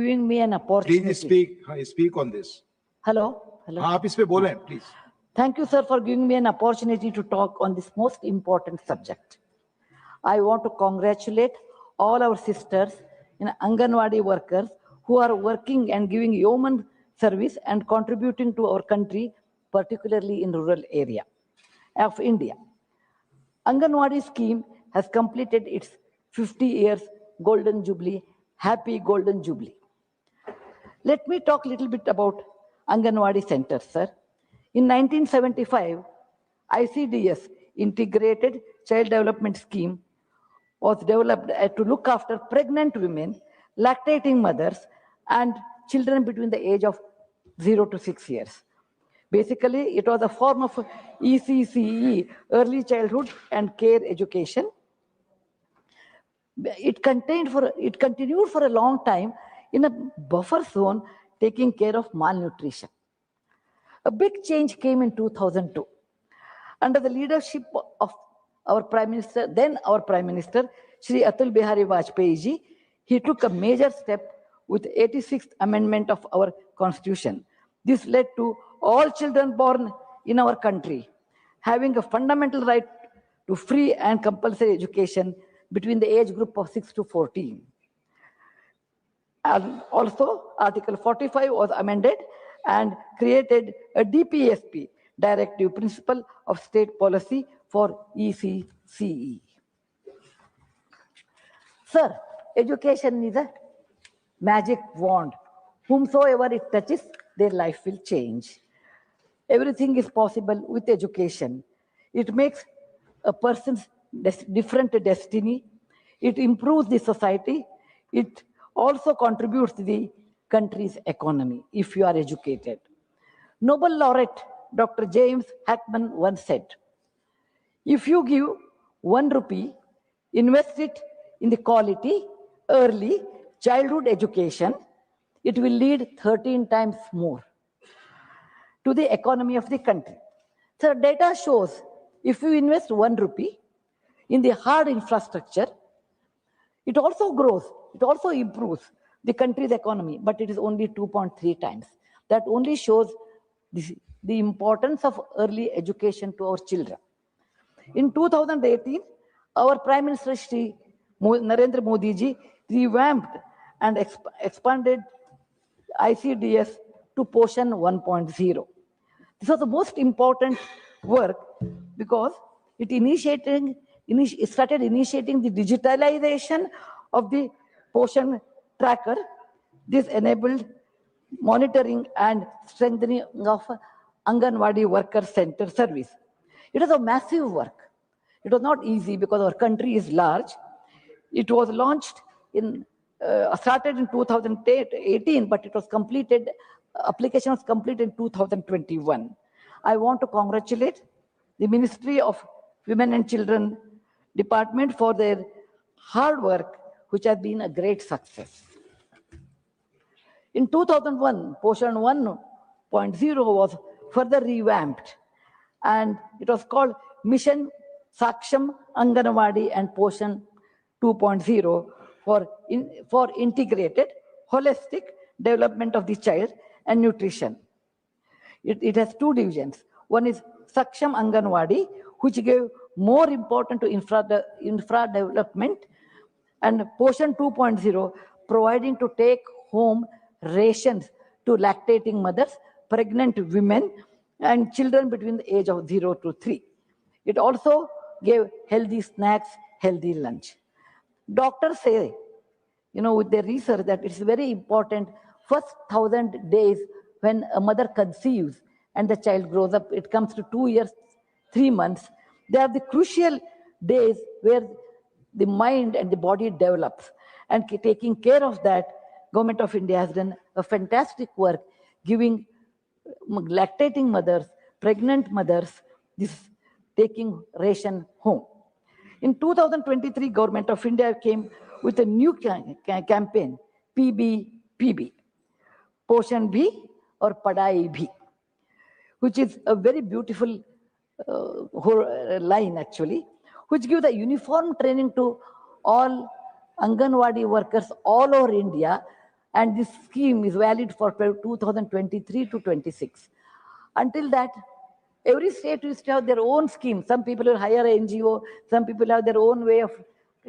giving me an opportunity. Please speak on this. Hello. आप इस पे बोलें, please. Thank you, sir, for giving me an opportunity to talk on this most important subject. I want to congratulate all our sisters in Anganwadi workers who are working and giving yeoman service and contributing to our country, particularly in rural area of India. Anganwadi scheme has completed its 50 years golden jubilee. Happy golden jubilee. Let me talk a little bit about Anganwadi Center, sir. In 1975, ICDS, Integrated Child Development Scheme, was developed to look after pregnant women, lactating mothers, and children between the age of 0 to 6 years. Basically, it was a form of ECCE, Early Childhood and Care Education. It continued for a long time in a buffer zone, taking care of malnutrition. A big change came in 2002. Under the leadership of our Prime Minister, then our Prime Minister, Shri Atal Bihari Vajpayee ji, he took a major step with the 86th Amendment of our Constitution. This led to all children born in our country having a fundamental right to free and compulsory education between the age group of 6 to 14. And also, Article 45 was amended and created a DPSP, Directive Principle of State Policy for ECCE. Sir, education is a magic wand. Whomsoever it touches, their life will change. Everything is possible with education. It makes a person's different destiny. It improves the society. It also contributes to the country's economy if you are educated. Nobel laureate Dr. James Hackman once said, if you give 1 rupee, invest it in the quality, early childhood education, it will lead 13 times more to the economy of the country. So data shows if you invest 1 rupee in the hard infrastructure, it also grows, it also improves the country's economy, but it is only 2.3 times. That only shows the importance of early education to our children. In 2018, our Prime Minister Shri Narendra Modi ji revamped and expanded ICDS to Poshan 1.0. This was the most important work because it started initiating the digitalization of the Poshan tracker. This enabled monitoring and strengthening of Anganwadi worker center service. It was a massive work. It was not easy because our country is large. It was launched started in 2018, but it was completed, application was completed in 2021. I want to congratulate the Ministry of Women and Children Department for their hard work, which has been a great success. In 2001, Poshan 1.0 was further revamped, and it was called Mission Saksham Anganwadi and Poshan 2.0 for integrated, holistic development of the child and nutrition. It has 2 divisions. One is Saksham Anganwadi, which gave more important to infra development, and Poshan 2.0 providing to take home rations to lactating mothers, pregnant women, and children between the age of 0 to 3. It also gave healthy snacks, healthy lunch. Doctors say, with their research, that it's very important, first 1,000 days when a mother conceives and the child grows up, it comes to 2 years, 3 months. They are the crucial days where the mind and the body develops. And taking care of that, Government of India has done a fantastic work, giving lactating mothers, pregnant mothers, taking ration home. In 2023, Government of India came with a new campaign, PB, Poshan Bhi or Padai Bhi, which is a very beautiful line actually, which gives a uniform training to all Anganwadi workers all over India And this scheme is valid for 2023 to 26. Until that, every state used to have their own scheme. Some people will hire an NGO, some people have their own way of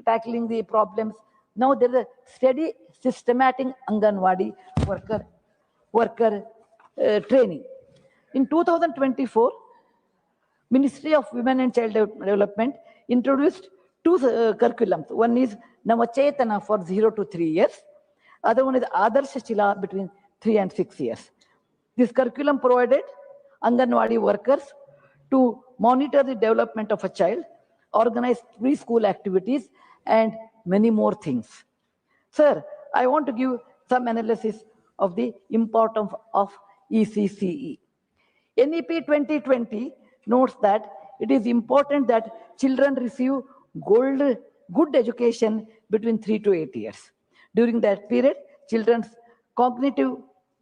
tackling the problems. Now there is a steady, systematic Anganwadi worker training. In 2024, Ministry of Women and Child Development introduced two curriculums. One is Navachetana for 0 to 3 years. Other one is Adarsh Chila between 3 and 6 years. This curriculum provided Anganwadi workers to monitor the development of a child, organize preschool activities, and many more things. Sir, I want to give some analysis of the importance of ECCE. NEP 2020 notes that it is important that children receive good education between 3 to 8 years. During that period, children's cognitive,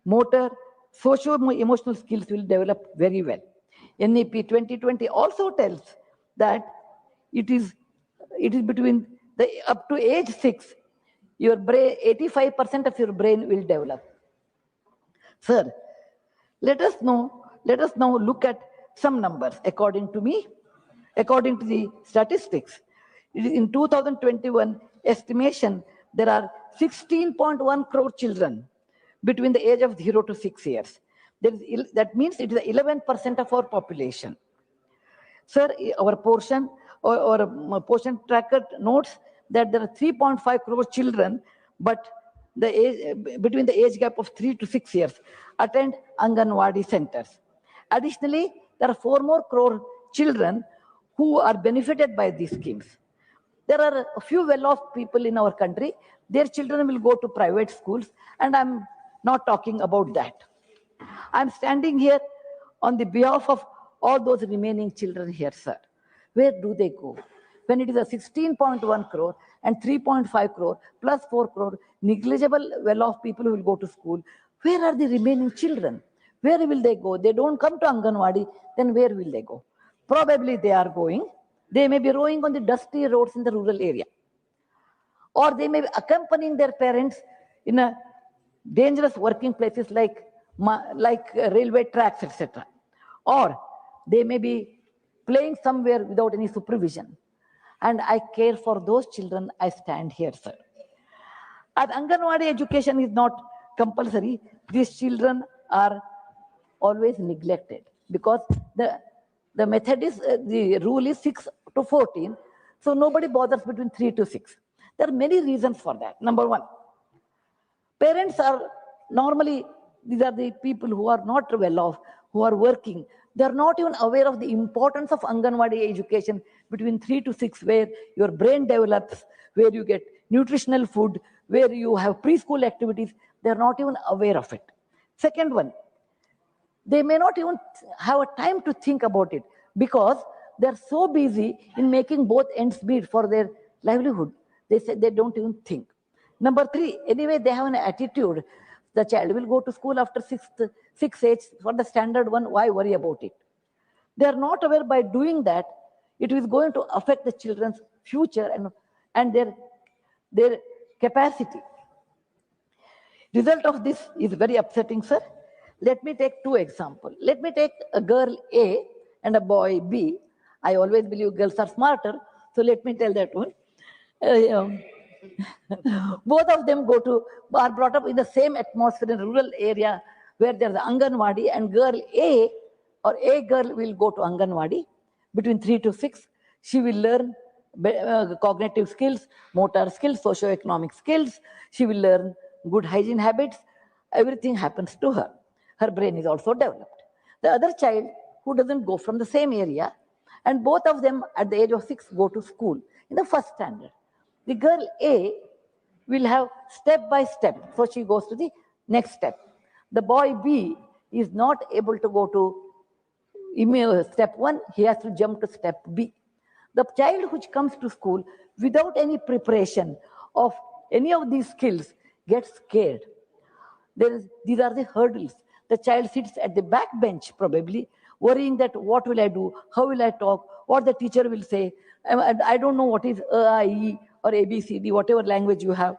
motor, socio-emotional skills will develop very well. NEP 2020 also tells that it is between up to age 6, your brain, 85% of your brain will develop. Sir, let us now look at some numbers. According to me, according to the statistics, in 2021 estimation, there are 16.1 crore children between the age of 0 to 6 years. That means it is 11% of our population. Sir, our portion portion tracker notes that there are 3.5 crore children, but between the age gap of 3 to 6 years attend Anganwadi centers. Additionally, there are 4 more crore children who are benefited by these schemes. There are a few well-off people in our country. Their children will go to private schools, and I'm not talking about that. I'm standing here on the behalf of all those remaining children here, sir. Where do they go? When it is a 16.1 crore and 3.5 crore plus 4 crore negligible well-off people who will go to school, where are the remaining children? Where will they go? They don't come to Anganwadi, then where will they go? Probably they are going. They may be rowing on the dusty roads in the rural area. Or they may be accompanying their parents in a dangerous working places like railway tracks, etc. Or they may be playing somewhere without any supervision. And I care for those children. I stand here, sir. As Anganwadi education is not compulsory, these children are always neglected because the method is, the rule is 6 to 14. So nobody bothers between 3 to 6. There are many reasons for that. Number one, parents are normally, these are the people who are not well off, who are working. They are not even aware of the importance of Anganwadi education between 3 to 6, where your brain develops, where you get nutritional food, where you have preschool activities. They are not even aware of it. Second one, they may not even have a time to think about it because they are so busy in making both ends meet for their livelihood. They say they don't even think. Number three, anyway, they have an attitude. The child will go to school after 6 age for the standard one. Why worry about it? They are not aware by doing that, it is going to affect the children's future and their capacity. Result of this is very upsetting, sir. Let me take 2 examples. Let me take a girl A and a boy B. I always believe girls are smarter, so let me tell that one. Both of them are brought up in the same atmosphere in a rural area where there's Anganwadi, and girl A or a girl will go to Anganwadi between 3 to 6. She will learn cognitive skills, motor skills, socio-economic skills. She will learn good hygiene habits. Everything happens to her. Her brain is also developed. The other child who doesn't go from the same area, and both of them at the age of 6 go to school in the first standard. The girl A will have step by step, so she goes to the next step. The boy B is not able to go to step 1, he has to jump to step B. The child which comes to school without any preparation of any of these skills gets scared. These are the hurdles. The child sits at the back bench probably, worrying that what will I do, how will I talk, what the teacher will say. I don't know what is A, I, E or A, B, C, D, whatever language you have.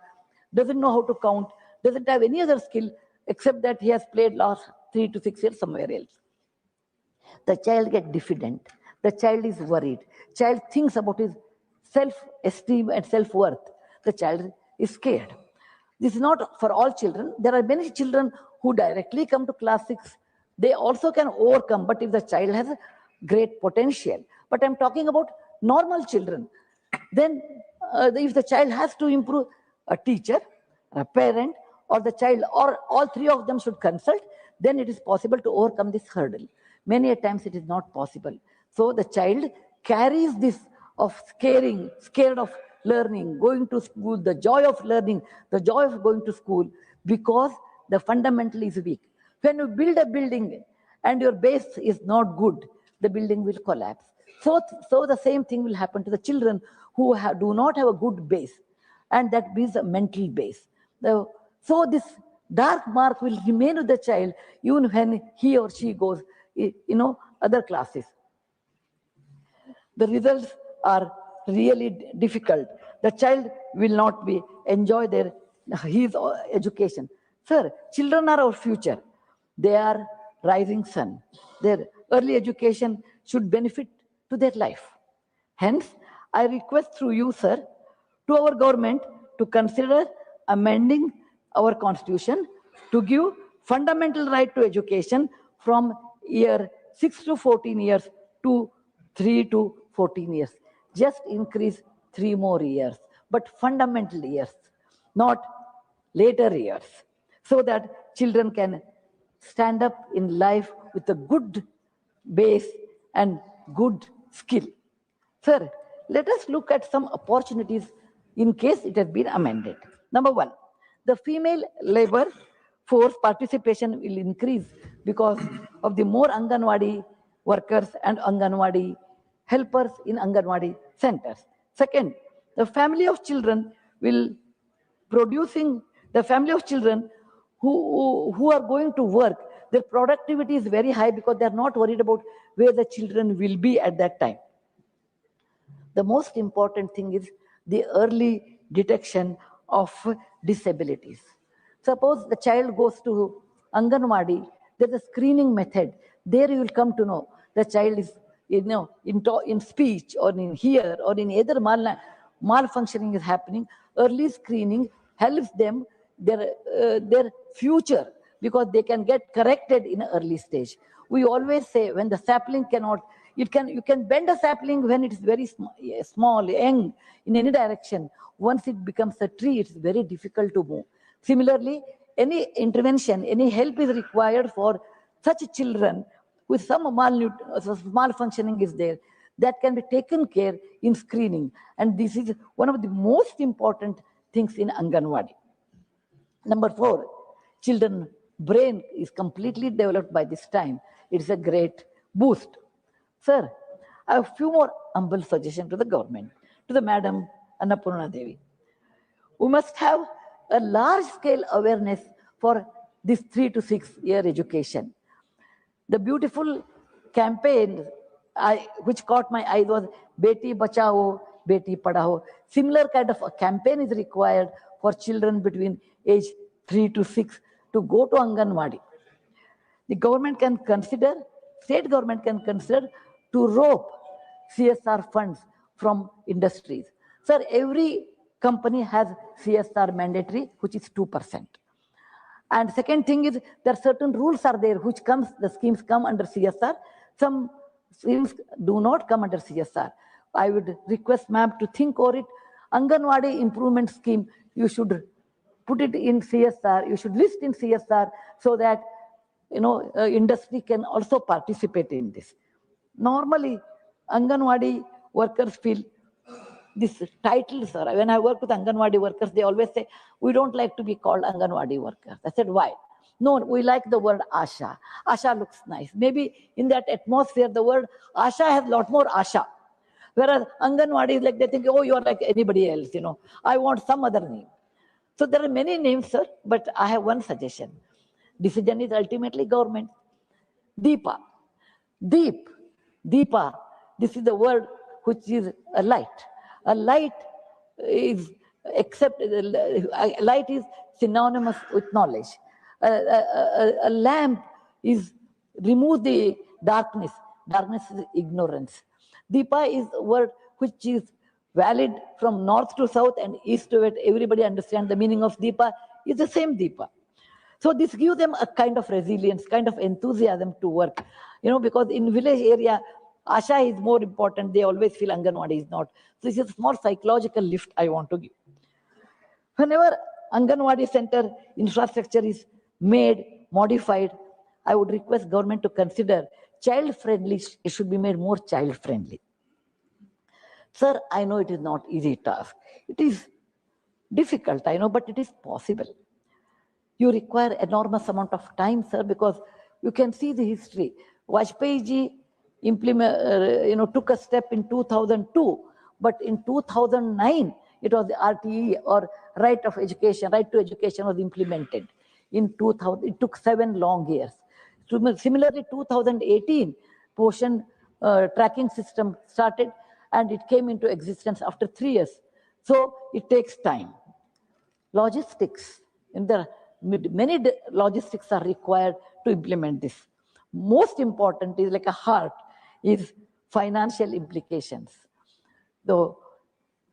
Doesn't know how to count, doesn't have any other skill except that he has played last 3 to 6 years somewhere else. The child gets diffident. The child is worried. Child thinks about his self-esteem and self-worth. The child is scared. This is not for all children. There are many children who directly come to class 6. They also can overcome, but if the child has a great potential. But I'm talking about normal children. Then if the child has to improve, a teacher, a parent, or the child, or all three of them should consult, then it is possible to overcome this hurdle. Many a times it is not possible. So the child carries this of scared of learning, going to school, the joy of learning, the joy of going to school, because the fundamental is weak. When you build a building and your base is not good, the building will collapse. So the same thing will happen to the children who do not have a good base, and that means a mental base. So this dark mark will remain with the child even when he or she goes, other classes. The results are really difficult. The child will not enjoy his education. Sir, children are our future. They are rising sun. Their early education should benefit to their life. Hence, I request through you, sir, to our government to consider amending our constitution to give fundamental right to education from year 6 to 14 years to 3 to 14 years. Just increase 3 more years, but fundamental years, not later years, so that children can stand up in life with a good base and good skill. Sir, let us look at some opportunities in case it has been amended. Number one, the female labor force participation will increase because of the more Anganwadi workers and Anganwadi helpers in Anganwadi centers. Second, the family of children who are going to work, their productivity is very high because they are not worried about where the children will be at that time. The most important thing is the early detection of disabilities. Suppose the child goes to Anganwadi, there's a screening method. There you will come to know the child is, in speech or in hear or in either malfunctioning is happening. Early screening helps them their future because they can get corrected in an early stage. We always say when the sapling cannot, you can bend a sapling when it is very small, young, in any direction. Once it becomes a tree, it's very difficult to move. Similarly, any intervention, any help is required for such children with some malfunctioning is there, that can be taken care in screening. And this is one of the most important things in Anganwadi. Number 4, children brain is completely developed by this time. It's a great boost. Sir, I have a few more humble suggestions to the government, to the Madam Annapurna Devi. We must have a large-scale awareness for this 3 to 6 year education. The beautiful campaign which caught my eye was Beti Bachao, Beti Padhao. Similar kind of a campaign is required for children between age 3 to 6 to go to Anganwadi. The government can consider, state government can consider to rope CSR funds from industries. Sir, every company has CSR mandatory, which is 2%. And second thing is there are certain rules are there which the schemes come under CSR. Some schemes do not come under CSR. I would request ma'am to think over it. Anganwadi improvement scheme, you should put it in CSR. You should list in CSR so that industry can also participate in this. Normally, Anganwadi workers feel this titles are, when I work with Anganwadi workers, they always say, we don't like to be called Anganwadi workers. I said, why? No, we like the word Asha. Asha looks nice. Maybe in that atmosphere, the word Asha has a lot more Asha. Whereas Anganwadi is like, they think, oh, you're like anybody else, I want some other name. So there are many names, sir, but I have one suggestion. Decision is ultimately government. Deepa. Deepa. This is the word which is a light. A light is synonymous with knowledge. A lamp is remove the darkness. Darkness is ignorance. Deepa is a word which is valid from north to south and east to west. Everybody understands the meaning of Deepa is the same Deepa. So this gives them a kind of resilience, kind of enthusiasm to work. Because in village area, Asha is more important. They always feel Anganwadi is not. So this is a small psychological lift I want to give. Whenever Anganwadi center infrastructure is made, modified, I would request government to consider child-friendly. It should be made more child-friendly. Sir, I know it is not easy task. It is difficult, I know, but it is possible. You require enormous amount of time, sir, because you can see the history. Vajpayee ji took a step in 2002, but in 2009, it was the RTE, or right to education was implemented. In 2000, it took 7 long years. Similarly, 2018, portion tracking system started, and it came into existence after 3 years. So it takes time. Logistics, many logistics are required to implement this. Most important is like a heart is financial implications. Though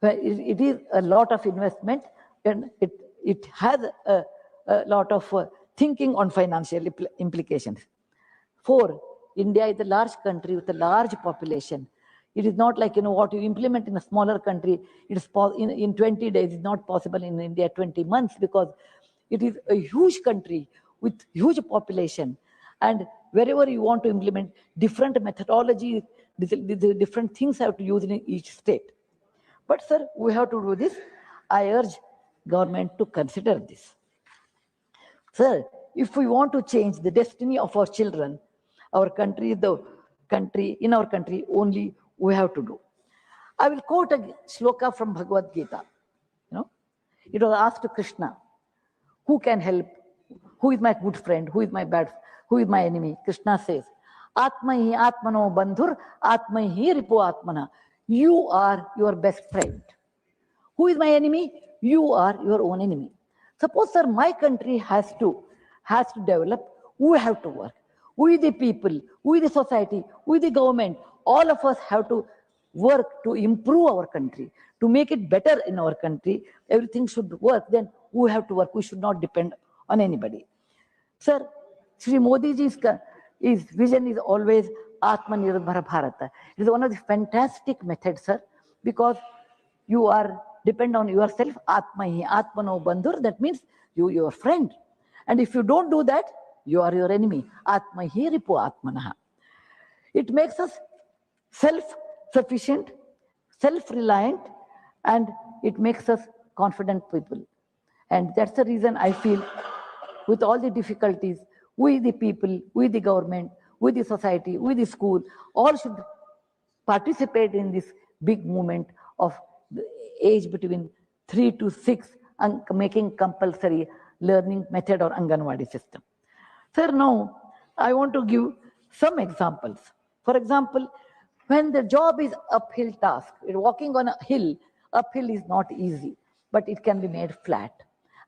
it is a lot of investment, and it has a lot of thinking on financial implications. 4, India is a large country with a large population. It is not like, what you implement in a smaller country, it is in 20 days, it's not possible in India 20 months, because it is a huge country with huge population. And wherever you want to implement different methodology, different things have to use in each state. But sir, we have to do this. I urge government to consider this. Sir, if we want to change the destiny of our children, our country, in our country, only we have to do. I will quote a shloka from Bhagavad Gita. It was asked to Krishna, who can help? Who is my good friend? Who is my who is my enemy? Krishna says, Atmahi Atmano Bandhur, Atmahi Ripo Atmana. You are your best friend. Who is my enemy? You are your own enemy. Suppose, sir, my country has to develop, we have to work. We the people, we the society, we the government, all of us have to work to improve our country, to make it better in our country. Everything should work, then we have to work. We should not depend on anybody. Sir, Shri Modiji's vision is always Atmanirbhar Bharata. It is one of the fantastic methods, sir, because you are depend on yourself. Atmahi, Atmano Bandhur, that means your friend. And if you don't do that, you are your enemy. Atmahi Ripu Atmanaha. It makes us self-sufficient, self-reliant, and it makes us confident people. And that's the reason I feel, with all the difficulties, we the people, we the government, we the society, we the school, all should participate in this big movement of the age between 3 to 6 and making compulsory learning method or Anganwadi system. Sir, now I want to give some examples. For example, when the job is uphill task, walking on a hill, uphill is not easy, but it can be made flat.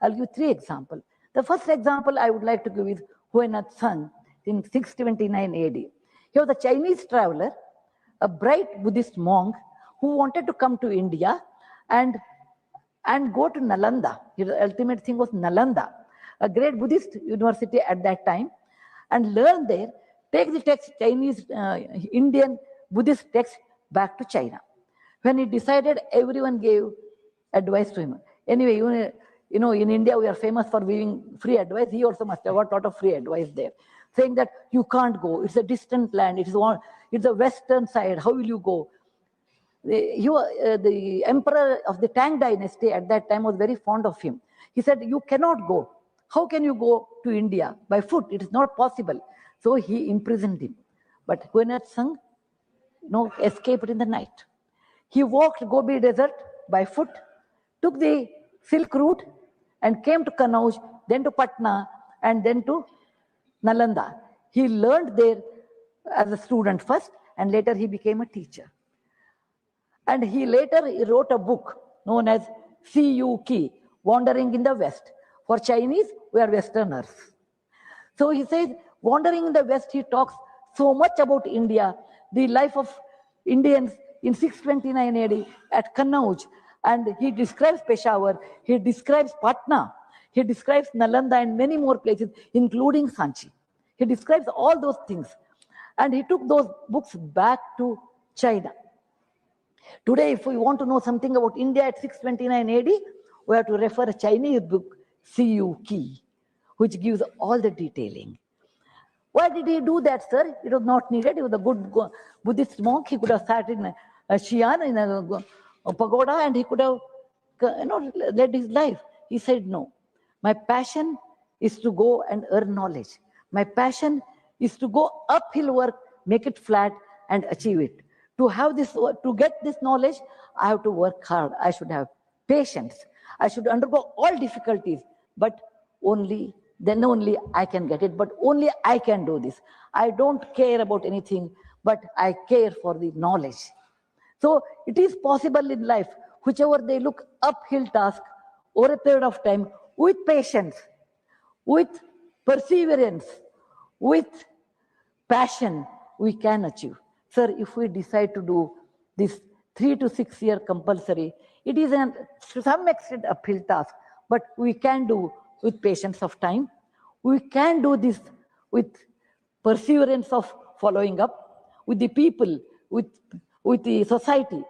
I'll give 3 examples. The first example I would like to give is Huainat Sung in 629 AD. He was a Chinese traveler, a bright Buddhist monk who wanted to come to India and go to Nalanda. His ultimate thing was Nalanda, a great Buddhist university at that time, and learn there, take the text, Chinese, Indian Buddhist text back to China. When he decided, everyone gave advice to him. Anyway, in India, we are famous for giving free advice. He also must have got a lot of free advice there, saying that you can't go. It's a distant land. It's the western side. How will you go? The emperor of the Tang dynasty at that time was very fond of him. He said, you cannot go. How can you go to India by foot? It is not possible. So he imprisoned him. But Huainat Sung, escaped in the night. He walked Gobi Desert by foot, took the Silk route, and came to Kanauj, then to Patna, and then to Nalanda. He learned there as a student first, and later he became a teacher. And he later wrote a book known as C.U. Ki, Wandering in the West. For Chinese, we are Westerners. So he says, wandering in the West, he talks so much about India, the life of Indians in 629 AD at Kannauj. And he describes Peshawar, he describes Patna, he describes Nalanda and many more places, including Sanchi. He describes all those things. And he took those books back to China. Today, if we want to know something about India at 629 AD, we have to refer a Chinese book, Siyu Ki, which gives all the detailing. Why did he do that, sir? It was not needed. He was a good Buddhist monk. He could have sat in a Xi'an, in a pagoda, and he could have led his life. He said, no. My passion is to go and earn knowledge. My passion is to go uphill work, make it flat, and achieve it. To get this knowledge, I have to work hard. I should have patience. I should undergo all difficulties, but then only I can get it, but only I can do this. I don't care about anything, but I care for the knowledge. So it is possible in life, whichever they look uphill task over a period of time, with patience, with perseverance, with passion, we can achieve. Sir, if we decide to do this 3 to 6 year compulsory, it is to some extent a uphill task, but we can do with patience of time. We can do this with perseverance of following up with the people, with the society,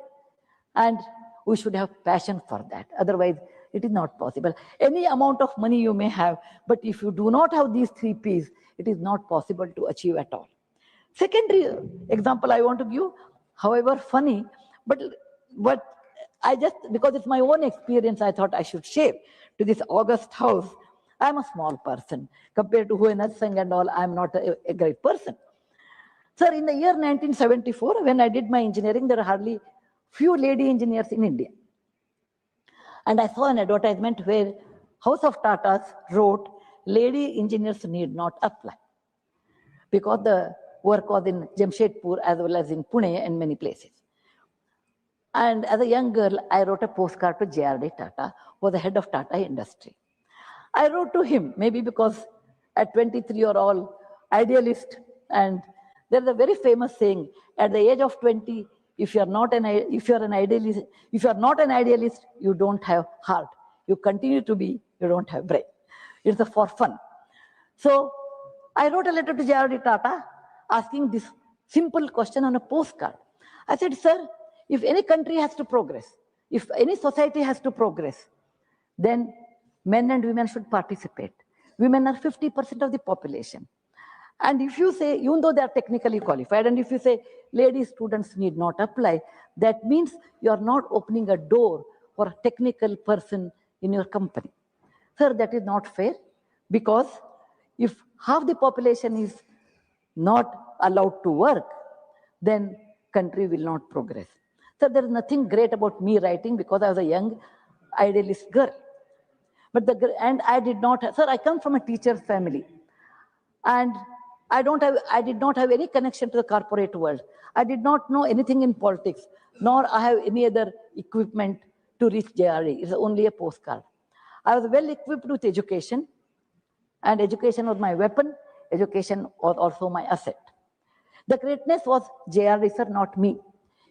and we should have passion for that. Otherwise, it is not possible. Any amount of money you may have, but if you do not have these 3 P's, it is not possible to achieve at all. Secondary example I want to give, however funny, but I just, because it's my own experience, I thought I should share to this august house. I'm a small person. Compared to Huenat Singh and all, I'm not a great person. Sir, in the year 1974, when I did my engineering, there were hardly few lady engineers in India. And I saw an advertisement where House of Tatas wrote, lady engineers need not apply, because the work was in Jamshedpur as well as in Pune and many places. And as a young girl, I wrote a postcard to J.R.D. Tata, who was the head of Tata Industry. I wrote to him, maybe because at 23 you're all idealist, and there's a very famous saying, at the age of 20, if you're not an idealist, you don't have heart. You continue to be, you don't have brain. It's for fun. So I wrote a letter to J.R.D. Tata asking this simple question on a postcard. I said, sir, if any country has to progress, if any society has to progress, then men and women should participate. Women are 50% of the population. And if you say, even though they are technically qualified, and if you say lady students need not apply, that means you are not opening a door for a technical person in your company. Sir, that is not fair, because if half the population is not allowed to work, then country will not progress. So there is nothing great about me writing, because I was a young idealist girl. And I did not, sir, I come from a teacher's family. And I did not have any connection to the corporate world. I did not know anything in politics, nor I have any other equipment to reach JRE. It's only a postcard. I was well equipped with education, and education was my weapon. Education was also my asset. The greatness was JRD, sir, not me.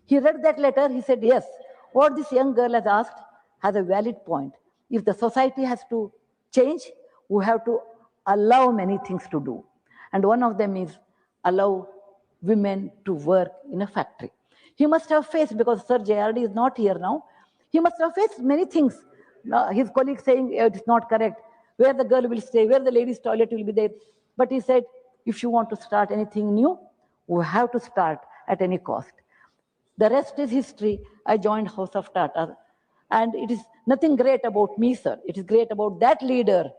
He read that letter, he said, yes, what this young girl has asked has a valid point. If the society has to change, we have to allow many things to do. And one of them is allow women to work in a factory. He must have faced, because Sir JRD is not here now, he must have faced many things. His colleagues saying it's not correct, where the girl will stay, where the ladies' toilet will be there. But he said, if you want to start anything new, we have to start at any cost. The rest is history. I joined House of Tata. And it is nothing great about me, sir. It is great about that leader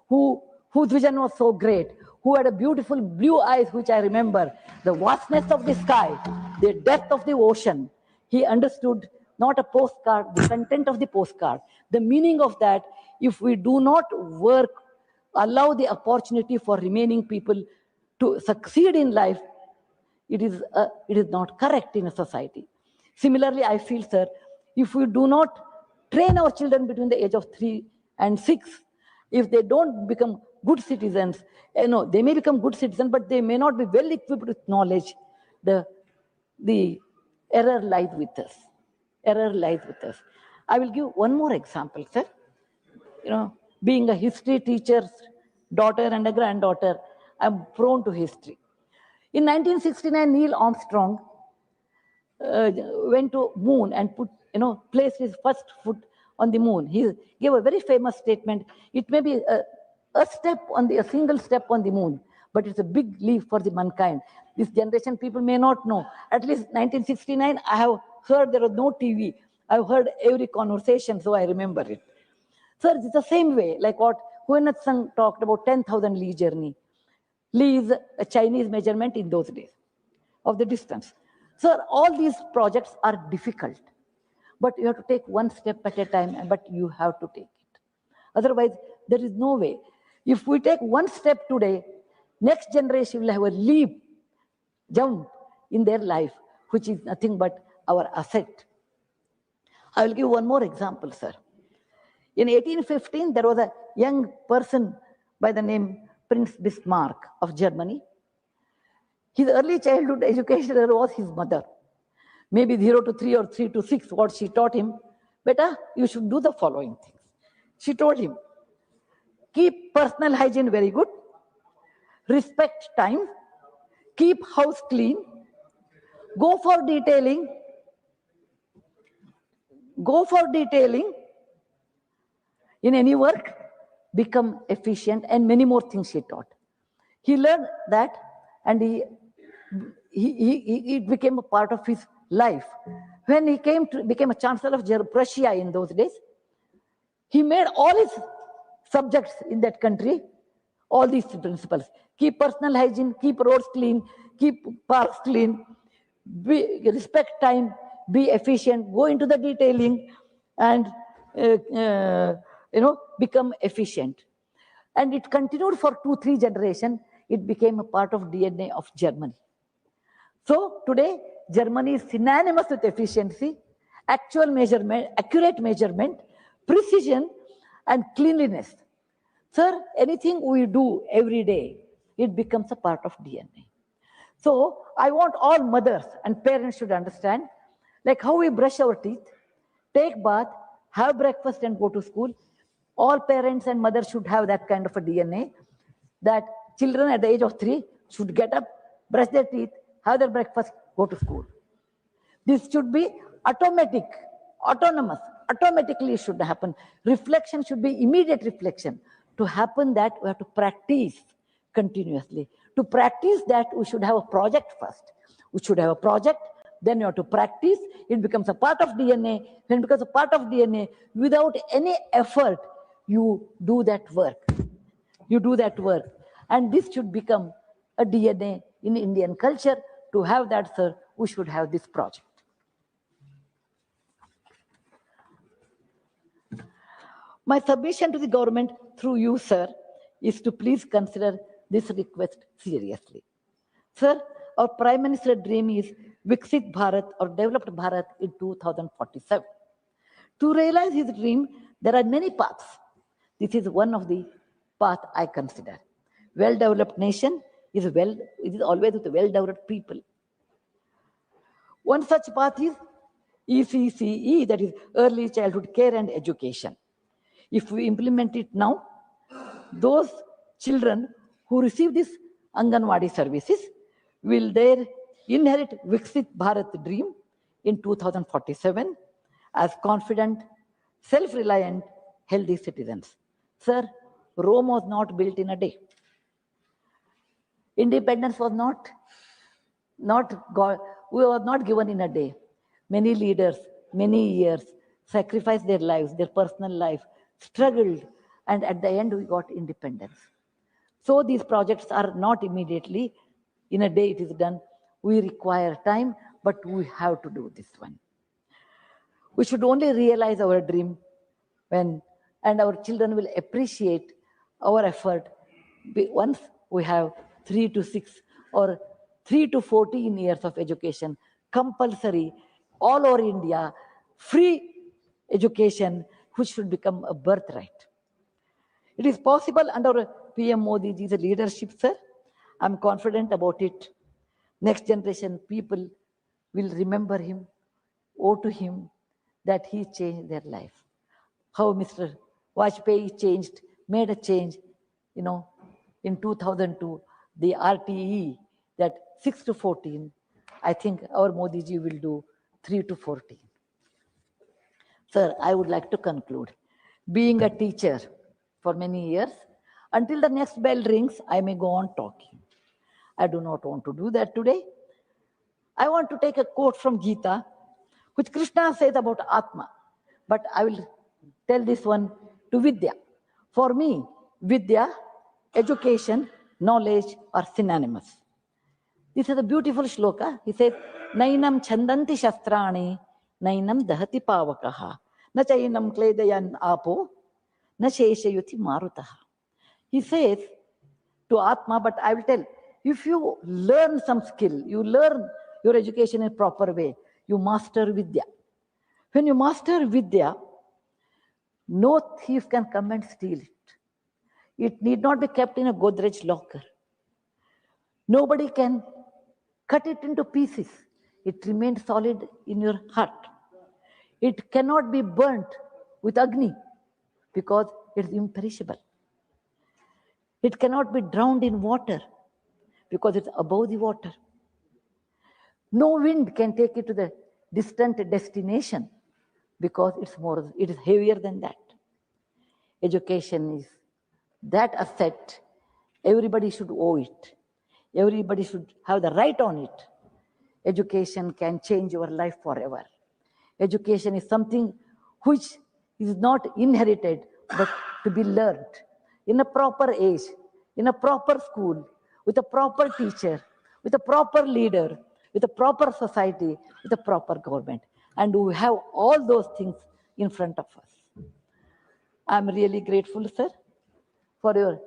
whose vision was so great, who had a beautiful blue eyes, which I remember, the vastness of the sky, the depth of the ocean. He understood not a postcard, the content of the postcard, the meaning of that. If we do not work, allow the opportunity for remaining people to succeed in life, it is not correct in a society. Similarly, I feel, sir, if we do not train our children between the age of 3 and 6 If they don't become good citizens, they may become good citizens, but they may not be well equipped with knowledge. The error lies with us. Error lies with us. I will give one more example, sir. Being a history teacher's daughter and a granddaughter, I'm prone to history. In 1969, Neil Armstrong went to moon and placed his first foot on the moon. He gave a very famous statement. It may be a single step on the moon, but it's a big leap for the mankind. This generation people may not know. At least 1969, I have heard there was no TV. I've heard every conversation, so I remember it. Sir, it's the same way, like what Huan Tsang talked about 10,000 Li journey. Li is a Chinese measurement in those days of the distance. Sir, all these projects are difficult, but you have to take one step at a time, but you have to take it. Otherwise, there is no way. If we take one step today, next generation will have a leap, jump in their life, which is nothing but our asset. I will give one more example, sir. In 1815, there was a young person by the name Prince Bismarck of Germany. His early childhood educator was his mother. Maybe 0 to 3 or 3 to 6, what she taught him. Beta, you should do the following things. She told him, keep personal hygiene very good, respect time, keep house clean, go for detailing, in any work, become efficient, and many more things she taught. He learned that, and it became a part of his life. When he became a chancellor of Prussia in those days, he made all his subjects in that country all these principles. Keep personal hygiene, keep roads clean, keep parks clean, respect time, be efficient, go into the detailing, and become efficient. And it continued for 2-3 generations. It became a part of DNA of Germany. So today, Germany is synonymous with efficiency, accurate measurement, precision, and cleanliness. Sir, anything we do every day, it becomes a part of DNA. So I want all mothers and parents should understand, like how we brush our teeth, take bath, have breakfast and go to school. All parents and mothers should have that kind of a DNA, that children at the age of 3 should get up, brush their teeth, have their breakfast, go to school. This should be automatic, autonomous, automatically should happen. Reflection should be immediate reflection. To happen that, we have to practice continuously. To practice that, we should have a project first. We should have a project, then you have to practice. It becomes a part of DNA. When it becomes a part of DNA, without any effort, you do that work. You do that work. And this should become a DNA in Indian culture. To have that, sir, we should have this project. My submission to the government through you, sir, is to please consider this request seriously. Sir, our Prime Minister's dream is Viksit Bharat or Developed Bharat in 2047. To realize his dream, there are many paths. This is one of the paths I consider. Well-developed nation is always with well-developed people. One such path is ECCE, that is Early Childhood Care and Education. If we implement it now, those children who receive these Anganwadi services will there inherit Viksit Bharat dream in 2047 as confident, self-reliant, healthy citizens. Sir, Rome was not built in a day. Independence was not given in a day. Many leaders, many years, sacrificed their lives, their personal life, struggled, and at the end we got independence. So these projects are not immediately, in a day it is done. We require time, but we have to do this one. We should only realize our dream and our children will appreciate our effort once we have 3 to 6 or 3 to 14 years of education, compulsory, all over India, free education, which should become a birthright. It is possible under PM Modi ji's leadership, sir. I'm confident about it. Next generation people will remember him, owe to him that he changed their life. How Mr. Vajpayee changed, made a change, in 2002, the RTE, that 6 to 14, I think our Modi ji will do 3 to 14. Sir, I would like to conclude. Being a teacher for many years, until the next bell rings, I may go on talking. I do not want to do that today. I want to take a quote from Gita, which Krishna says about Atma. But I will tell this one to Vidya. For me, Vidya, education, knowledge are synonymous. This is a beautiful shloka. He says, Nainam chandanti shastrani, nainam dahati pavakaha, na chainam kledayan apo, na sheshayuti marutaha. He says to Atma, but I will tell, if you learn some skill, you learn your education in a proper way, you master Vidya. When you master Vidya, no thief can come and steal it. It need not be kept in a Godrej locker. Nobody can cut it into pieces. It remains solid in your heart. It cannot be burnt with Agni because it is imperishable. It cannot be drowned in water because it's above the water. No wind can take it to the distant destination because it is heavier than that. Education is that asset. Everybody should owe it. Everybody should have the right on it. Education can change your life forever. Education is something which is not inherited, but to be learned in a proper age, in a proper school, with a proper teacher, with a proper leader, with a proper society, with a proper government. And we have all those things in front of us. I'm really grateful, sir, for your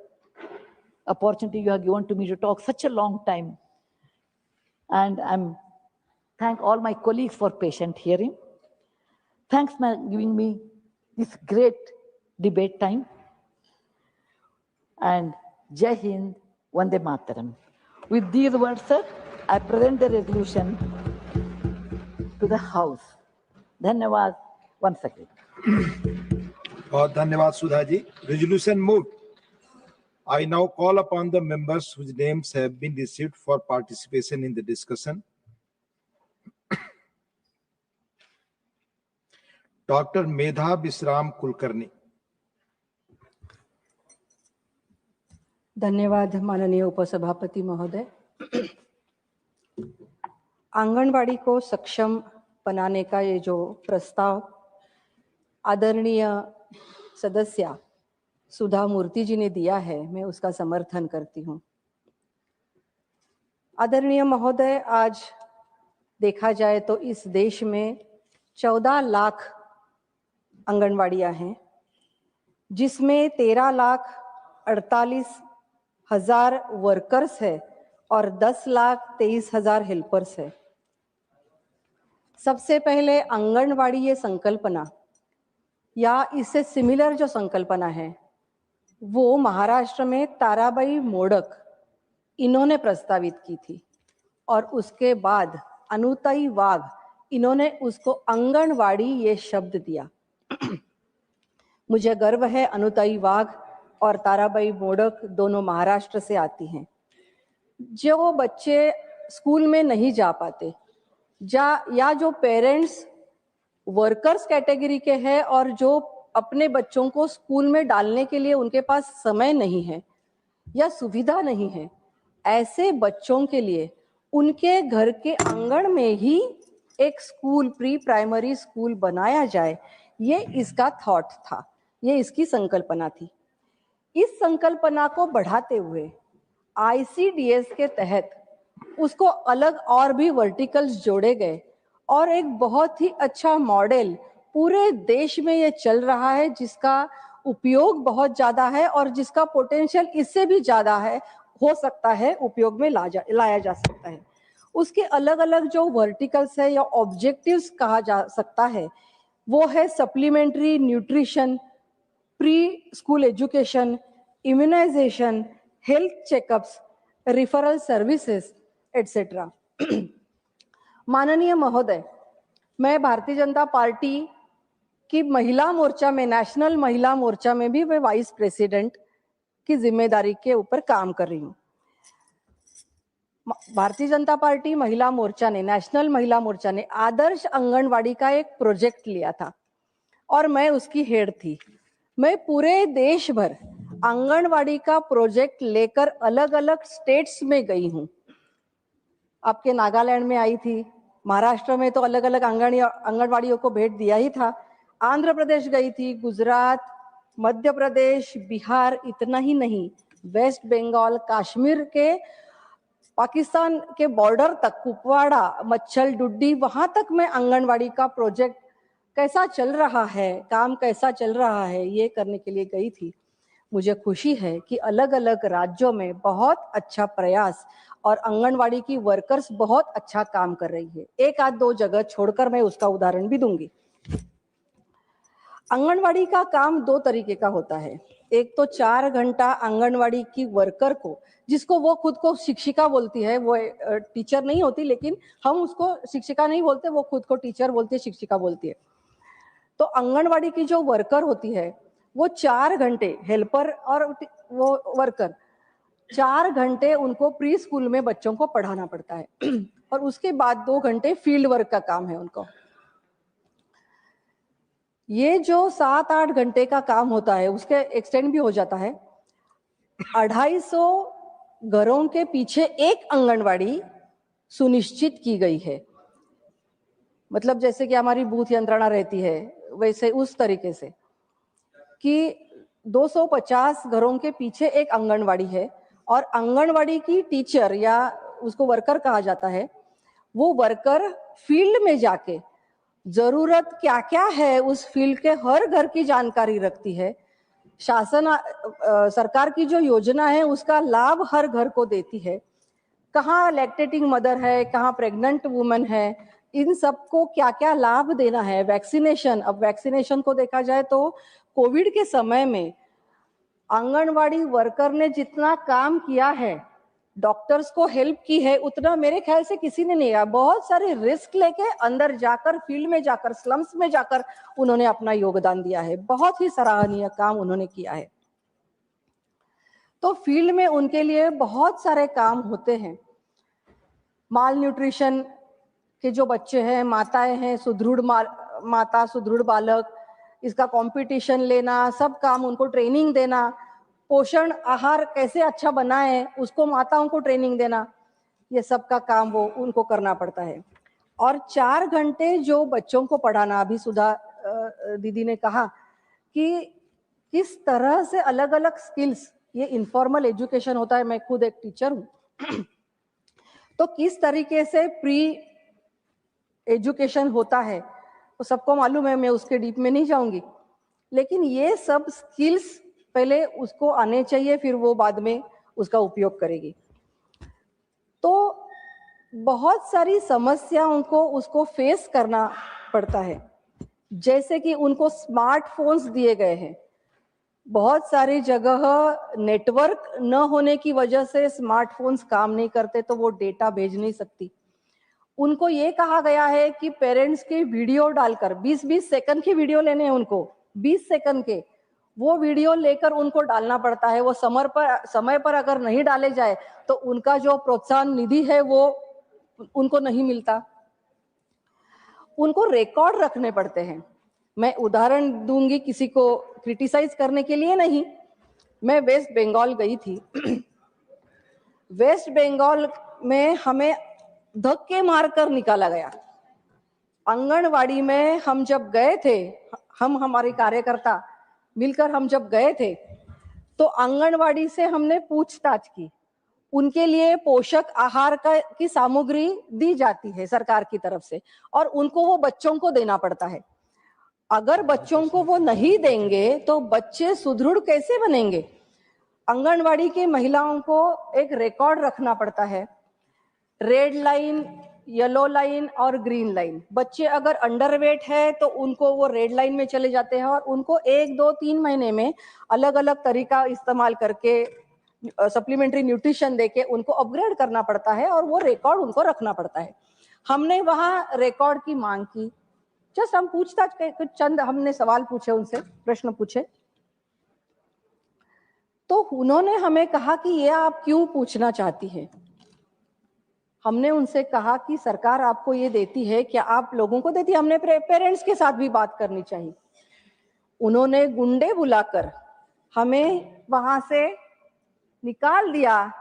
opportunity you have given to me to talk such a long time. And I'm thank all my colleagues for patient hearing. Thanks for giving me this great debate time. And Jai Hind, Vande Mataram. With these words, sir, I present the resolution to the House. Dhanyavad once again. Dhanyavad Sudha ji. Resolution moved. I now call upon the members whose names have been received for participation in the discussion. Dr. Medha Bisram Kulkarni. धन्यवाद माननीय उपसभापति महोदय। आंगनवाड़ी को सक्षम बनाने का ये जो प्रस्ताव आदरणीय सदस्य सुधा मूर्ति जी ने दिया है, मैं उसका समर्थन करती हूँ। आदरणीय महोदय, आज देखा जाए तो इस देश में 14 लाख आंगनवाड़ियाँ हैं, जिसमें 13,48,000 वर्कर्स है और 10,23,000 हेल्पर्स है। सबसे पहले आंगनवाड़ी ये संकल्पना या इससे सिमिलर जो संकल्पना है वो महाराष्ट्र में ताराबाई मोडक इन्होंने प्रस्तावित की थी और उसके बाद अनुताई वाघ इन्होंने उसको आंगनवाड़ी ये शब्द दिया। मुझे गर्व है अनुताई वाघ और ताराबाई मोडक दोनों महाराष्ट्र से आती हैं। जो बच्चे स्कूल में नहीं जा पाते या जो पेरेंट्स वर्कर्स कैटेगरी के हैं और जो अपने बच्चों को स्कूल में डालने के लिए उनके पास समय नहीं है या सुविधा नहीं है, ऐसे बच्चों के लिए उनके घर के आंगन में ही एक स्कूल, प्री प्राइमरी स्कूल बनाया जाए, ये इसका थॉट था, ये इसकी संकल्पना थी। इस संकल्पना को बढ़ाते हुए ICDS के तहत उसको अलग और भी वर्टिकल्स जोड़े गए और एक बहुत ही अच्छा मॉडल पूरे देश में ये चल रहा है, जिसका उपयोग बहुत ज्यादा है और जिसका पोटेंशियल इससे भी ज्यादा है, हो सकता है उपयोग में लाया जा सकता है। उसके अलग अलग जो वर्टिकल्स है या ऑब्जेक्टिव्स कहा जा सकता है, वो है supplementary nutrition, pre school education, immunisation, health checkups, referral services etcetera. माननीय महोदय, मैं भारतीय जनता पार्टी की महिला मोर्चा में, नेशनल महिला मोर्चा में भी मैं वाइस प्रेसिडेंट की जिम्मेदारी के ऊपर काम कर रही हूँ। भारतीय जनता पार्टी महिला मोर्चा ने, नेशनल महिला मोर्चा ने आदर्श आंगनवाड़ी का एक प्रोजेक्ट लिया था और मैं उसकी हेड थी। मैं पूरे देश भर आंगनवाड़ी का प्रोजेक्ट लेकर अलग अलग स्टेट्स में गई हूँ। आपके नागालैंड में आई थी, महाराष्ट्र में तो अलग अलग आंगनवाड़ियों को भेंट दिया ही था, आंध्र प्रदेश गई थी, गुजरात, मध्य प्रदेश, बिहार, इतना ही नहीं, वेस्ट बंगाल, कश्मीर के पाकिस्तान के बॉर्डर तक, कुपवाड़ा, मच्छल डुड्डी, वहां तक मैं आंगनवाड़ी का प्रोजेक्ट कैसा चल रहा है, काम कैसा चल रहा है, ये करने के लिए गई थी। मुझे खुशी है कि अलग अलग राज्यों में बहुत अच्छा प्रयास और आंगनवाड़ी की वर्कर्स बहुत अच्छा काम कर रही है। एक आध दो जगह छोड़कर मैं उसका उदाहरण भी दूंगी। आंगनवाड़ी का काम दो तरीके का होता है। एक तो 4 घंटा आंगनवाड़ी की वर्कर को, जिसको वो खुद को शिक्षिका बोलती है, वो टीचर नहीं होती, लेकिन हम उसको शिक्षिका नहीं बोलते, वो खुद को टीचर बोलती है, शिक्षिका बोलती है। तो आंगनवाड़ी की जो वर्कर होती है वो 4 घंटे, हेल्पर और वो वर्कर 4 घंटे उनको प्री स्कूल में बच्चों को पढ़ाना पड़ता है और उसके बाद 2 घंटे फील्ड वर्क का काम है उनको। ये जो 7-8 घंटे का काम होता है उसके एक्सटेंड भी हो जाता है। 250 घरों के पीछे एक आंगनवाड़ी सुनिश्चित की गई है। मतलब जैसे कि हमारी बूथ यंत्रणा रहती है, वैसे उस तरीके से कि 250 घरों के पीछे एक आंगनवाड़ी है और आंगनवाड़ी की टीचर या उसको वर्कर कहा जाता है, वो वर्कर फील्ड में जाके जरूरत क्या क्या है उस फील्ड के हर घर की जानकारी रखती है। शासन सरकार की जो योजना है उसका लाभ हर घर को देती है। कहाँ लैक्टेटिंग मदर है, कहाँ प्रेग्नेंट वुमन है, इन सबको क्या क्या लाभ देना है। वैक्सीनेशन, अब वैक्सीनेशन को देखा जाए तो कोविड के समय में आंगनवाड़ी वर्कर ने जितना काम किया है, डॉक्टर्स को हेल्प की है, उतना मेरे ख्याल से किसी ने नहीं किया। बहुत सारे रिस्क लेके अंदर जाकर, फील्ड में जाकर, स्लम्स में जाकर उन्होंने अपना योगदान दिया है। बहुत ही सराहनीय काम उन्होंने किया है। तो फील्ड में उनके लिए बहुत सारे काम होते हैं। माल न्यूट्रिशन के जो बच्चे हैं, माताएं हैं, सुदृढ़ माता, सुदृढ़ बालक, इसका कंपटीशन लेना, सब काम उनको ट्रेनिंग देना, पोषण आहार कैसे अच्छा बनाए उसको माताओं को ट्रेनिंग देना, ये सब का काम वो उनको करना पड़ता है। और 4 घंटे जो बच्चों को पढ़ाना, अभी सुधा दीदी ने कहा कि किस तरह से अलग अलग स्किल्स, ये इनफॉर्मल एजुकेशन होता है, मैं खुद एक टीचर हूँ तो किस तरीके से प्री एजुकेशन होता है तो सबको मालूम है, मैं उसके डीप में नहीं जाऊंगी, लेकिन ये सब स्किल्स पहले उसको आने चाहिए, फिर वो बाद में उसका उपयोग करेगी। तो बहुत सारी समस्याओं को उसको फेस करना पड़ता है, जैसे कि उनको स्मार्टफोन्स दिए गए हैं। बहुत सारी जगह नेटवर्क न होने की वजह से स्मार्टफोन्स काम नहीं करते, तो वो डेटा भेज नहीं सकती। उनको ये कहा गया है कि पेरेंट्स की वीडियो डालकर, 20-20 सेकंड की वीडियो लेने हैं उनको, 20 सेकंड के, वो वीडियो लेकर उनको डालना पड़ता है। वो समय पर अगर नहीं डाले जाए तो उनका जो प्रोत्साहन निधि है वो उनको नहीं मिलता। उनको रिकॉर्ड रखने पड़ते हैं। मैं उदाहरण दूंगी, किसी को क्रिटिसाइज करने के लिए नहीं। मैं वेस्ट बंगाल गई थी वेस्ट बंगाल में हमें धक्के मारकर निकाला गया। आंगनवाड़ी में हम जब गए थे, हम हमारे कार्यकर्ता मिलकर हम जब गए थे तो आंगनवाड़ी से हमने पूछताछ की। उनके लिए पोषक आहार की सामग्री दी जाती है सरकार की तरफ से और उनको वो बच्चों को देना पड़ता है। अगर बच्चों को वो नहीं देंगे तो बच्चे सुदृढ़ कैसे बनेंगे? आंगनवाड़ी की महिलाओं को एक रिकॉर्ड रखना पड़ता है। रेड लाइन येलो लाइन और ग्रीन लाइन। बच्चे अगर अंडरवेट है तो उनको वो रेड लाइन में चले जाते हैं और उनको 1, 2, 3 महीने में अलग अलग तरीका इस्तेमाल करके सप्लीमेंट्री न्यूट्रिशन देके उनको अपग्रेड करना पड़ता है और वो रिकॉर्ड उनको रखना पड़ता है। हमने वहाँ रिकॉर्ड की मांग की। जस्ट हम पूछताछ के कुछ चंद हमने सवाल पूछे, उनसे प्रश्न पूछे, तो उन्होंने हमें कहा कि ये आप क्यों पूछना चाहती है। हमने उनसे कहा कि सरकार आपको ये देती है, क्या आप लोगों को देती है? हमने पेरेंट्स के साथ भी बात करनी चाहिए। उन्होंने गुंडे बुलाकर हमें वहां से निकाल दिया।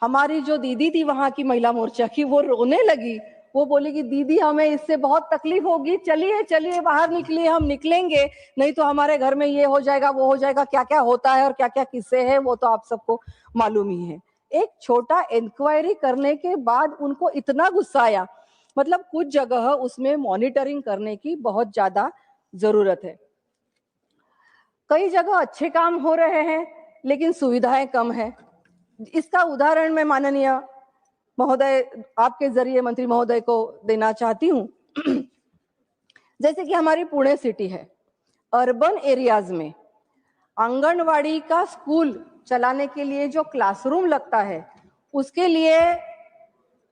हमारी जो दीदी थी वहां की महिला मोर्चा की, वो रोने लगी। वो बोली कि दीदी हमें इससे बहुत तकलीफ होगी, चलिए चलिए बाहर निकलिए, हम निकलेंगे, नहीं तो हमारे घर में ये हो जाएगा वो हो जाएगा। क्या क्या होता है और क्या क्या किस्से हैं वो तो आप सबको मालूम ही है। एक छोटा इंक्वायरी करने के बाद उनको इतना गुस्सा आया। मतलब कुछ जगह उसमें मॉनिटरिंग करने की बहुत ज्यादा जरूरत है। कई जगह अच्छे काम हो रहे हैं लेकिन सुविधाएं कम है। इसका उदाहरण मैं माननीय महोदय आपके जरिए मंत्री महोदय को देना चाहती हूँ। जैसे कि हमारी पुणे सिटी है, अर्बन एरियाज में आंगनवाड़ी का स्कूल चलाने के लिए जो क्लासरूम लगता है उसके लिए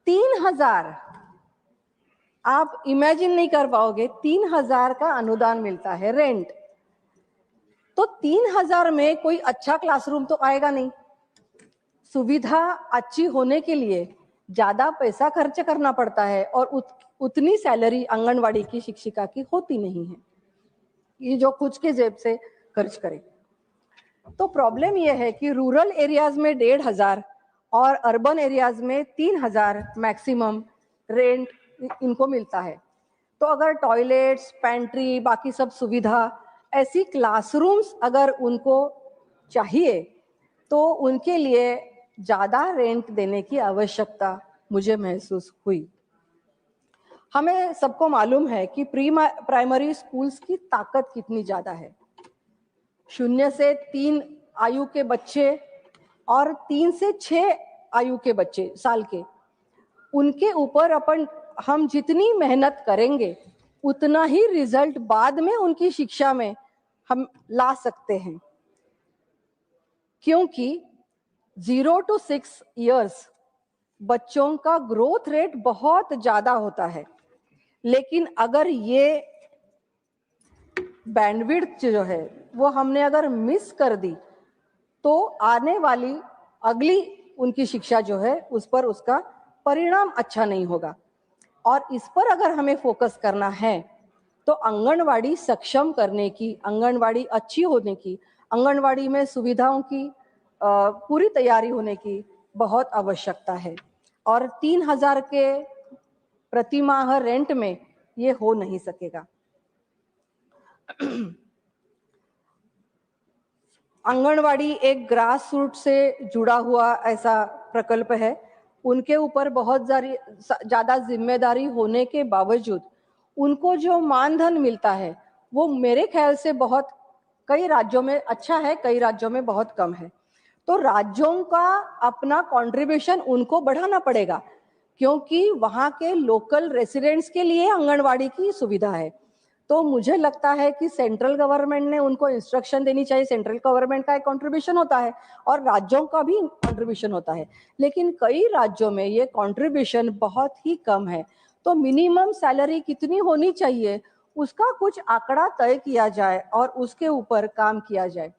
3000, आप इमेजिन नहीं कर पाओगे, 3000 का अनुदान मिलता है, रेंट। तो 3000 में कोई अच्छा क्लासरूम तो आएगा नहीं। सुविधा अच्छी होने के लिए ज्यादा पैसा खर्च करना पड़ता है और उतनी सैलरी आंगनवाड़ी की शिक्षिका की होती नहीं है, ये जो खुद के जेब से खर्च करे। तो प्रॉब्लम यह है कि रूरल एरियाज में 1500 और अर्बन एरियाज में 3000 मैक्सिमम रेंट इनको मिलता है। तो अगर टॉयलेट्स, पैंट्री, बाकी सब सुविधा, ऐसी क्लासरूम्स अगर उनको चाहिए तो उनके लिए ज्यादा रेंट देने की आवश्यकता मुझे महसूस हुई। हमें सबको मालूम है कि प्री प्राइमरी स्कूल्स की ताकत कितनी ज्यादा है। 0 से 3 आयु के बच्चे और 3 से 6 आयु के बच्चे साल के, उनके ऊपर हम जितनी मेहनत करेंगे उतना ही रिजल्ट बाद में उनकी शिक्षा में हम ला सकते हैं। क्योंकि 0 to 6 इयर्स बच्चों का ग्रोथ रेट बहुत ज्यादा होता है, लेकिन अगर ये बैंडविड्थ जो है वो हमने अगर मिस कर दी तो आने वाली अगली उनकी शिक्षा जो है उस पर उसका परिणाम अच्छा नहीं होगा। और इस पर अगर हमें फोकस करना है तो आंगनवाड़ी सक्षम करने की, आंगनवाड़ी अच्छी होने की, आंगनवाड़ी में सुविधाओं की पूरी तैयारी होने की बहुत आवश्यकता है। और 3000 के प्रति माह रेंट में ये हो नहीं सकेगा। आंगनवाड़ी एक ग्रास रूट से जुड़ा हुआ ऐसा प्रकल्प है। उनके ऊपर बहुत ज्यादा जिम्मेदारी होने के बावजूद उनको जो मानधन मिलता है वो मेरे ख्याल से बहुत, कई राज्यों में अच्छा है, कई राज्यों में बहुत कम है। तो राज्यों का अपना कंट्रीब्यूशन उनको बढ़ाना पड़ेगा, क्योंकि वहाँ के लोकल रेसिडेंट्स के लिए आंगनवाड़ी की सुविधा है। तो मुझे लगता है कि सेंट्रल गवर्नमेंट ने उनको इंस्ट्रक्शन देनी चाहिए। सेंट्रल गवर्नमेंट का एक कंट्रीब्यूशन होता है और राज्यों का भी कंट्रीब्यूशन होता है, लेकिन कई राज्यों में ये कंट्रीब्यूशन बहुत ही कम है। तो मिनिमम सैलरी कितनी होनी चाहिए उसका कुछ आंकड़ा तय किया जाए और उसके ऊपर काम किया जाए।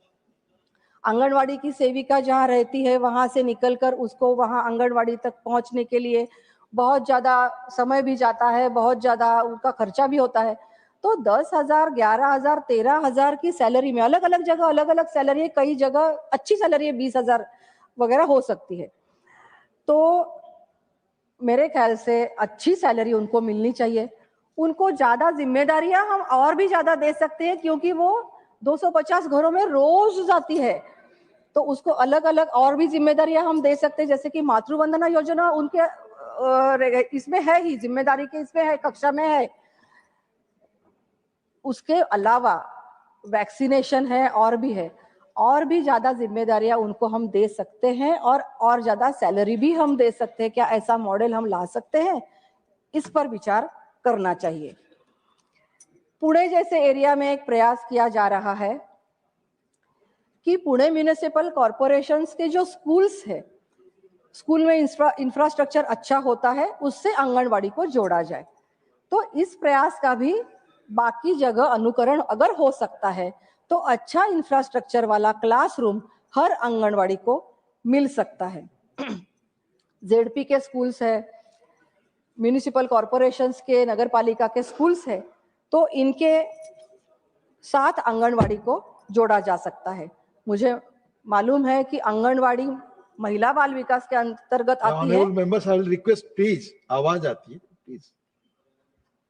आंगनवाड़ी की सेविका जहाँ रहती है वहां से निकलकर उसको वहां आंगनवाड़ी तक पहुंचने के लिए बहुत ज्यादा समय भी जाता है, बहुत ज्यादा उनका खर्चा भी होता है। तो 10,000, 11,000, 13,000 की सैलरी में अलग अलग जगह अलग अलग सैलरी है, कई जगह अच्छी सैलरी है, 20,000 वगैरह हो सकती है। तो मेरे ख्याल से अच्छी सैलरी उनको मिलनी चाहिए। उनको ज्यादा जिम्मेदारियां हम और भी ज्यादा दे सकते हैं, क्योंकि वो 250 घरों में रोज जाती है, तो उसको अलग अलग और भी जिम्मेदारियां हम दे सकते हैं। जैसे कि मातृ वंदना योजना उनके इसमें है ही, जिम्मेदारी के इसमें है, कक्षा में है। उसके अलावा वैक्सीनेशन है और भी है, और भी ज्यादा जिम्मेदारियां उनको हम दे सकते हैं और ज्यादा सैलरी भी हम दे सकते हैं। क्या ऐसा मॉडल हम ला सकते हैं? इस पर विचार करना चाहिए। पुणे जैसे एरिया में एक प्रयास किया जा रहा है कि पुणे म्युनिसिपल कॉरपोरेशंस के जो स्कूल्स है, स्कूल में इंफ्रास्ट्रक्चर अच्छा होता है, उससे आंगनवाड़ी को जोड़ा जाए। तो इस प्रयास का भी बाकी जगह अनुकरण अगर हो सकता है तो अच्छा इंफ्रास्ट्रक्चर वाला क्लासरूम हर आंगनवाड़ी को मिल सकता है। जेडपी के स्कूल्स है, म्युनिसिपल कॉरपोरेशंस के, नगर पालिका के स्कूल्स है, तो इनके साथ आंगनवाड़ी को जोड़ा जा सकता है। मुझे मालूम है कि आंगनवाड़ी महिला बाल विकास के अंतर्गत आती है। Members I will request please, आवाज आती है प्लीज।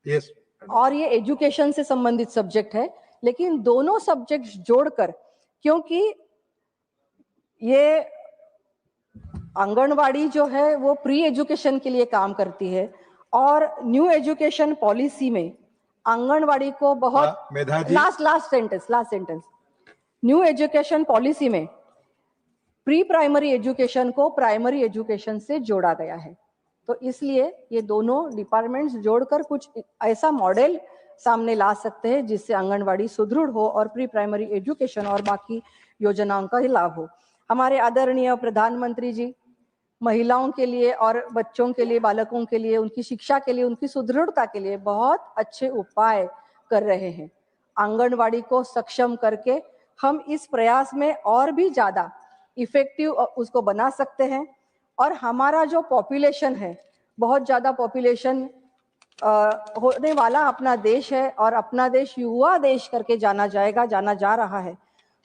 यस। और ये एजुकेशन से संबंधित सब्जेक्ट है, लेकिन दोनों सब्जेक्ट्स जोड़कर, क्योंकि ये आंगनवाड़ी जो है वो प्री एजुकेशन के लिए काम करती है और न्यू एजुकेशन पॉलिसी में आंगनवाड़ी को बहुत last sentence new education policy में प्री प्राइमरी एजुकेशन को प्राइमरी एजुकेशन से जोड़ा गया है। तो इसलिए ये दोनों डिपार्टमेंट्स जोड़कर कुछ ऐसा मॉडल सामने ला सकते हैं जिससे आंगनवाड़ी सुदृढ़ हो और प्री प्राइमरी एजुकेशन और बाकी योजनाओं का ही लाभ हो। हमारे आदरणीय प्रधानमंत्री जी महिलाओं के लिए और बच्चों के लिए, बालकों के लिए, उनकी शिक्षा के लिए, उनकी सुदृढ़ता के लिए बहुत अच्छे उपाय कर रहे हैं। आंगनवाड़ी को सक्षम करके हम इस प्रयास में और भी ज्यादा इफेक्टिव उसको बना सकते हैं और हमारा जो पॉपुलेशन है, बहुत ज्यादा पॉपुलेशन होने वाला अपना देश है और अपना देश युवा देश करके जाना जा रहा है।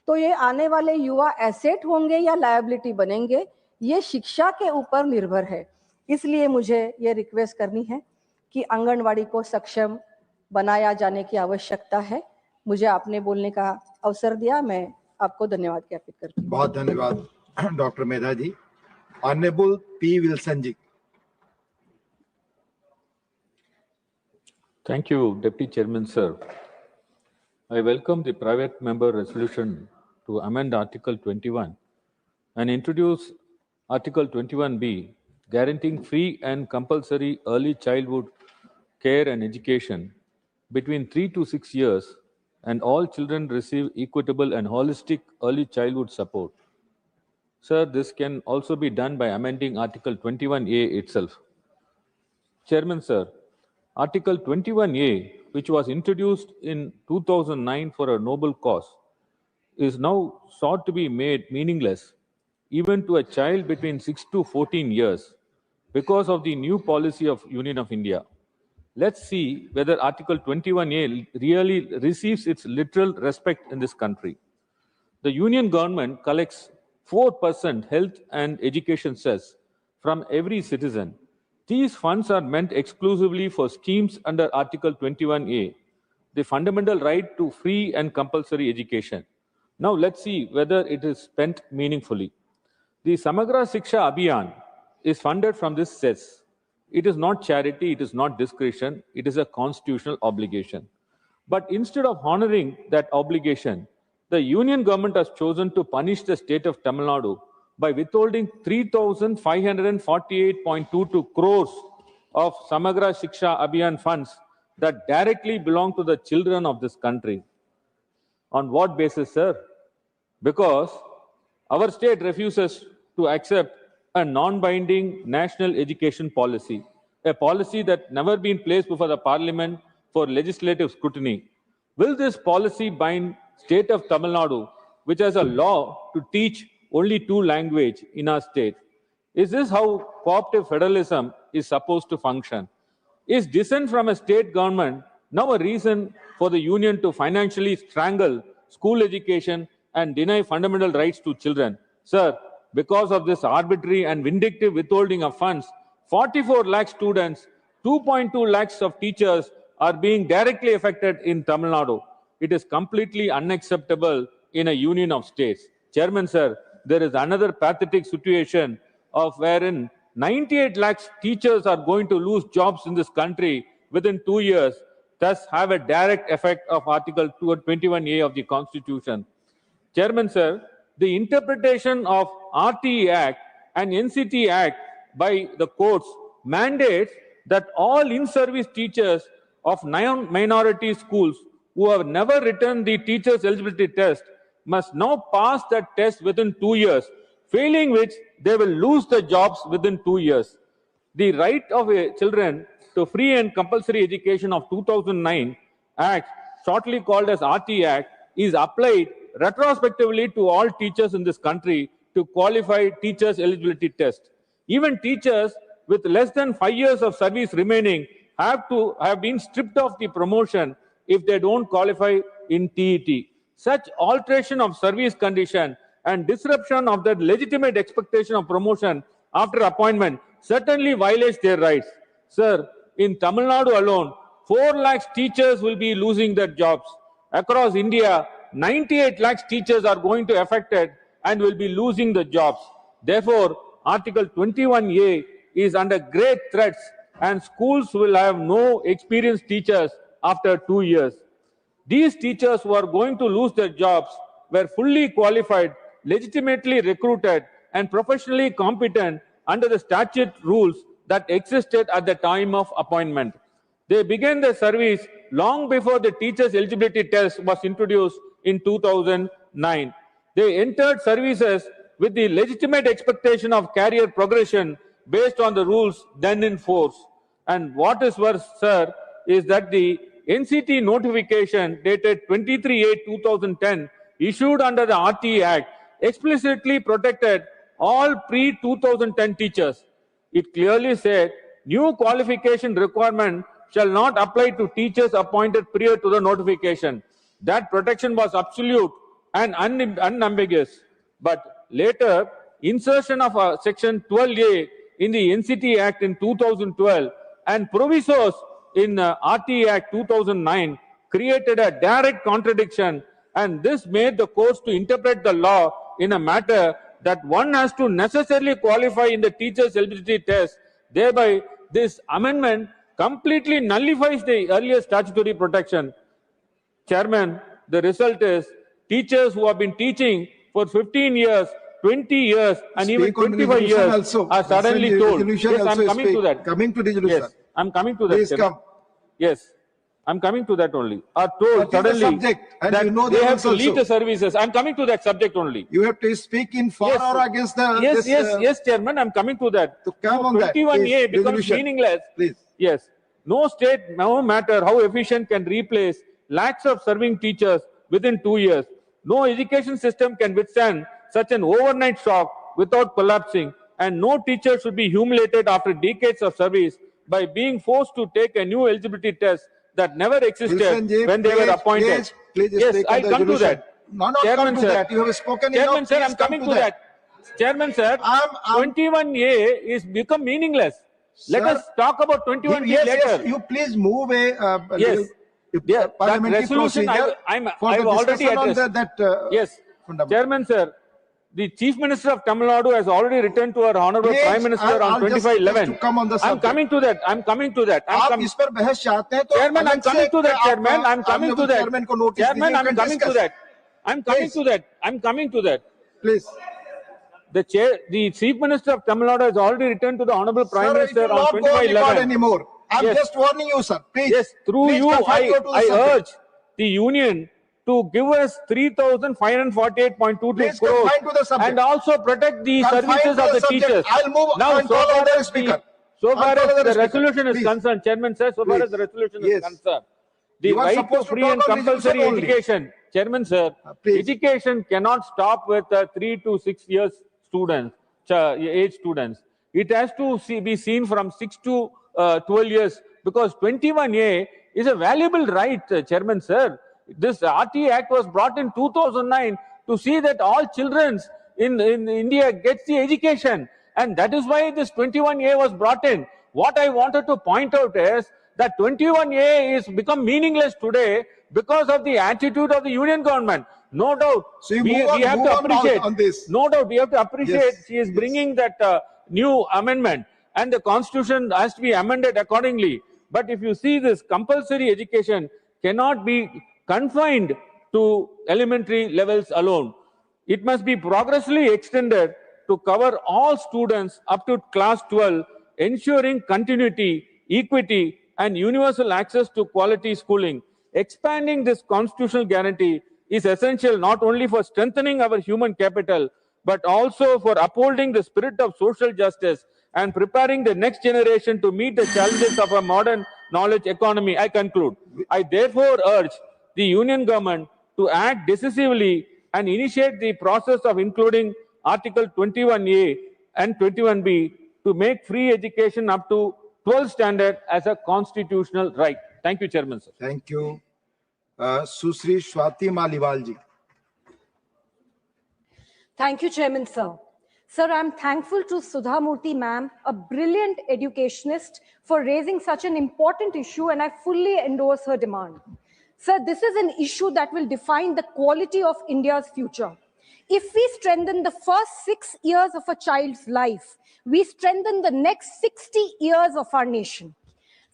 तो ये आने वाले युवा एसेट होंगे या लायबिलिटी बनेंगे, ये शिक्षा के ऊपर निर्भर है। इसलिए मुझे ये रिक्वेस्ट करनी है कि आंगनवाड़ी को सक्षम बनाया जाने की आवश्यकता है। मुझे आपने बोलने का अवसर दिया, मैं आपको धन्यवाद ज्ञापित करती हूँ। बहुत धन्यवाद doctor Medha ji. Honourable P Wilson ji. Thank you, Deputy Chairman, sir. I welcome the private member resolution to amend Article 21 and introduce Article 21B, guaranteeing free and compulsory early childhood care and education between 3 to 6 years, and all children receive equitable and holistic early childhood support. Sir, this can also be done by amending Article 21A itself. Chairman, sir, Article 21A, which was introduced in 2009 for a noble cause, is now sought to be made meaningless even to a child between 6 to 14 years because of the new policy of Union of India. Let's see whether Article 21A really receives its literal respect in this country. The Union government collects 4% health and education cess from every citizen. These funds are meant exclusively for schemes under Article 21A, the fundamental right to free and compulsory education. Now let's see whether it is spent meaningfully. The Samagra Shiksha Abhiyan is funded from this cess. It is not charity, it is not discretion, it is a constitutional obligation. But instead of honoring that obligation, the union government has chosen to punish the state of Tamil Nadu by withholding 3,548.22 crores of Samagra Shiksha Abhiyan funds that directly belong to the children of this country. On what basis, sir? Because our state refuses to accept a non-binding national education policy, a policy that never been placed before the parliament for legislative scrutiny. Will this policy bind state of Tamil Nadu, which has a law to teach only 2 languages in our state? Is this how cooperative federalism is supposed to function? Is dissent from a state government now a reason for the union to financially strangle school education and deny fundamental rights to children? Sir, because of this arbitrary and vindictive withholding of funds, 44 lakh students, 2.2 lakhs of teachers are being directly affected in Tamil Nadu. It is completely unacceptable in a union of states. Chairman, sir, there is another pathetic situation of wherein 98 lakhs teachers are going to lose jobs in this country within 2 years, thus have a direct effect of Article 21A of the Constitution. Chairman, sir, the interpretation of RTE Act and NCT Act by the courts mandates that all in-service teachers of minority schools who have never written the teachers eligibility test must now pass that test within 2 years, failing which they will lose the jobs within 2 years. The Right of Children to Free and Compulsory Education of 2009 Act, shortly called as RT Act, is applied retrospectively to all teachers in this country to qualify teachers eligibility test. Even teachers with less than 5 years of service remaining have been stripped of the promotion if they don't qualify in TET. Such alteration of service condition and disruption of the legitimate expectation of promotion after appointment certainly violates their rights. Sir, in Tamil Nadu alone, 4 lakhs teachers will be losing their jobs. Across India, 98 lakhs teachers are going to be affected and will be losing the jobs. Therefore, Article 21A is under great threats and schools will have no experienced teachers after 2 years. These teachers who are going to lose their jobs were fully qualified, legitimately recruited, and professionally competent under the statute rules that existed at the time of appointment. They began their service long before the teachers' eligibility test was introduced in 2009. They entered services with the legitimate expectation of career progression based on the rules then in force. And what is worse, sir, is that the NCT notification dated 23/8/2010 issued under the RT Act explicitly protected all pre-2010 teachers. It clearly said new qualification requirement shall not apply to teachers appointed prior to the notification. That protection was absolute and unambiguous. But later, insertion of Section 12A in the NCT Act in 2012 and provisos in RT Act 2009 created a direct contradiction, and this made the courts to interpret the law in a matter that one has to necessarily qualify in the teacher's eligibility test. Thereby, this amendment completely nullifies the earlier statutory protection. Chairman, the result is teachers who have been teaching for 15 years, 20 years, and even 25 years are suddenly told. Yes, I'm coming to that. Coming to resolution. Yes, I'm coming to that. Please come. Yes, I'm coming to that only. Are told suddenly subject, and that you know they have to also. leave the services. I'm coming to that subject only. You have to speak in for or against the. Yes, Chairman, I'm coming to that. To come on that. 21A becomes Resolution. meaningless. Please. Yes. No state, no matter how efficient, can replace lakhs of serving teachers within 2 years. No education system can withstand such an overnight shock without collapsing, and no teacher should be humiliated after decades of service by being forced to take a new eligibility test that never existed when they were appointed. Please Yes, I'll come to that. No, Chairman, come to sir. that. You have spoken Chairman, enough. sir, Please I'm come coming to that. Chairman, sir, 21A is become meaningless. Let us talk about 21A later. Yes, you please move a Yes. parliamentary resolution procedure I've already addressed. Yes, Chairman, sir. The Chief Minister of Tamil Nadu has already returned to our Honorable Prime Minister on 25/11. I'm coming to that. I'm coming to that. Chairman, I'm coming to that. Chairman, I'm coming to that. Chairman, I'm coming to that. I'm coming to that. I'm coming to that. Please. The Chief Minister of Tamil Nadu has already returned to the Honorable Prime Minister on Not go record 25/11. anymore. I'm Yes. just warning you, sir. Please. Yes, through Please you, go to the I subject. urge the Union to give us 3,548.22 Please crores confine to the subject. and also protect the Confine services to of the the subject. teachers. I'll move Now, and call another speaker. So far I'll call as another the speaker. resolution is Please. concerned, Chairman sir, so far Please. as the resolution Yes. is concerned, the You are right to supposed to free talk and on compulsory resolution only. education, Chairman sir, Please. education cannot stop with 3 to 6 years students, age students. It has to be seen from 6 to 12 years, because 21A is a valuable right, Chairman sir. This RT Act was brought in 2009 to see that all children in India gets the education, and that is why this 21A was brought in. What I wanted to point out is that 21A is become meaningless today because of the attitude of the union government. No doubt, So you we move on- have move to on appreciate. on this. No doubt, we have to appreciate Yes, she is yes. bringing that new amendment, and the constitution has to be amended accordingly. But if you see this, compulsory education cannot be confined to elementary levels alone. It must be progressively extended to cover all students up to class 12, ensuring continuity equity, and universal access to quality schooling. Expanding this constitutional guarantee is essential not only for strengthening our human capital, but also for upholding the spirit of social justice and preparing the next generation to meet the challenges of a modern knowledge economy. I conclude. I therefore urge the Union government to act decisively and initiate the process of including Article 21A and 21B to make free education up to 12th standard as a constitutional right. Thank you, Chairman, sir. Thank you. Susri Swati Maliwal ji. Thank you, Chairman, sir. Sir, I'm thankful to Sudha Murthy ma'am, a brilliant educationist, for raising such an important issue, and I fully endorse her demand. Sir, this is an issue that will define the quality of India's future. If we strengthen the first 6 years of a child's life, we strengthen the next 60 years of our nation.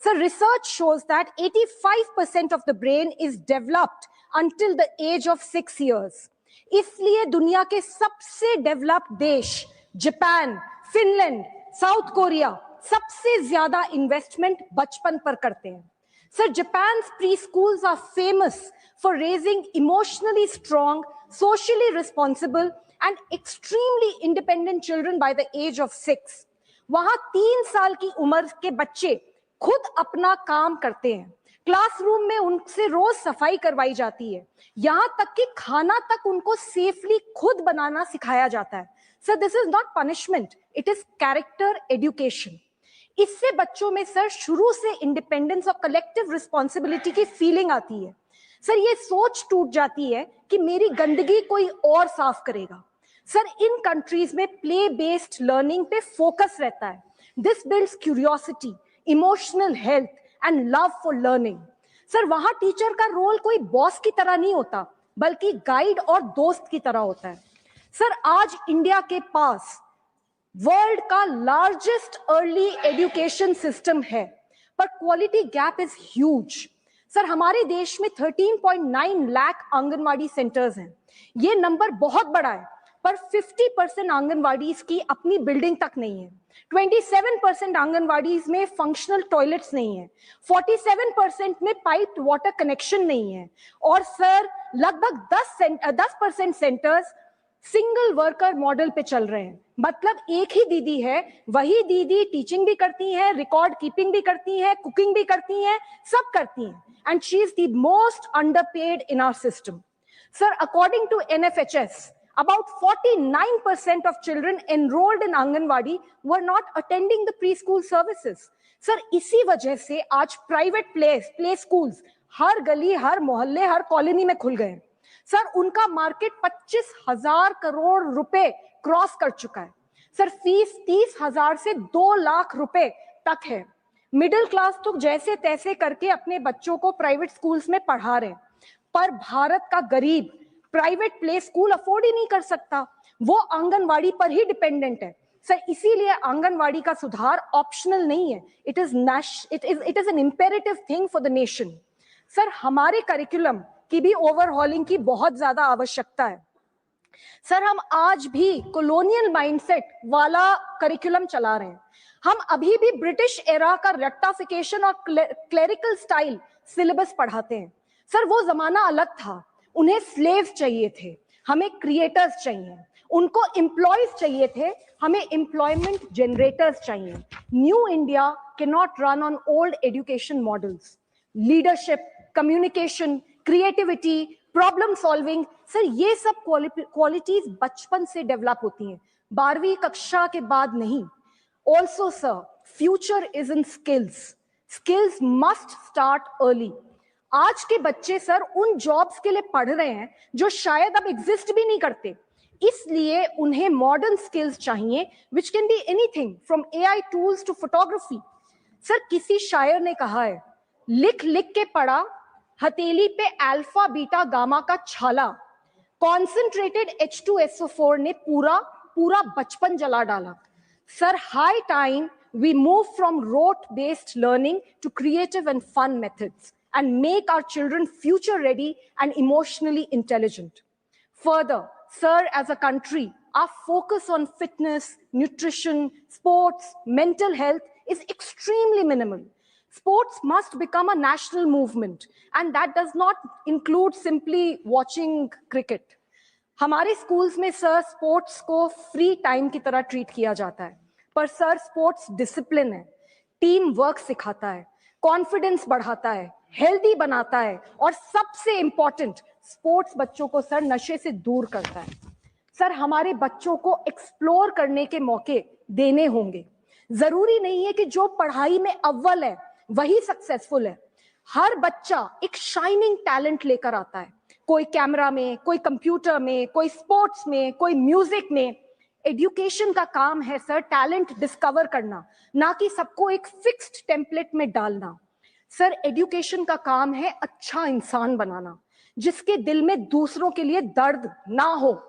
So research shows that 85% of the brain is developed until the age of 6 years. इसलिए दुनिया के सबसे developed देश Japan, Finland, south Korea सबसे ज्यादा investment बचपन पर करते हैं. Sir, Japan's preschools are famous for raising emotionally strong, socially responsible, and extremely independent children by the age of 6. वहां 3 साल की उम्र के बच्चे खुद अपना काम करते हैं. क्लासरूम में उनसे रोज सफाई करवाई जाती है. यहां तक कि खाना तक उनको सेफली खुद बनाना सिखाया जाता है. Sir, this is not punishment, it is character education. इससे बच्चों में सर शुरू से इंडिपेंडेंस और कलेक्टिव रिस्पॉन्सिबिलिटी की फीलिंग आती है. सर, ये सोच टूट जाती है कि मेरी गंदगी कोई और साफ करेगा. सर, इन कंट्रीज में प्ले बेस्ड लर्निंग पे फोकस रहता है. This builds curiosity, emotional health and love for learning. Sir, वहां टीचर का रोल कोई बॉस की तरह नहीं होता, बल्कि गाइड और दोस्त की तरह होता है. सर, आज इंडिया के पास वर्ल्ड का लार्जेस्ट अर्ली एजुकेशन सिस्टम है, पर quality gap is huge. Sir, हमारे देश में 13.9 लाख आंगनवाड़ी सेंटर्स हैं. ये नंबर बहुत बड़ा है, पर 50% आंगनवाड़ी की अपनी बिल्डिंग तक नहीं है. 27% आंगनवाड़ीज में फंक्शनल टॉयलेट्स नहीं है. 47% में पाइप्ड वाटर कनेक्शन नहीं है. और सर, लगभग 10% सेंटर्स सिंगल वर्कर मॉडल पे चल रहे हैं. मतलब एक ही दीदी है, वही दीदी टीचिंग भी करती है, रिकॉर्ड कीपिंग भी करती है, कुकिंग भी करती है, सब करती हैं. And she is the most underpaid in our system. Sir, according to NFHS, about 49% of children enrolled in Anganwadi were not attending the preschool services. Sir, इसी वजह से आज प्राइवेट प्ले स्कूल्स हर गली, हर मोहल्ले, हर कॉलोनी में खुल गए. सर, उनका मार्केट 25,000 करोड़ रुपए क्रॉस कर चुका है. सर, फीस 30,000 से 2 लाख रुपए तक है. मिडिल क्लास तो जैसे तैसे करके अपने बच्चों को प्राइवेट स्कूल्स में पढ़ा रहे हैं, पर भारत का गरीब प्राइवेट प्ले स्कूल अफोर्ड ही नहीं कर सकता. वो आंगनवाड़ी पर ही डिपेंडेंट है. सर, इसीलिए आंगनवाड़ी का सुधार ऑप्शनल नहीं है, it is an imperative thing for the nation. Sir, हमारे करिकुलम की भी ओवरहॉलिंग की बहुत ज्यादा आवश्यकता है. सर, हम आज भी कॉलोनियल माइंडसेट वाला करिकुलम चला रहे हैं. हम अभी भी ब्रिटिश एरा का रेक्टाफिकेशन और क्लेरिकल स्टाइल सिलेबस पढ़ाते हैं. सर, वो जमाना अलग था. उन्हें स्लेव्स चाहिए थे, हमें क्रिएटर्स चाहिए. उनको एम्प्लॉयज चाहिए थे, हमें एम्प्लॉयमेंट जनरेटर्स चाहिए. New India can not run on old education models. Leadership, communication, creativity, problem solving, sir, ये सब क्वालिटीज बचपन से डेवलप होती हैं, 12वीं कक्षा के बाद नहीं. Also sir, future is in skills. Skills must start early. आज के बच्चे सर उन जॉब्स के लिए पढ़ रहे हैं जो शायद अब एग्जिस्ट भी नहीं करते. इसलिए उन्हें मॉडर्न स्किल्स चाहिए, which can be anything from AI tools to photography. Sir, किसी शायर ने कहा है, लिख लिख के पढ़ा हथेली पे अल्फा बीटा गामा का छाला. कॉन्सेंट्रेटेड H2SO4 ने पूरा बचपन जला डाला. Sir, high time we move from rote based learning to creative and fun methods and make our children future ready and emotionally intelligent. Further, sir, as a country, our focus on fitness, nutrition, sports, mental health is extremely minimal. Sports must become a national movement, and that does not include simply watching cricket. हमारे schools में sir sports को free time की तरह treat किया जाता है, पर sir sports discipline है, टीम वर्क सिखाता है, कॉन्फिडेंस बढ़ाता है, हेल्दी बनाता है, और सबसे इंपॉर्टेंट, स्पोर्ट्स बच्चों को सर नशे से दूर करता है। सर हमारे बच्चों को एक्सप्लोर करने के मौके देने होंगे। जरूरी नहीं है कि जो पढ़ाई में अव्वल है वही सक्सेसफुल है। हर बच्चा एक शाइनिंग टैलेंट लेकर आता है, कोई कैमरा में, कोई कंप्यूटर में, कोई स्पोर्ट्स में, कोई म्यूजिक में। एजुकेशन का काम है सर टैलेंट डिस्कवर करना, ना कि सबको एक फिक्स्ड टेम्पलेट में डालना। सर एजुकेशन का काम है अच्छा इंसान बनाना, जिसके दिल में दूसरों के लिए दर्द ना हो,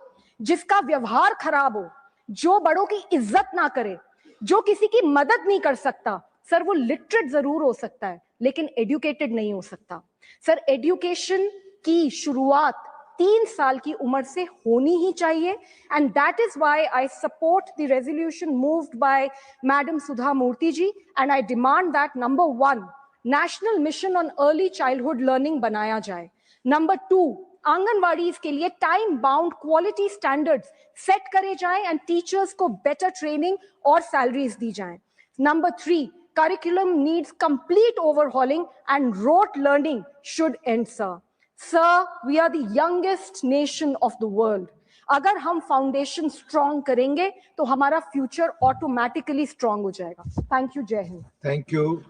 जिसका व्यवहार खराब हो, जो बड़ों की इज्जत ना करे, जो किसी की मदद नहीं कर सकता। सर वो लिटरेट जरूर हो सकता है लेकिन एजुकेटेड नहीं हो सकता। सर एजुकेशन की शुरुआत 3 साल की उम्र से होनी ही चाहिए, and that is why I support the resolution moved by madam Sudha Murthy ji, and I demand that number 1 national mission on early childhood learning बनाया जाए। नंबर 2 आंगनवाड़ीज के लिए time bound quality standards set करे जाएं एंड टीचर्स को बेटर ट्रेनिंग और salaries दी जाएं। Number 3, curriculum needs complete overhauling and rote learning should end, sir. Sir, we are the youngest nation of the world. अगर हम फाउंडेशन स्ट्रॉन्ग करेंगे तो हमारा फ्यूचर ऑटोमेटिकली स्ट्रॉन्ग हो जाएगा। थैंक यू, जय Hind. Thank you.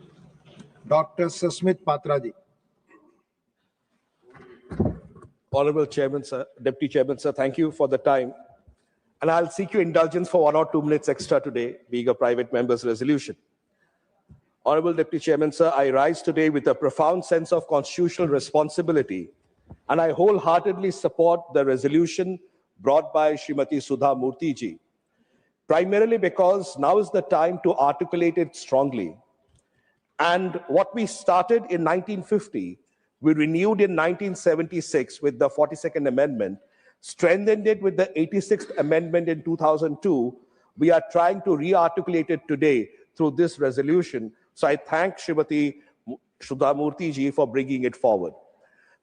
Dr. Sasmit Patraji. Honorable Chairman, sir, Deputy Chairman, sir, thank you for the time. And I'll seek your indulgence for 1 or 2 minutes extra today, being a private member's resolution. Honorable Deputy Chairman, sir, I rise today with a profound sense of constitutional responsibility, and I wholeheartedly support the resolution brought by Srimati Sudha Murthy ji, primarily because now is the time to articulate it strongly. And what we started in 1950, we renewed in 1976 with the 42nd Amendment, strengthened it with the 86th Amendment in 2002. We are trying to re-articulate it today through this resolution. So I thank Srimati Sudha Murthy ji for bringing it forward.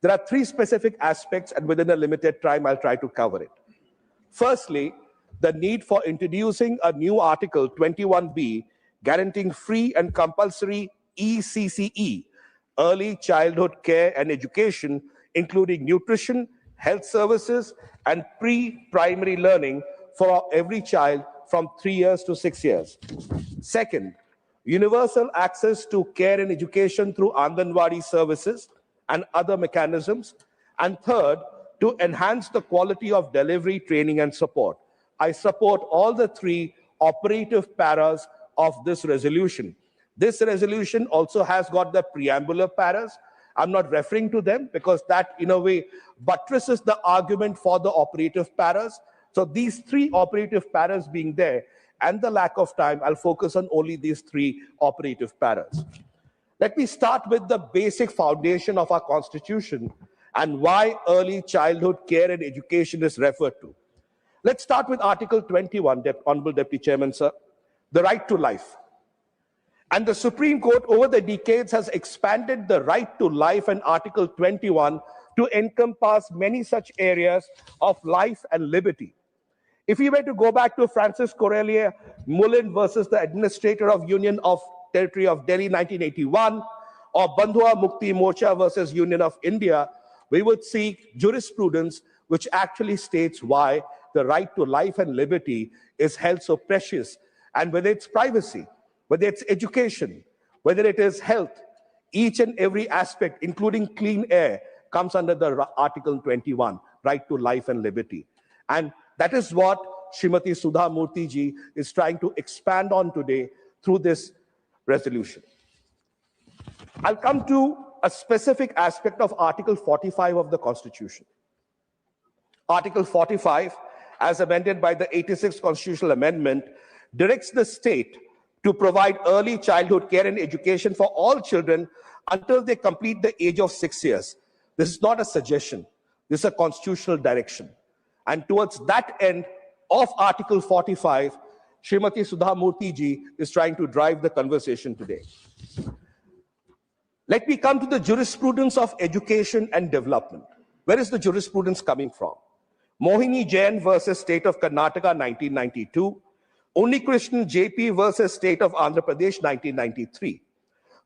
There are 3 specific aspects, and within a limited time, I'll try to cover it. Firstly, the need for introducing a new Article 21B guaranteeing free and compulsory ECCE, early childhood care and education, including nutrition, health services, and pre-primary learning for every child from 3 years to 6 years. Second, universal access to care and education through Anganwadi services and other mechanisms. And third, to enhance the quality of delivery, training, and support. I support all the 3 operative paras of this resolution. This resolution also has got the preambular paras. I'm not referring to them because that, in a way, buttresses the argument for the operative paras. So these 3 operative paras being there, and the lack of time, I'll focus on only these 3 operative paras. Let me start with the basic foundation of our Constitution and why early childhood care and education is referred to. Let's start with Article 21, Honorable Deputy Chairman, sir, the right to life. And the Supreme Court over the decades has expanded the right to life in Article 21 to encompass many such areas of life and liberty. If we were to go back to Francis Corellia Mullen versus the Administrator of Union of Territory of Delhi 1981, or Bandhua Mukti Morcha versus Union of India, we would see jurisprudence which actually states why the right to life and liberty is held so precious, and whether it's privacy, whether it's education, whether it is health, each and every aspect, including clean air, comes under the Article 21, right to life and liberty. And that is what Srimati Sudha Murthy ji is trying to expand on today through this resolution. I'll come to a specific aspect of Article 45 of the Constitution. Article 45, as amended by the 86th Constitutional Amendment, directs the state to provide early childhood care and education for all children until they complete the age of 6 years. This is not a suggestion. This is a constitutional direction. And towards that end of Article 45, Srimati Sudha Murthy ji is trying to drive the conversation today. Let me come to the jurisprudence of education and development. Where is the jurisprudence coming from? Mohini Jain versus State of Karnataka, 1992. Unikrishnan JP versus State of Andhra Pradesh, 1993.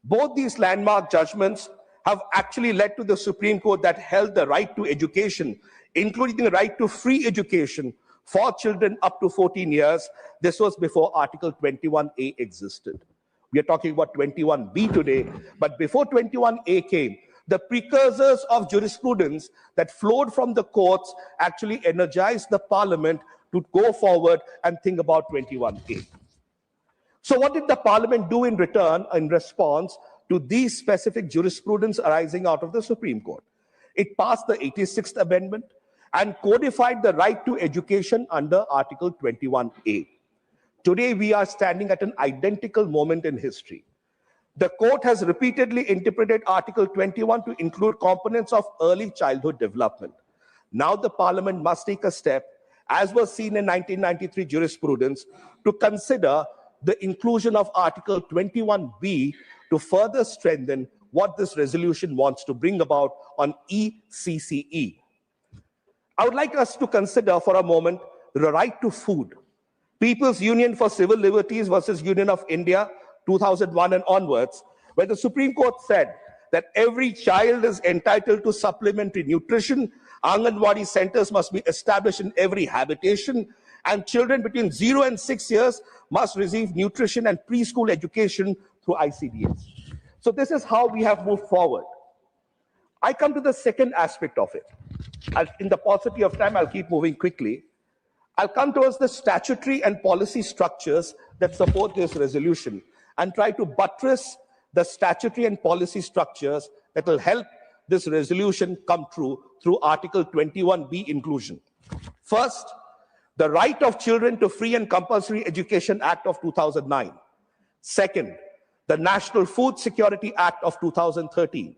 Both these landmark judgments have actually led to the Supreme Court that held the right to education, including the right to free education for children up to 14 years. This was before Article 21A existed. We are talking about 21B today, but before 21A came, the precursors of jurisprudence that flowed from the courts actually energized the parliament to go forward and think about 21A. So what did the parliament do in return, in response to these specific jurisprudence arising out of the Supreme Court? It passed the 86th Amendment and codified the right to education under Article 21A. Today, we are standing at an identical moment in history. The court has repeatedly interpreted Article 21 to include components of early childhood development. Now the parliament must take a step, as was seen in 1993 jurisprudence, to consider the inclusion of Article 21B to further strengthen what this resolution wants to bring about on ECCE. I would like us to consider for a moment the right to food. People's Union for Civil Liberties versus Union of India, 2001 and onwards, where the Supreme Court said that every child is entitled to supplementary nutrition, Anganwadi centers must be established in every habitation, and children between 0 and 6 years must receive nutrition and preschool education through ICDS. So this is how we have moved forward. I come to the second aspect of it. In the paucity of time, I'll keep moving quickly. I'll come towards the statutory and policy structures that support this resolution and try to buttress the statutory and policy structures that will help this resolution come true through Article 21B inclusion. First, the Right of Children to Free and Compulsory Education Act of 2009. Second, the National Food Security Act of 2013.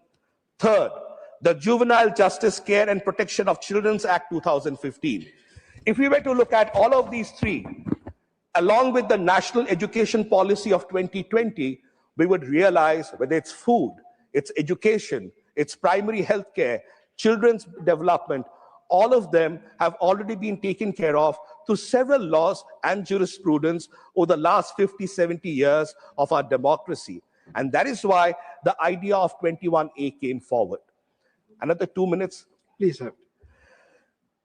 Third, the Juvenile Justice Care and Protection of Children's Act 2015. If we were to look at all of these three, along with the National Education Policy of 2020, we would realize whether it's food, it's education, it's primary health care, children's development, all of them have already been taken care of through several laws and jurisprudence over the last 50, 70 years of our democracy. And that is why the idea of 21A came forward. Another 2 minutes. Please, sir.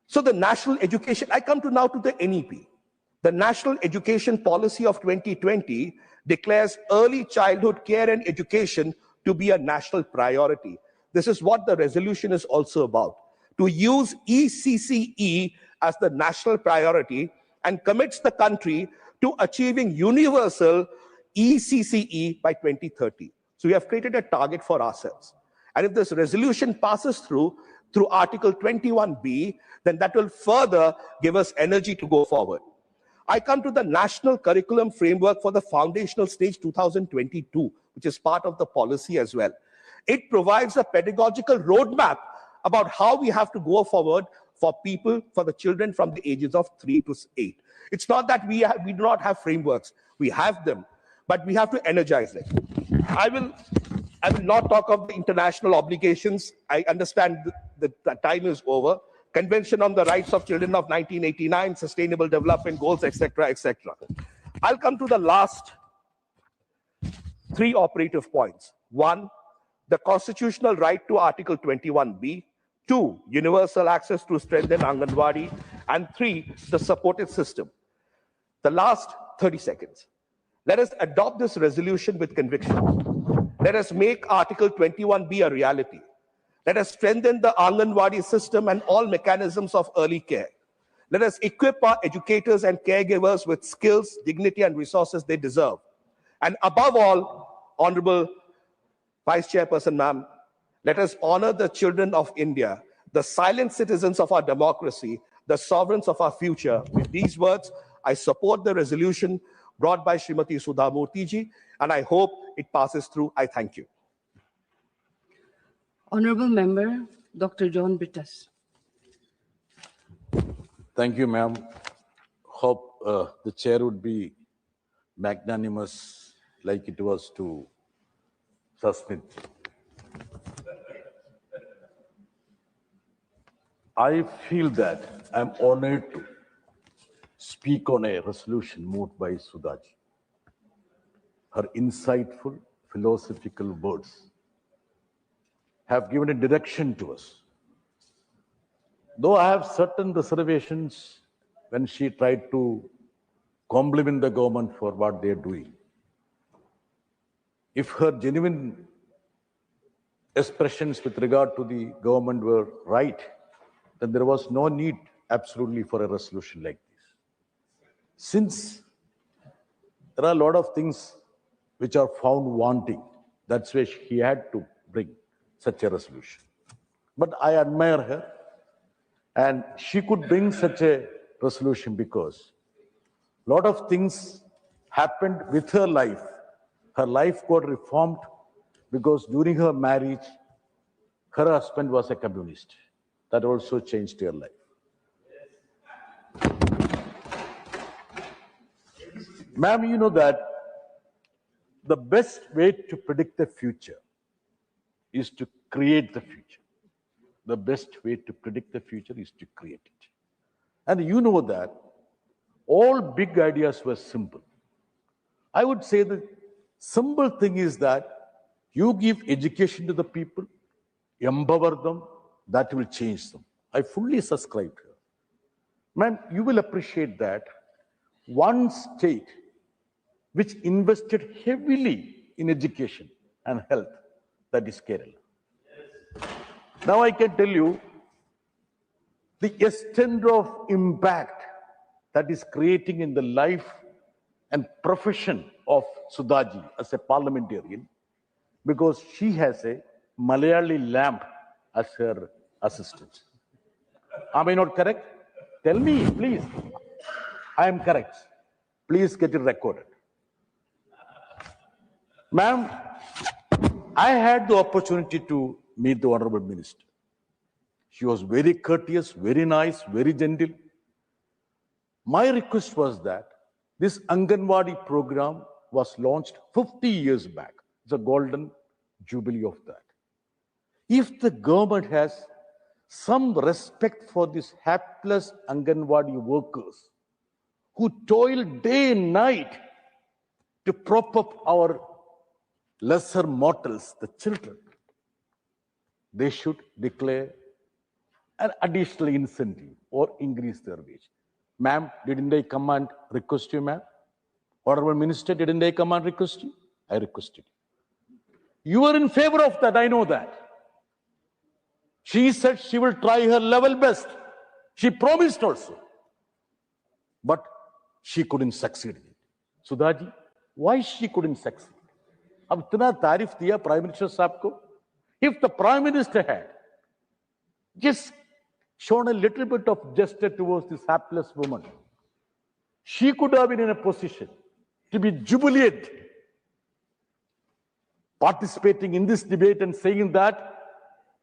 So the national education, I come to now to the NEP. The National Education Policy of 2020 declares early childhood care and education to be a national priority. This is what the resolution is also about, to use ECCE as the national priority and commits the country to achieving universal ECCE by 2030. So we have created a target for ourselves. And if this resolution passes through Article 21B, then that will further give us energy to go forward. I come to the National Curriculum Framework for the Foundational Stage 2022, which is part of the policy as well. It provides a pedagogical roadmap about how we have to go forward for people, for the children from the ages of 3 to 8. It's not that we do not have frameworks. We have them, but we have to energize them. I will not talk of the international obligations. I understand that the time is over. Convention on the Rights of Children of 1989, Sustainable Development Goals, etc., etc. I'll come to the last 3 operative points. 1, the constitutional right to Article 21B. 2, universal access to strengthen Anganwadi. And 3, the supported system. The last 30 seconds. Let us adopt this resolution with conviction. Let us make Article 21B a reality. Let us strengthen the Anganwadi system and all mechanisms of early care. Let us equip our educators and caregivers with skills, dignity, and resources they deserve. And above all, Honorable Vice Chairperson, ma'am, let us honor the children of India, the silent citizens of our democracy, the sovereigns of our future. With these words, I support the resolution brought by Srimati Sudha Murthy ji, and I hope it passes through. I thank you. Honorable Member, Dr. John Brittas. Thank you, ma'am. Hope the chair would be magnanimous like it was to Sasmit. I feel that I'm honored to speak on a resolution moved by Sudhaji. Her insightful philosophical words have given a direction to us. Though I have certain reservations when she tried to compliment the government for what they're doing. If her genuine expressions with regard to the government were right, then there was no need absolutely for a resolution like this. Since there are a lot of things which are found wanting, that's why he had to bring such a resolution. But I admire her, and she could bring such a resolution because a lot of things happened with her life. Her life got reformed because during her marriage, her husband was a communist. That also changed her life. Ma'am, you know that the best way to predict the future is to create the future. The best way to predict the future is to create it. And you know that all big ideas were simple. I would say the simple thing is that you give education to the people, empower them, that will change them. I fully subscribe to her. Ma'am, you will appreciate that one state which invested heavily in education and health, that is Kerala. Now I can tell you the extent of impact that is creating in the life and profession of Sudhaji as a parliamentarian, because she has a Malayali lamp as her assistant. Am I not correct? Tell me, please. I am correct. Please get it recorded. Ma'am, I had the opportunity to meet the Honorable Minister. She was very courteous, very nice, very gentle. My request was that this Anganwadi program was launched 50 years back. It's a golden jubilee of that. If the government has some respect for these hapless Anganwadi workers who toil day and night to prop up our lesser mortals, the children, they should declare an additional incentive or increase their wage. Ma'am, didn't I come and request you, ma'am? Honorable Minister, didn't I come and request you? I requested you. You are in favor of that, I know that. She said she will try her level best. She promised also. But she couldn't succeed in it. Sudhaji, why she couldn't succeed? अब इतना तारीफ दिया prime minister साहब को. If the prime minister had just shown a little bit of gesture towards this hapless woman, she could have been in a position to be jubilant, participating in this debate and saying that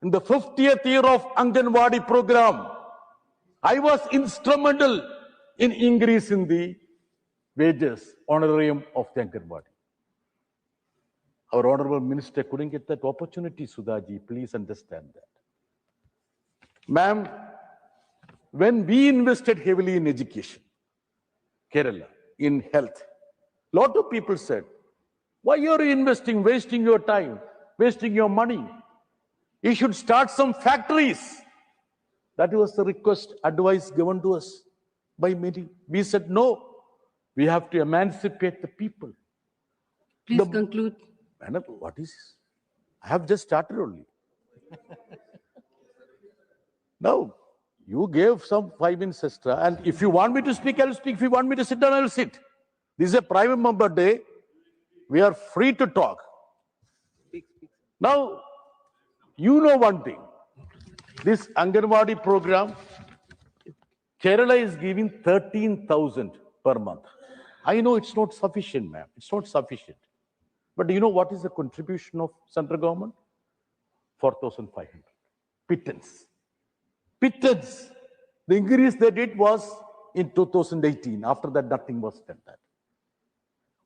in the 50th year of Anganwadi program, I was instrumental in increasing the wages, honorarium of the Anganwadi. Our Honorable Minister couldn't get that opportunity, Sudhaji. Please understand that. Ma'am, when we invested heavily in education, Kerala, in health, a lot of people said, why are you investing, wasting your time, wasting your money? You should start some factories. That was the request, advice given to us by many. We said, no, we have to emancipate the people. Please conclude. Madam, what is this? I have just started only. Now, you gave some 5 minutes extra, and if you want me to speak, I'll speak. If you want me to sit down, I'll sit. This is a private member day. We are free to talk. Now, you know one thing. This Anganwadi program, Kerala is giving 13,000 per month. I know it's not sufficient, ma'am. It's not sufficient. But do you know what is the contribution of central government? 4,500. Pittance. Pittance. The increase they did was in 2018. After that, nothing was done.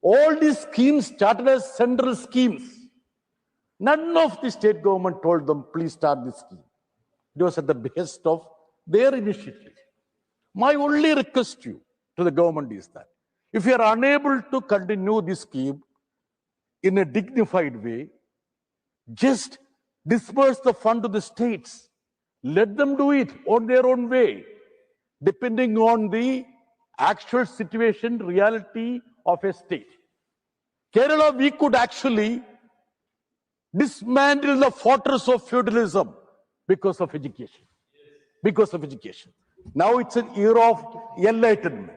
All these schemes started as central schemes. None of the state government told them, please start this scheme. It was at the behest of their initiative. My only request to the government is that if you are unable to continue this scheme in a dignified way, just disperse the fund to the states. Let them do it on their own way, depending on the actual situation, reality of a state. Kerala, we could actually dismantle the fortress of feudalism because of education. Because of education. Now it's an era of enlightenment.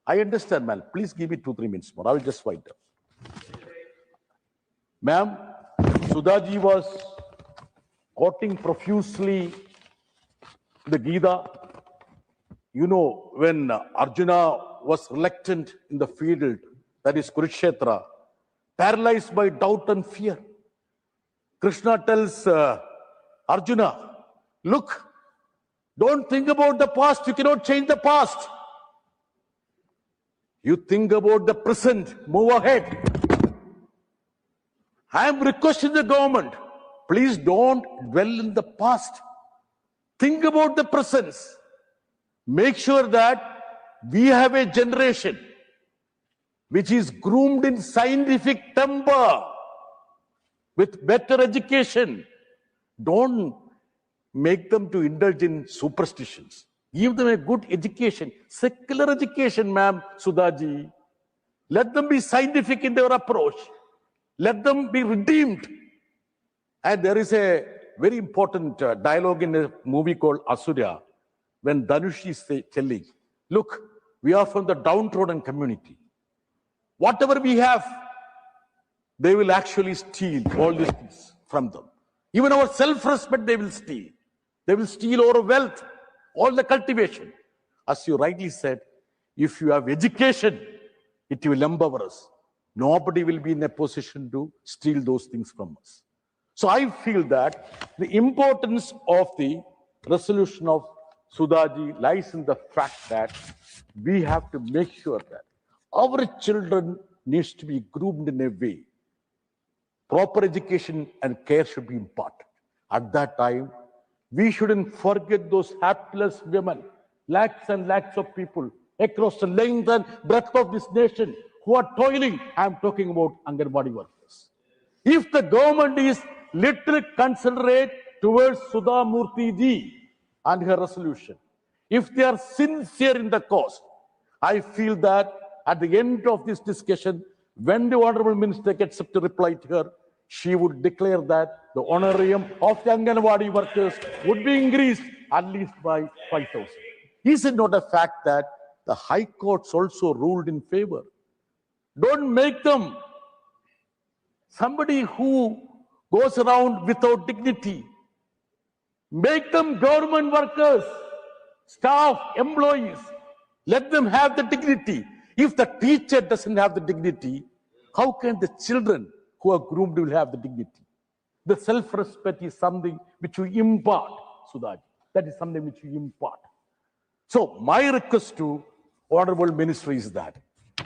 I understand, ma'am. Please give me 2-3 minutes more. I will just wind up. Ma'am, Sudhaji was quoting profusely the Gita. You know, when Arjuna was reluctant in the field, that is Kurukshetra, paralyzed by doubt and fear, Krishna tells Arjuna, look, don't think about the past. You cannot change the past. You think about the present. Move ahead. I am requesting the government, please don't dwell in the past. Think about the present. Make sure that we have a generation which is groomed in scientific temper, with better education. Don't make them to indulge in superstitions. Give them a good education, secular education, ma'am, Sudhaji. Let them be scientific in their approach. Let them be redeemed. And there is a very important dialogue in a movie called Asura, when Dhanush is telling, look, we are from the downtrodden community. Whatever we have, they will actually steal all these things from them. Even our self-respect they will steal. They will steal our wealth, all the cultivation. As you rightly said, if you have education, it will empower us. Nobody will be in a position to steal those things from us. So I feel that the importance of the resolution of Sudhaji lies in the fact that we have to make sure that our children needs to be groomed in a way. Proper education and care should be imparted. At that time, we shouldn't forget those hapless women, lakhs and lakhs of people across the length and breadth of this nation who are toiling. I'm talking about Anganwadi workers. If the government is little considerate towards Sudha Murthy ji and her resolution, if they are sincere in the cause, I feel that at the end of this discussion, when the Honorable Minister gets up to reply to her, she would declare that the honorarium of the Anganwadi workers would be increased at least by 5,000. Is it not a fact that the High Courts also ruled in favor? Don't make them somebody who goes around without dignity. Make them government workers, staff, employees. Let them have the dignity. If the teacher doesn't have the dignity, how can the children who are groomed will have the dignity? The self-respect is something which you impart, Sudhaji. That is something which you impart. So my request to Honorable Minister is that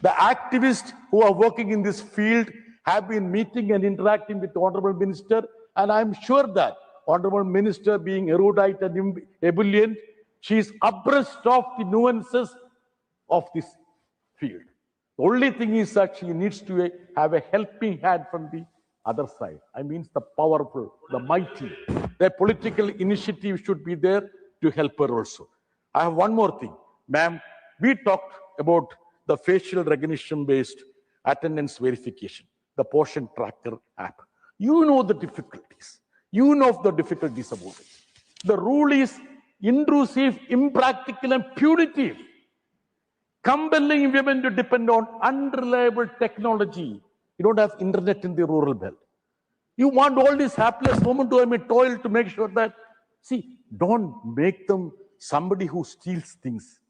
the activists who are working in this field have been meeting and interacting with the Honorable Minister, and I'm sure that Honorable Minister, being erudite and ebullient, she is abreast of the nuances of this field. The only thing is that she needs to have a helping hand from the other side. I mean, the powerful, the mighty. The political initiative should be there to help her also. I have one more thing. Ma'am, we talked about the facial recognition-based attendance verification, the Portion Tracker app. You know the difficulties. You know the difficulties about it. The rule is intrusive, impractical, and punitive, compelling women to depend on unreliable technology. You don't have internet in the rural belt. You want all these hapless women to have a toil to make sure that, see, don't make them somebody who steals things.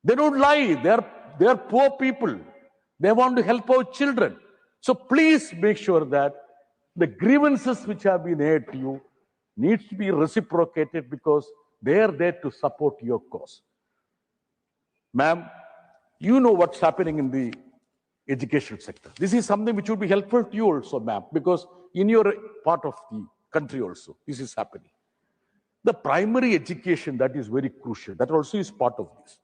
They don't lie. They're poor people. They want to help our children. So please make sure that the grievances which have been aired to you needs to be reciprocated, because they are there to support your cause. Ma'am, you know what's happening in the education sector. This is something which would be helpful to you also, ma'am, because in your part of the country also, this is happening. The primary education, that is very crucial. That also is part of this.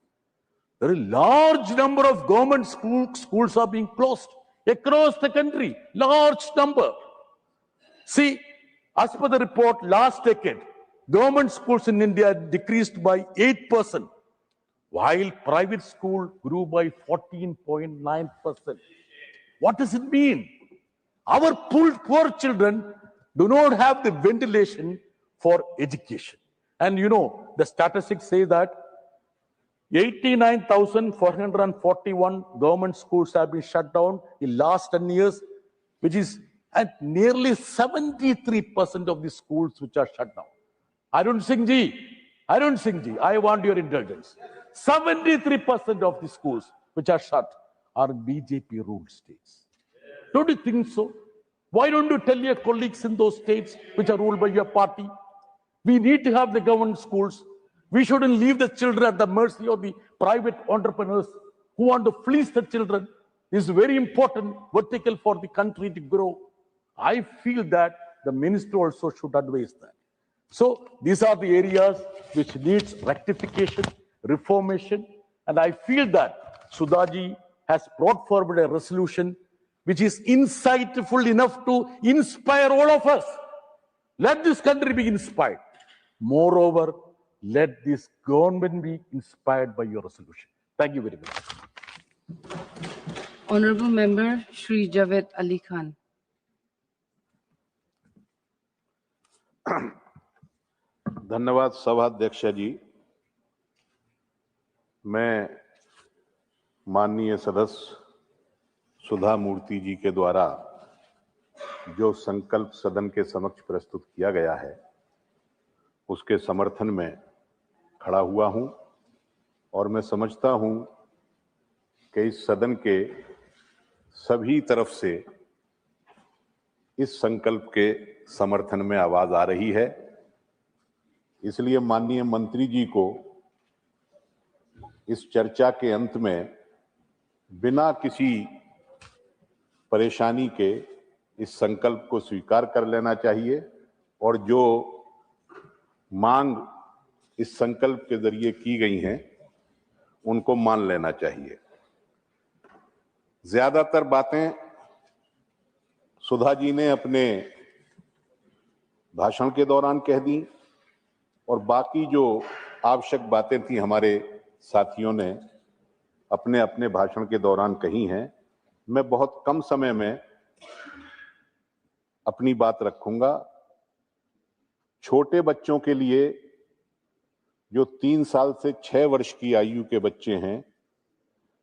Very large number of government schools are being closed across the country. Large number. See, as per the report, last decade, government schools in India decreased by 8%, while private school grew by 14.9%. What does it mean? Our poor children do not have the ventilation for education. And you know, the statistics say that 89,441 government schools have been shut down in last 10 years, which is at nearly 73% of the schools which are shut down. Arun Singh ji, I want your indulgence. 73% of the schools which are shut are BJP ruled states. Don't you think so? Why don't you tell your colleagues in those states which are ruled by your party? We need to have the government schools. We shouldn't leave the children at the mercy of the private entrepreneurs who want to fleece the children. This is very important vertical for the country to grow. I feel that the minister also should advise that. So these are the areas which needs rectification, reformation, and I feel that Sudhaji has brought forward a resolution which is insightful enough to inspire all of us. Let this country be inspired. Moreover, let this government be inspired by your resolution. Thank you very much. Honorable Member Shri Javed Ali Khan. धन्यवाद सभाध्यक्ष जी। मैं माननीय सदस्य सुधा मूर्ति जी के द्वारा जो संकल्प सदन के समक्ष प्रस्तुत किया गया है उसके समर्थन में खड़ा हुआ हूं और मैं समझता हूं कि इस सदन के सभी तरफ से इस संकल्प के समर्थन में आवाज आ रही है। इसलिए माननीय मंत्री जी को इस चर्चा के अंत में बिना किसी परेशानी के इस संकल्प को स्वीकार कर लेना चाहिए और जो मांग इस संकल्प के जरिए की गई हैं उनको मान लेना चाहिए। ज्यादातर बातें सुधा जी ने अपने भाषण के दौरान कह दी और बाकी जो आवश्यक बातें थी हमारे साथियों ने अपने अपने भाषण के दौरान कही हैं। मैं बहुत कम समय में अपनी बात रखूंगा। छोटे बच्चों के लिए जो 3 साल से 6 वर्ष की आयु के बच्चे हैं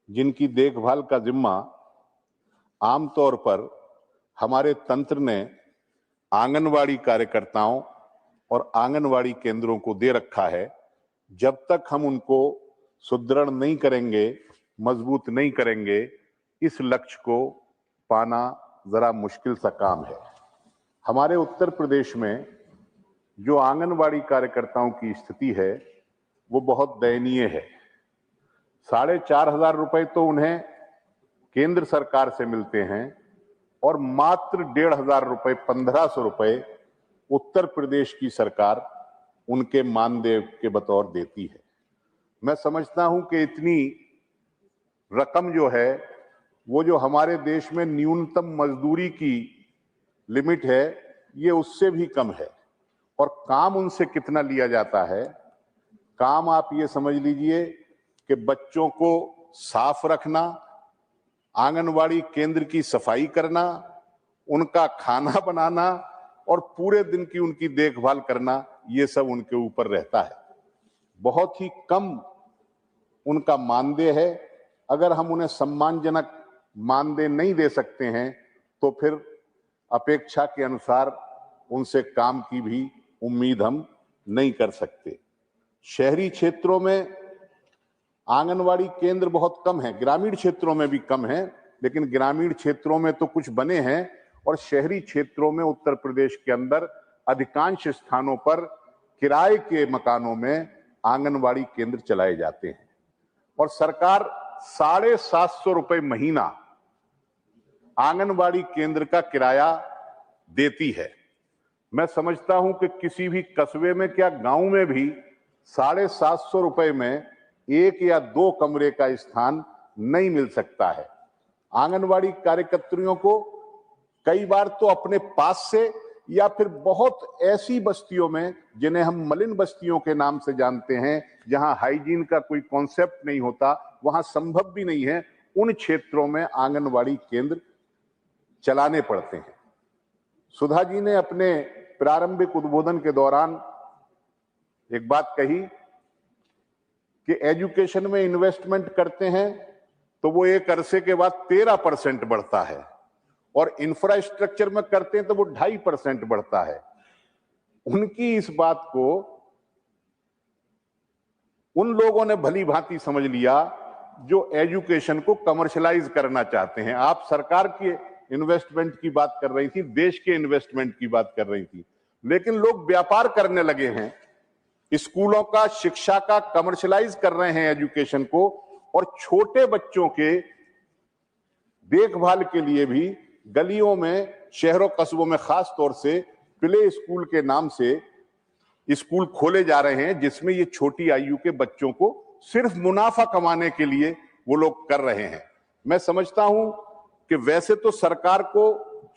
जिनकी देखभाल का जिम्मा आमतौर पर हमारे तंत्र ने आंगनवाड़ी कार्यकर्ताओं और आंगनवाड़ी केंद्रों को दे रखा है, जब तक हम उनको सुदृढ़ नहीं करेंगे, मजबूत नहीं करेंगे, इस लक्ष्य को पाना जरा मुश्किल सा काम है। हमारे उत्तर प्रदेश में जो आंगनवाड़ी कार्यकर्ताओं की स्थिति है वो बहुत दयनीय है। 4,500 रुपए तो उन्हें केंद्र सरकार से मिलते हैं और मात्र 1,500 रुपए, 1,500 रुपए उत्तर प्रदेश की सरकार उनके मानदेय के बतौर देती है। मैं समझता हूं कि इतनी रकम जो है वो जो हमारे देश में न्यूनतम मजदूरी की लिमिट है ये उससे भी कम है। और काम उनसे कितना लिया जाता है? काम आप ये समझ लीजिए कि बच्चों को साफ रखना, आंगनवाड़ी केंद्र की सफाई करना, उनका खाना बनाना और पूरे दिन की उनकी देखभाल करना, ये सब उनके ऊपर रहता है। बहुत ही कम उनका मानदेय है। अगर हम उन्हें सम्मानजनक मानदेय नहीं दे सकते हैं तो फिर अपेक्षा के अनुसार उनसे काम की भी उम्मीद हम नहीं कर सकते। शहरी क्षेत्रों में आंगनवाड़ी केंद्र बहुत कम है, ग्रामीण क्षेत्रों में भी कम है, लेकिन ग्रामीण क्षेत्रों में तो कुछ बने हैं और शहरी क्षेत्रों में उत्तर प्रदेश के अंदर अधिकांश स्थानों पर किराए के मकानों में आंगनवाड़ी केंद्र चलाए जाते हैं और सरकार 750 रुपए महीना आंगनवाड़ी केंद्र का किराया देती है। मैं समझता हूं कि किसी भी कस्बे में क्या गांव में भी 750 रुपए में 1 या 2 कमरे का स्थान नहीं मिल सकता है। आंगनवाड़ी कार्यकर्तियों को कई बार तो अपने पास से या फिर बहुत ऐसी बस्तियों में जिन्हें हम मलिन बस्तियों के नाम से जानते हैं, जहां हाइजीन का कोई कॉन्सेप्ट नहीं होता, वहां संभव भी नहीं है, उन क्षेत्रों में आंगनवाड़ी केंद्र चलाने पड़ते हैं। सुधा जी ने अपने प्रारंभिक उद्बोधन के दौरान एक बात कही कि एजुकेशन में इन्वेस्टमेंट करते हैं तो वो एक अरसे के बाद 13% बढ़ता है, और इंफ्रास्ट्रक्चर में करते हैं तो वो 2.5% बढ़ता है। उनकी इस बात को उन लोगों ने भली भांति समझ लिया जो एजुकेशन को कमर्शलाइज करना चाहते हैं। आप सरकार की इन्वेस्टमेंट की बात कर रही थी, देश के इन्वेस्टमेंट की बात कर रही थी, लेकिन लोग व्यापार करने लगे हैं, स्कूलों का, शिक्षा का कमर्शलाइज कर रहे हैं एजुकेशन को, और छोटे बच्चों के देखभाल के लिए भी गलियों में, शहरों कस्बों में खास तौर से प्ले स्कूल के नाम से स्कूल खोले जा रहे हैं, जिसमें ये छोटी आयु के बच्चों को सिर्फ मुनाफा कमाने के लिए वो लोग कर रहे हैं। मैं समझता हूं कि वैसे तो सरकार को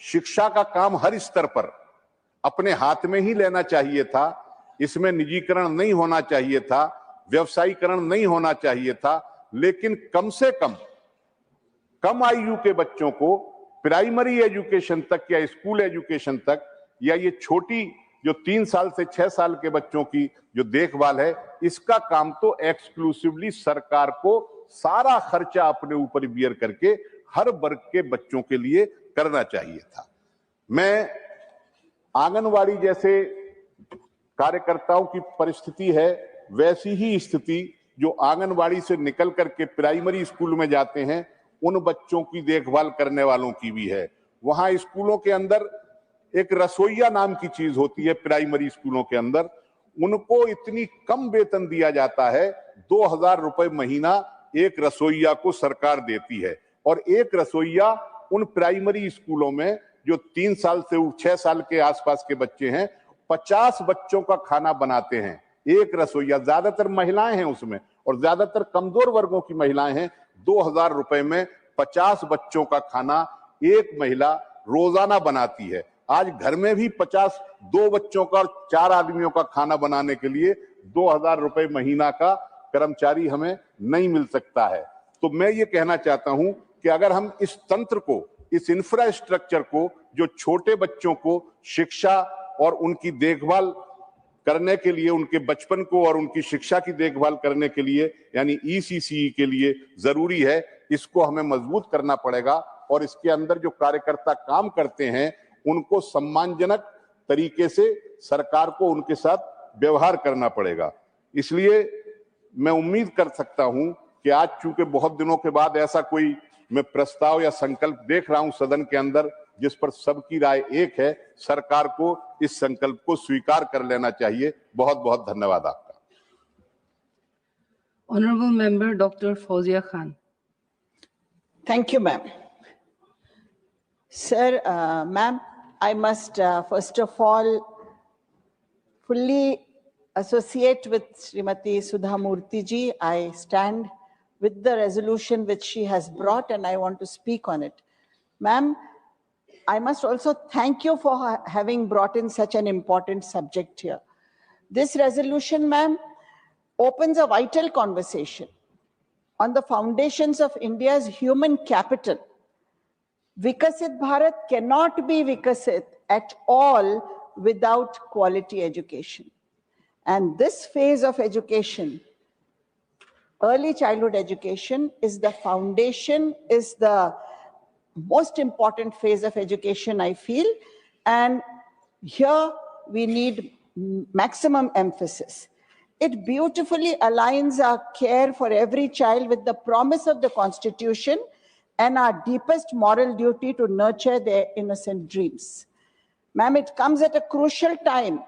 शिक्षा का काम हर स्तर पर अपने हाथ में ही लेना चाहिए था, इसमें निजीकरण नहीं होना चाहिए था, व्यवसायीकरण नहीं होना चाहिए था, लेकिन कम से कम आयु के बच्चों को प्राइमरी एजुकेशन तक या स्कूल एजुकेशन तक, या ये छोटी जो 3 साल से 6 साल के बच्चों की जो देखभाल है, इसका काम तो एक्सक्लूसिवली सरकार को सारा खर्चा अपने ऊपर बियर करके हर वर्ग के बच्चों के लिए करना चाहिए था। मैं आंगनवाड़ी जैसे कार्यकर्ताओं की परिस्थिति है, वैसी ही स्थिति जो आंगनवाड़ी से निकल करके प्राइमरी स्कूल में जाते हैं, उन बच्चों की देखभाल करने वालों की भी है। वहां स्कूलों के अंदर एक रसोइया नाम की चीज होती है, प्राइमरी स्कूलों के अंदर उनको इतनी कम वेतन दिया जाता है, 2000 रुपए महीना एक रसोइया को सरकार देती है, और एक रसोइया उन प्राइमरी स्कूलों में जो 3 साल से 6 साल के आसपास के बच्चे हैं, 50 बच्चों का खाना बनाते हैं। एक रसोइया, ज्यादातर महिलाएं हैं उसमें, और ज्यादातर कमजोर वर्गों की महिलाएं हैं। 2000 रुपए में 50 बच्चों का खाना एक महिला रोजाना बनाती है। आज घर में भी 2 बच्चों का और 4 आदमियों का खाना बनाने के लिए 2000 रुपए महीना का कर्मचारी हमें नहीं मिल सकता है। तो मैं ये कहना चाहता हूं कि अगर हम इस तंत्र को, इस इंफ्रास्ट्रक्चर को, जो छोटे बच्चों को शिक्षा और उनकी देखभाल करने के लिए, उनके बचपन को और उनकी शिक्षा की देखभाल करने के लिए, यानी ECCE के लिए जरूरी है, इसको हमें मजबूत करना पड़ेगा, और इसके अंदर जो कार्यकर्ता काम करते हैं उनको सम्मानजनक तरीके से सरकार को उनके साथ व्यवहार करना पड़ेगा। इसलिए मैं उम्मीद कर सकता हूं कि आज चूंकि बहुत दिनों के बाद ऐसा कोई मैं प्रस्ताव या संकल्प देख रहा हूं सदन के अंदर जिस पर सबकी राय एक है, सरकार को इस संकल्प को स्वीकार कर लेना चाहिए। बहुत बहुत धन्यवाद आपका। Honorable Member Dr. Fauzia Khan. Thank you, ma'am. Sir, ma'am, I must first of all fully associate with Srimati Sudha Murthy ji. I stand with the resolution which she has brought, and I want to speak on it. Ma'am, I must also thank you for having brought in such an important subject here. This resolution, ma'am, opens a vital conversation on the foundations of India's human capital. Vikasit Bharat cannot be Vikasit at all without quality education. And this phase of education, early childhood education, is the foundation, is the most important phase of education, I feel. And here we need maximum emphasis. It beautifully aligns our care for every child with the promise of the Constitution and our deepest moral duty to nurture their innocent dreams. Ma'am, it comes at a crucial time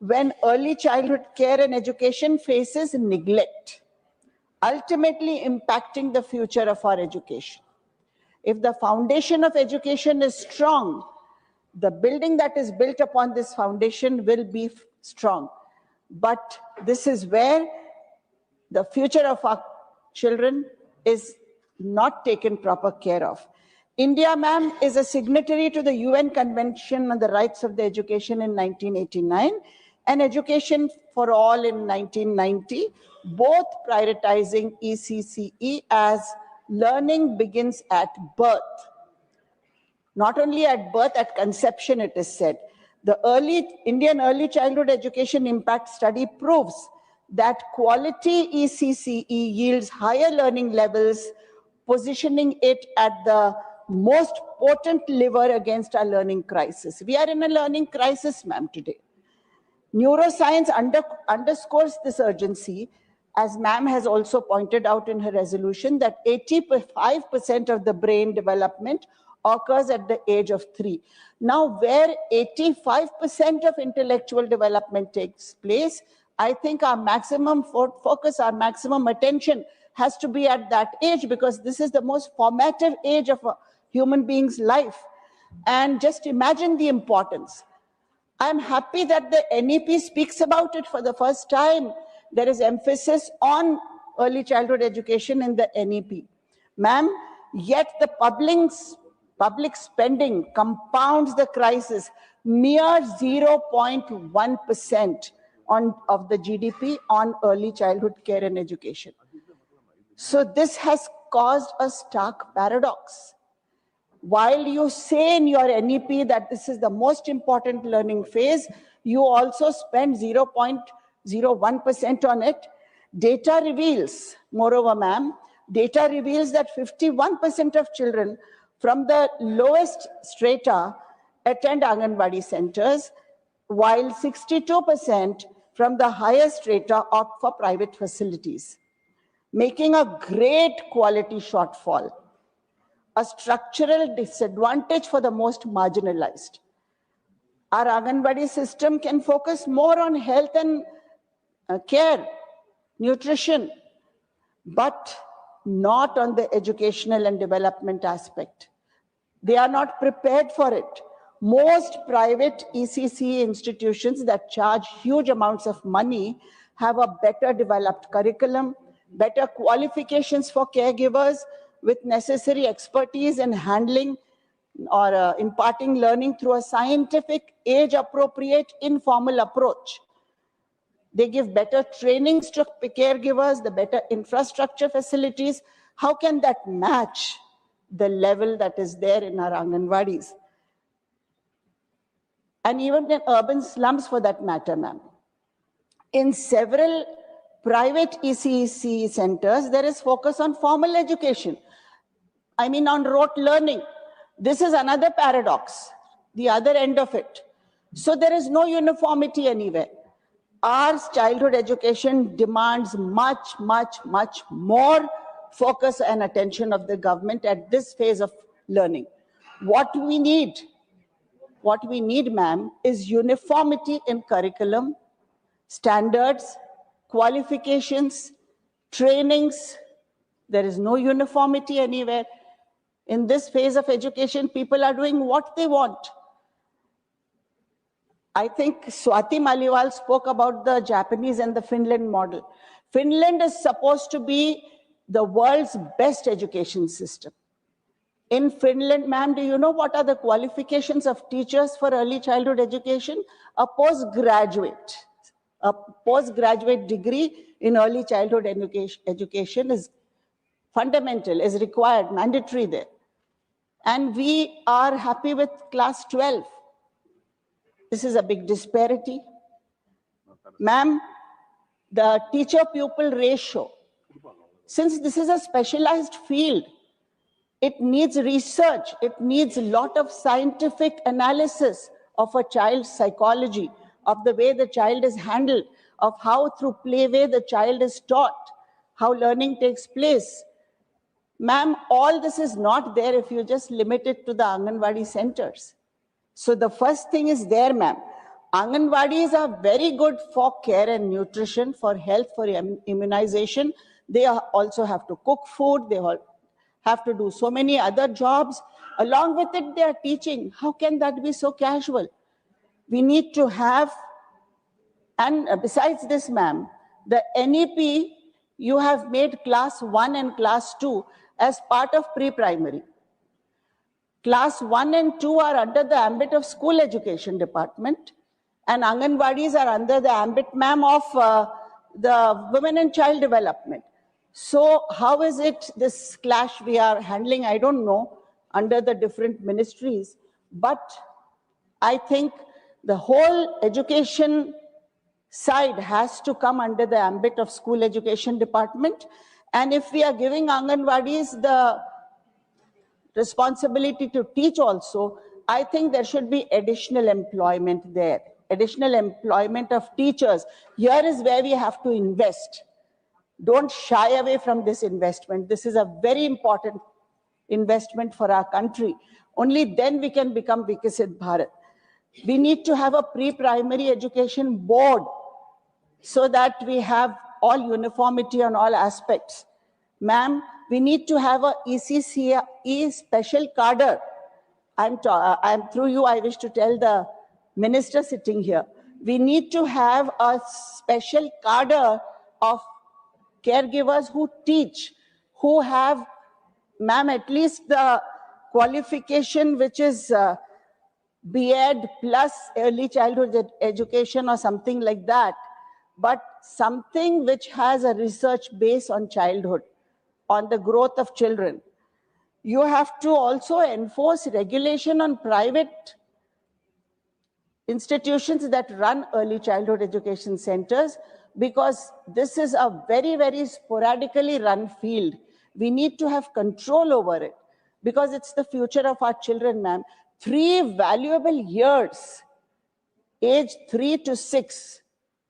when early childhood care and education faces neglect, ultimately impacting the future of our education. If the foundation of education is strong, The building that is built upon this foundation will be strong. But this is where the future of our children is not taken proper care of. India, ma'am, is a signatory to the UN Convention on the Rights of the Education in 1989 and Education for All in 1990, both prioritizing ECCE as learning begins at birth. Not only at birth, at conception, it is said. The Indian Early Childhood Education Impact Study proves that quality ECCE yields higher learning levels, positioning it at the most potent lever against our learning crisis. We are in a learning crisis, ma'am, today. Neuroscience underscores this urgency, as ma'am has also pointed out in her resolution, that 85% of the brain development occurs at the age of 3. Now, where 85% of intellectual development takes place, I think our maximum focus, our maximum attention has to be at that age, because this is the most formative age of a human being's life. And just imagine the importance. I'm happy that the NEP speaks about it for the first time. There is emphasis on early childhood education in the NEP. Ma'am, yet the public spending compounds the crisis. Mere 0.1% of the GDP on early childhood care and education. So this has caused a stark paradox. While you say in your NEP that this is the most important learning phase, you also spend 0.01% on it. Data reveals, moreover, ma'am, data reveals that 51% of children from the lowest strata attend Anganwadi centers, while 62% from the highest strata opt for private facilities, making a great quality shortfall, a structural disadvantage for the most marginalized. Our Anganwadi system can focus more on health and care, nutrition, but not on the educational and development aspect. They are not prepared for it. Most private ECC institutions that charge huge amounts of money have a better developed curriculum, better qualifications for caregivers with necessary expertise in handling or imparting learning through a scientific, age-appropriate, informal approach. They give better trainings to caregivers, the better infrastructure facilities. How can that match the level that is there in our Anganwadis? And even in urban slums, for that matter, ma'am. In several private ECC centers, there is focus on formal education. I mean, on rote learning. This is another paradox, the other end of it. So there is no uniformity anywhere. Our childhood education demands much, much, much more focus and attention of the government at this phase of learning. What we need, ma'am, is uniformity in curriculum, standards, qualifications, trainings. There is no uniformity anywhere. In this phase of education, people are doing what they want. I think Swati Maliwal spoke about the Japanese and the Finland model. Finland is supposed to be the world's best education system. In Finland, ma'am, do you know what are the qualifications of teachers for early childhood education? A postgraduate degree in early childhood education is fundamental, is required, mandatory there. And we are happy with class 12. This is a big disparity. Ma'am, the teacher-pupil ratio, since this is a specialized field, it needs research, it needs a lot of scientific analysis of a child's psychology, of the way the child is handled, of how through playway the child is taught, how learning takes place. Ma'am, all this is not there if you just limit it to the Anganwadi centers. So the first thing is there, ma'am. Anganwadis are very good for care and nutrition, for health, for immunization. They also have to cook food. They all have to do so many other jobs. Along with it, they are teaching. How can that be so casual? We need to have, and besides this, ma'am, the NEP, you have made class 1 and class 2 as part of pre-primary. Class 1 and 2 are under the ambit of school education department, and Anganwadis are under the ambit, ma'am, of the women and child development. So how is it this clash we are handling? I don't know, under the different ministries, but I think the whole education side has to come under the ambit of school education department. And if we are giving Anganwadis the responsibility to teach also, I think there should be additional employment there, additional employment of teachers. Here is where we have to invest. Don't shy away from this investment. This is a very important investment for our country. Only then we can become Vikasit Bharat. We need to have a pre-primary education board so that we have all uniformity on all aspects. Ma'am, we need to have a ECCE special cadre. I'm through you, I wish to tell the minister sitting here. We need to have a special cadre of caregivers who teach, who have, ma'am, at least the qualification which is B.Ed plus early childhood education or something like that, but something which has a research base on childhood, on the growth of children. You have to also enforce regulation on private institutions that run early childhood education centers, because this is a very, very sporadically run field. We need to have control over it because it's the future of our children, ma'am. 3 valuable years, age 3 to 6,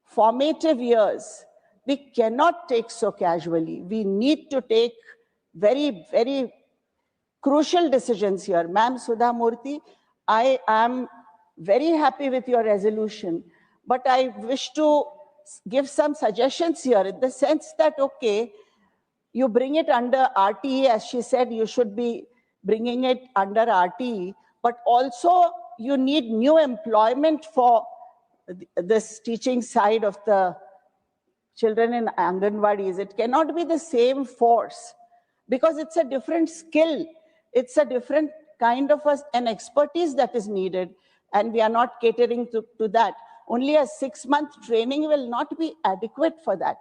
formative years, we cannot take so casually. We need to take very, very crucial decisions here. Ma'am Sudha Murthy, I am very happy with your resolution, but I wish to give some suggestions here in the sense that, okay, you bring it under RTE, as she said, you should be bringing it under RTE, but also you need new employment for this teaching side of the children in Anganwadis. It cannot be the same force because it's a different skill. It's a different kind of an expertise that is needed, and we are not catering to that. Only a 6-month training will not be adequate for that.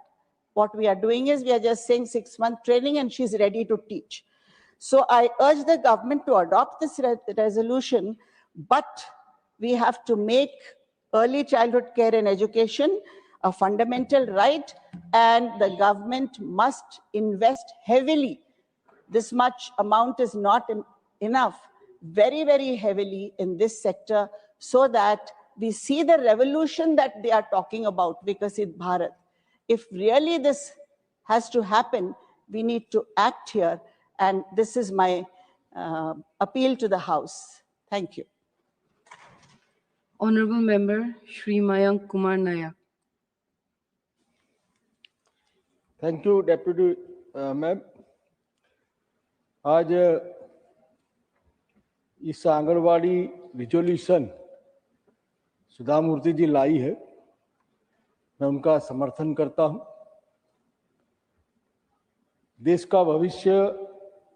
What we are doing is we are just saying 6-month training and she's ready to teach. So I urge the government to adopt this resolution, but we have to make early childhood care and education a fundamental right, and the government must invest heavily. This much amount is not enough, very, very heavily in this sector, so that we see the revolution that they are talking about, Vikasit Bharat. If really this has to happen, we need to act here. And this is my appeal to the House. Thank you. Honorable Member Shri Mayank Kumar Nayak. Thank you deputy ma'am. आज इस anganwadi resolution सुधा मूर्ति जी लाई है, मैं उनका समर्थन करता हूं। देश का भविष्य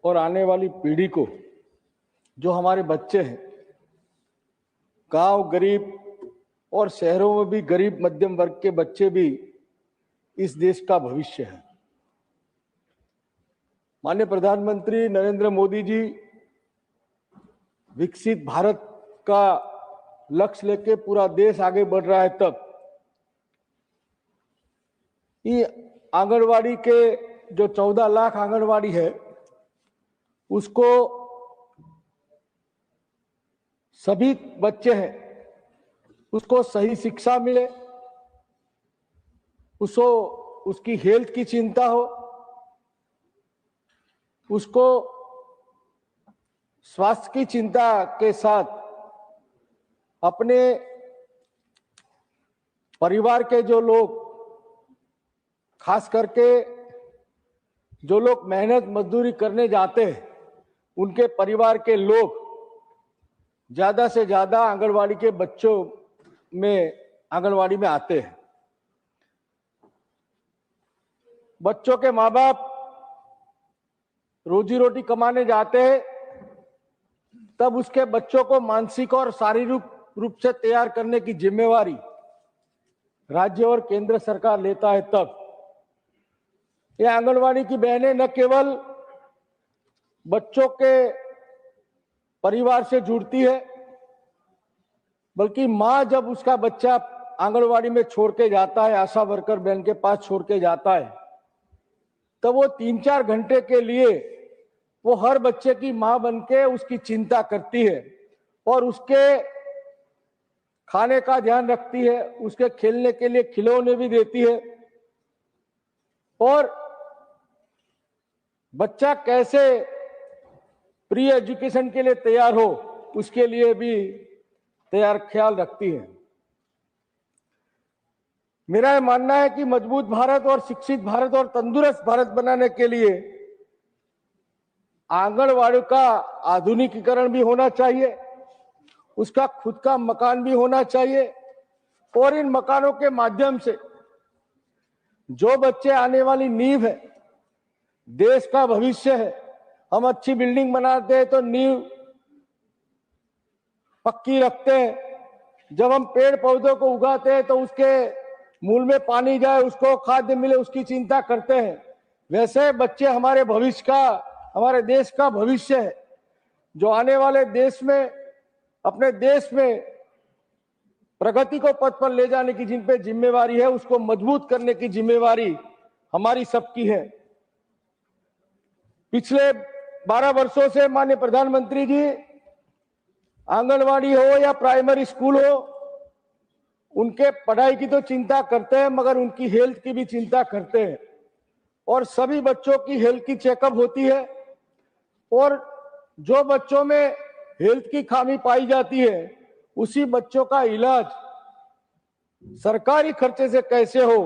और आने वाली पीढ़ी को, जो हमारे बच्चे हैं, गांव गरीब और शहरों में भी गरीब मध्यम वर्ग के बच्चे भी इस देश का भविष्य है। माननीय प्रधानमंत्री नरेंद्र मोदी जी विकसित भारत का लक्ष्य लेके पूरा देश आगे बढ़ रहा है, तब ये आंगनवाड़ी के जो 14 लाख आंगनवाड़ी है, उसको सभी बच्चे हैं, उसको सही शिक्षा मिले, उसको उसकी हेल्थ की चिंता हो, उसको स्वास्थ्य की चिंता के साथ अपने परिवार के जो लोग, खास करके जो लोग मेहनत मजदूरी करने जाते हैं, उनके परिवार के लोग ज्यादा से ज्यादा आंगनवाड़ी के बच्चों में आंगनवाड़ी में आते हैं। बच्चों के माँ बाप रोजी रोटी कमाने जाते हैं, तब उसके बच्चों को मानसिक और शारीरिक रूप से तैयार करने की जिम्मेवारी राज्य और केंद्र सरकार लेता है। तब ये आंगनवाड़ी की बहनें न केवल बच्चों के परिवार से जुड़ती है, बल्कि माँ जब उसका बच्चा आंगनवाड़ी में छोड़ के जाता है, आशा वर्कर बहन के पास छोड़ के जाता है, तब वो 3-4 घंटे के लिए वो हर बच्चे की माँ बनके उसकी चिंता करती है और उसके खाने का ध्यान रखती है, उसके खेलने के लिए खिलौने भी देती है और बच्चा कैसे प्री एजुकेशन के लिए तैयार हो उसके लिए भी तैयार ख्याल रखती है। मेरा यह मानना है कि मजबूत भारत और शिक्षित भारत और तंदुरुस्त भारत बनाने के लिए आंगनवाड़ी का आधुनिकीकरण भी होना चाहिए, उसका खुद का मकान भी होना चाहिए और इन मकानों के माध्यम से जो बच्चे आने वाली नींव है, देश का भविष्य है। हम अच्छी बिल्डिंग बनाते हैं तो नींव पक्की रखते हैं, जब हम पेड़ पौधों को उगाते हैं तो उसके मूल में पानी जाए, उसको खाद्य मिले, उसकी चिंता करते हैं। वैसे बच्चे हमारे भविष्य का, हमारे देश का भविष्य है, जो आने वाले देश में, अपने देश में प्रगति को पथ पर ले जाने की जिन पे जिम्मेवारी है, उसको मजबूत करने की जिम्मेवारी हमारी सबकी है। पिछले 12 वर्षों से माननीय प्रधानमंत्री जी आंगनवाड़ी हो या प्राइमरी स्कूल हो, उनके पढ़ाई की तो चिंता करते हैं, मगर उनकी हेल्थ की भी चिंता करते हैं और सभी बच्चों की हेल्थ की चेकअप होती है और जो बच्चों में हेल्थ की खामी पाई जाती है उसी बच्चों का इलाज सरकारी खर्चे से कैसे हो,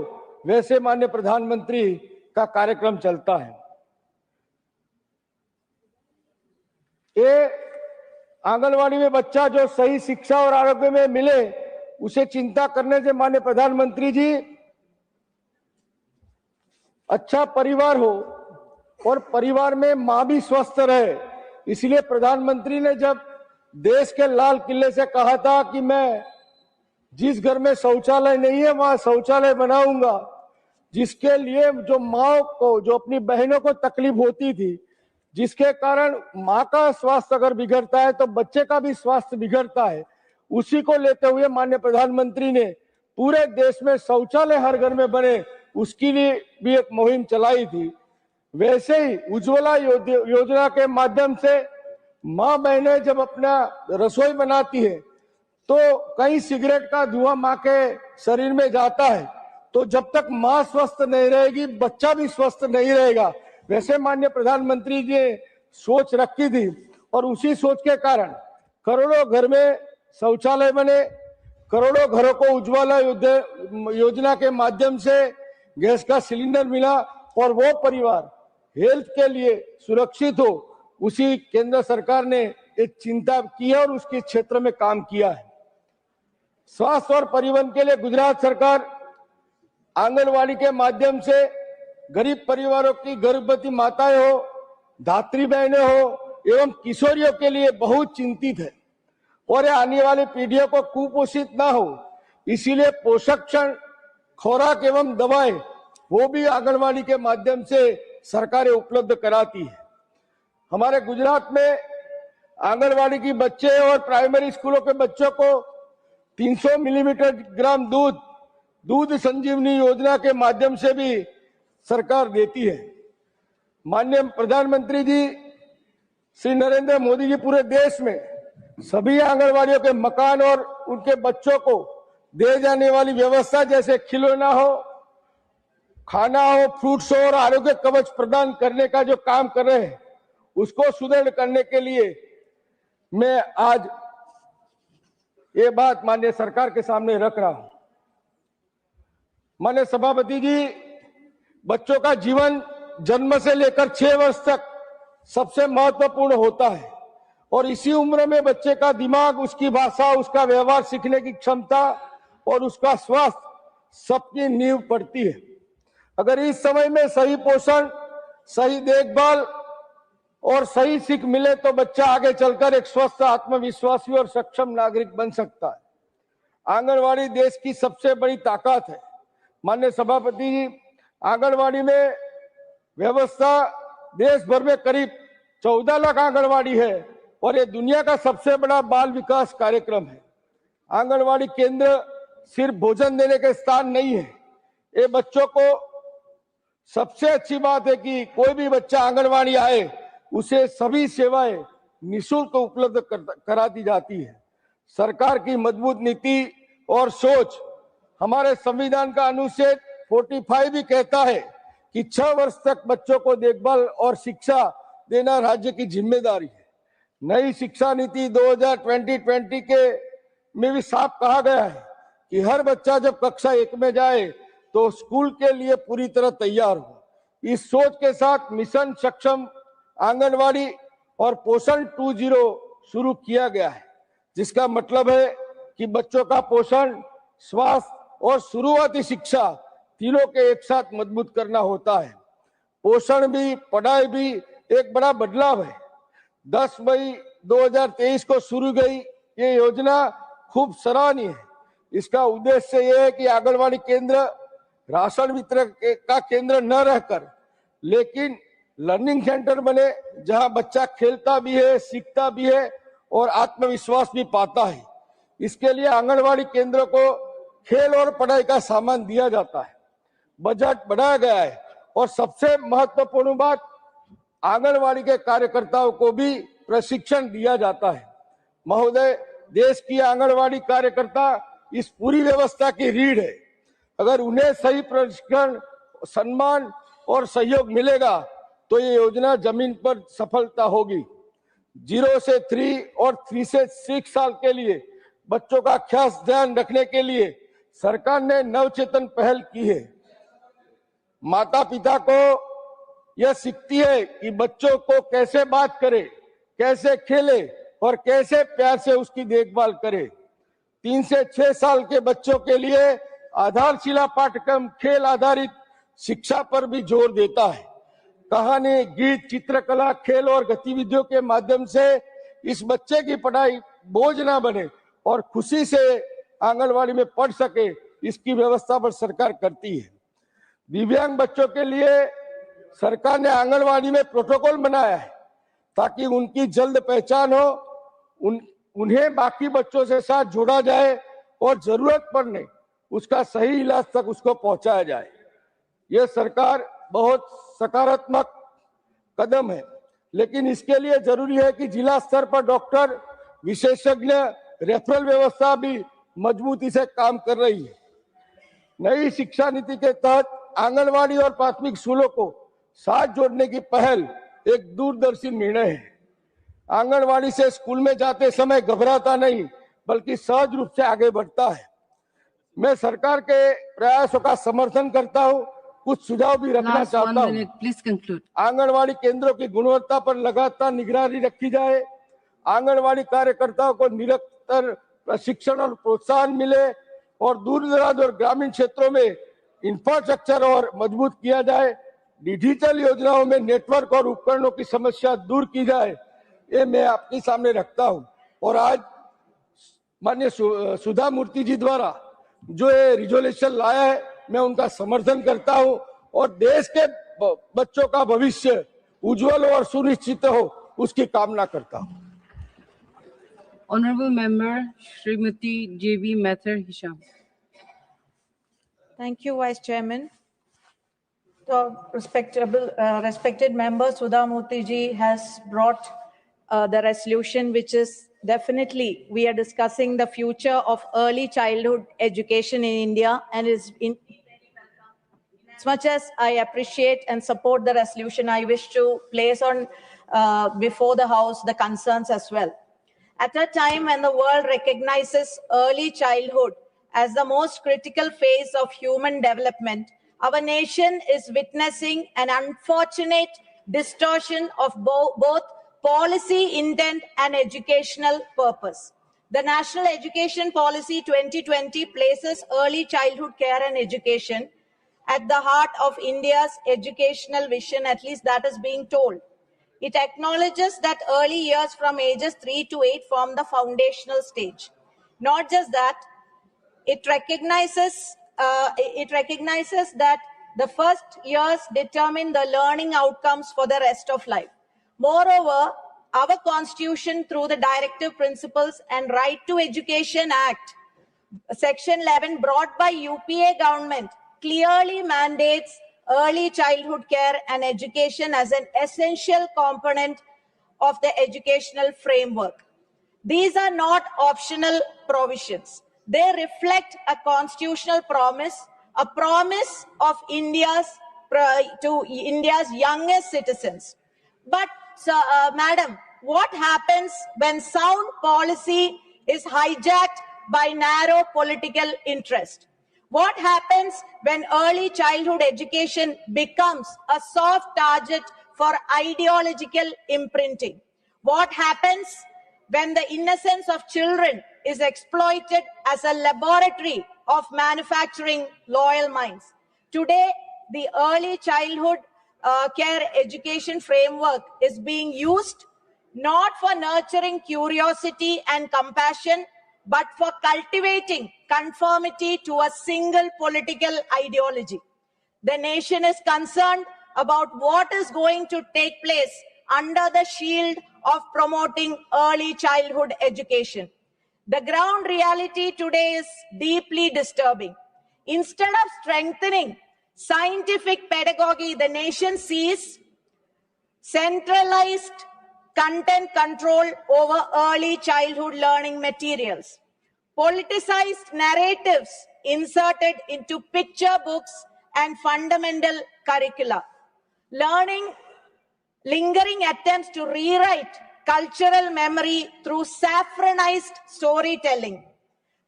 वैसे माननीय प्रधानमंत्री का कार्यक्रम चलता है। ये आंगनवाड़ी में बच्चा जो सही शिक्षा और आरोग्य में मिले, उसे चिंता करने से माननीय प्रधानमंत्री जी अच्छा परिवार हो और परिवार में मां भी स्वस्थ रहे। इसलिए प्रधानमंत्री ने जब देश के लाल किले से कहा था कि मैं जिस घर में शौचालय नहीं है वहां शौचालय बनाऊंगा, जिसके लिए जो माँ को, जो अपनी बहनों को तकलीफ होती थी, जिसके कारण माँ का स्वास्थ्य अगर बिगड़ता है तो बच्चे का भी स्वास्थ्य बिगड़ता है, उसी को लेते हुए माननीय प्रधानमंत्री ने पूरे देश में शौचालय हर घर में बने, उसके लिए भी एक मुहिम चलाई थी। वैसे ही उज्ज्वला योजना के माध्यम से माँ बहनें जब अपना रसोई बनाती है तो कहीं सिगरेट का धुआं माँ के शरीर में जाता है, तो जब तक माँ स्वस्थ नहीं रहेगी बच्चा भी स्वस्थ नहीं रहेगा। वैसे माननीय प्रधानमंत्री जी ने सोच रखी थी और उसी सोच के कारण करोड़ों घर में शौचालय बने, करोड़ों घरों को उज्ज्वला योजना के माध्यम से गैस का सिलेंडर मिला और वो परिवार हेल्थ के लिए सुरक्षित हो, उसी केंद्र सरकार ने एक चिंता की है और उसके क्षेत्र में काम किया है। स्वास्थ्य और परिवहन के लिए गुजरात सरकार आंगनवाड़ी के माध्यम से गरीब परिवारों की गर्भवती माताएं हो, धात्री बहनें हो एवं किशोरियों के लिए बहुत चिंतित है और आने वाली पीढ़ियों को कुपोषित ना हो, इसीलिए पोषण खुराक एवं दवाएं वो भी आंगनवाड़ी के माध्यम से सरकारें उपलब्ध कराती है। हमारे गुजरात में आंगनवाड़ी की बच्चे और प्राइमरी स्कूलों के बच्चों को 300 मिलीग्राम दूध संजीवनी योजना के माध्यम से भी सरकार देती है। माननीय प्रधानमंत्री जी श्री नरेंद्र मोदी जी पूरे देश में सभी आंगनवाड़ियों के मकान और उनके बच्चों को दे जाने वाली व्यवस्था जैसे खिलौना हो, खाना हो, फ्रूट्स हो और आरोग्य कवच प्रदान करने का जो काम कर रहे हैं उसको सुदृढ़ करने के लिए मैं आज ये बात माननीय सरकार के सामने रख रहा हूं। माननीय सभापति जी, बच्चों का जीवन जन्म से लेकर 6 वर्ष तक सबसे महत्वपूर्ण होता है और इसी उम्र में बच्चे का दिमाग, उसकी भाषा, उसका व्यवहार सीखने की क्षमता और उसका स्वास्थ्य सबकी नींव पड़ती है। अगर इस समय में सही पोषण, सही देखभाल और सही सीख मिले तो बच्चा आगे चलकर एक स्वस्थ, आत्मविश्वासी और सक्षम नागरिक बन सकता है। आंगनवाड़ी देश की सबसे बड़ी ताकत है। माननीय सभापति जी, आंगनवाड़ी में व्यवस्था देश भर में करीब 14 लाख आंगनवाड़ी है और ये दुनिया का सबसे बड़ा बाल विकास कार्यक्रम है। आंगनवाड़ी केंद्र सिर्फ भोजन देने के स्थान नहीं है, ये बच्चों को, सबसे अच्छी बात है कि कोई भी बच्चा आंगनवाड़ी आए उसे सभी सेवाएं निःशुल्क उपलब्ध करा दी जाती है। सरकार की मजबूत नीति और सोच, हमारे संविधान का अनुच्छेद 45 भी कहता है कि 6 वर्ष तक बच्चों को देखभाल और शिक्षा देना राज्य की जिम्मेदारी है। नई शिक्षा नीति 2020 के में भी साफ कहा गया है कि हर बच्चा जब कक्षा 1 में जाए तो स्कूल के लिए पूरी तरह तैयार हो। इस सोच के साथ मिशन सक्षम आंगनवाड़ी और पोषण 2.0 शुरू किया गया है, जिसका मतलब है कि बच्चों का पोषण, स्वास्थ्य और शुरुआती शिक्षा तीनों के एक साथ मजबूत करना होता है। पोषण भी, पढ़ाई भी एक बड़ा बदलाव है। 10 मई 2023 को शुरू गई ये योजना खूब सराहनीय है। इसका उद्देश्य यह है कि आंगनवाड़ी केंद्र राशन वितरण का केंद्र न रहकर लेकिन लर्निंग सेंटर बने, जहां बच्चा खेलता भी है, सीखता भी है और आत्मविश्वास भी पाता है। इसके लिए आंगनवाड़ी केंद्र को खेल और पढ़ाई का सामान दिया जाता है, बजट बढ़ाया गया है और सबसे महत्वपूर्ण बात, आंगनवाड़ी के कार्यकर्ताओं को भी प्रशिक्षण दिया जाता है। महोदय, देश की आंगनवाड़ी कार्यकर्ता इस पूरी व्यवस्था की रीढ़ है। अगर उन्हें सही प्रशिक्षण, सम्मान और सहयोग मिलेगा तो ये योजना जमीन पर सफलता होगी। 0 से 3 और 3 से 6 साल के लिए बच्चों का खास ध्यान रखने के लिए सरकार ने नवचेतन पहल की है। माता पिता को यह सीखती है कि बच्चों को कैसे बात करे, कैसे खेले और कैसे प्यार से उसकी देखभाल करे। 3 से 6 साल के बच्चों के लिए आधारशिला पाठ्यक्रम खेल आधारित शिक्षा पर भी जोर देता है। कहानी, गीत, चित्रकला, खेल और गतिविधियों के माध्यम से इस बच्चे की पढ़ाई बोझ ना बने और खुशी से आंगनवाड़ी में पढ़ सके, इसकी व्यवस्था पर सरकार करती है। दिव्यांग बच्चों के लिए सरकार ने आंगनवाड़ी में प्रोटोकॉल बनाया है ताकि उनकी जल्द पहचान हो, उन्हें बाकी बच्चों से साथ जोड़ा जाए और जरूरत पड़ने उसका सही इलाज तक उसको पहुंचाया जाए। यह सरकार बहुत सकारात्मक कदम है, लेकिन इसके लिए जरूरी है कि जिला स्तर पर डॉक्टर, विशेषज्ञ, रेफरल व्यवस्था भी मजबूती से काम कर रही है। नई शिक्षा नीति के तहत आंगनवाड़ी और प्राथमिक स्कूलों को साथ जोड़ने की पहल एक दूरदर्शी निर्णय है। आंगनवाड़ी से स्कूल में जाते समय घबराता नहीं बल्कि सहज रूप से आगे बढ़ता है। मैं सरकार के प्रयासों का समर्थन करता हूं, कुछ सुझाव भी रखना चाहता हूं। Please conclude. आंगनवाड़ी केंद्रों की गुणवत्ता पर लगातार निगरानी रखी जाए, आंगनवाड़ी कार्यकर्ताओं को निरंतर प्रशिक्षण और प्रोत्साहन मिले और दूर दराज और ग्रामीण क्षेत्रों में इंफ्रास्ट्रक्चर और मजबूत किया जाए। डिजिटल योजनाओं में नेटवर्क और उपकरणों की समस्या दूर की जाए, ये मैं आपके सामने रखता हूं। और आज माननीय सुधा मूर्ति जी द्वारा जो ये रिजोल्यूशन लाया है, मैं उनका समर्थन करता हूं और देश के बच्चों का भविष्य उज्जवल और सुनिश्चित हो, उसकी कामना करता हूं। Honorable Member Srimati J.V. Mathur Hisham. Thank you, Vice Chairman. So, respected member Sudha Murthy ji has brought the resolution, which is definitely, we are discussing the future of early childhood education in India, and is in as much as I appreciate and support the resolution, I wish to place on before the House the concerns as well. At a time when the world recognizes early childhood as the most critical phase of human development, our nation is witnessing an unfortunate distortion of both policy intent and educational purpose. The National Education Policy 2020 places early childhood care and education at the heart of India's educational vision, at least that is being told. It acknowledges that early years from ages 3 to 8 form the foundational stage. Not just that, it recognizes that the first years determine the learning outcomes for the rest of life. Moreover, our Constitution, through the Directive Principles and Right to Education Act, Section 11, brought by UPA government, clearly mandates early childhood care and education as an essential component of the educational framework. These are not optional provisions. They reflect a constitutional promise, a promise of to India's youngest citizens. But, madam, what happens when sound policy is hijacked by narrow political interest? What happens when early childhood education becomes a soft target for ideological imprinting? What happens when the innocence of children is exploited as a laboratory of manufacturing loyal minds? Today, the early childhood care education framework is being used not for nurturing curiosity and compassion, but for cultivating conformity to a single political ideology. The nation is concerned about what is going to take place under the shield of promoting early childhood education. The ground reality today is deeply disturbing. Instead of strengthening scientific pedagogy, the nation sees centralized content control over early childhood learning materials, politicized narratives inserted into picture books and fundamental curricula, lingering attempts to rewrite cultural memory through saffronized storytelling,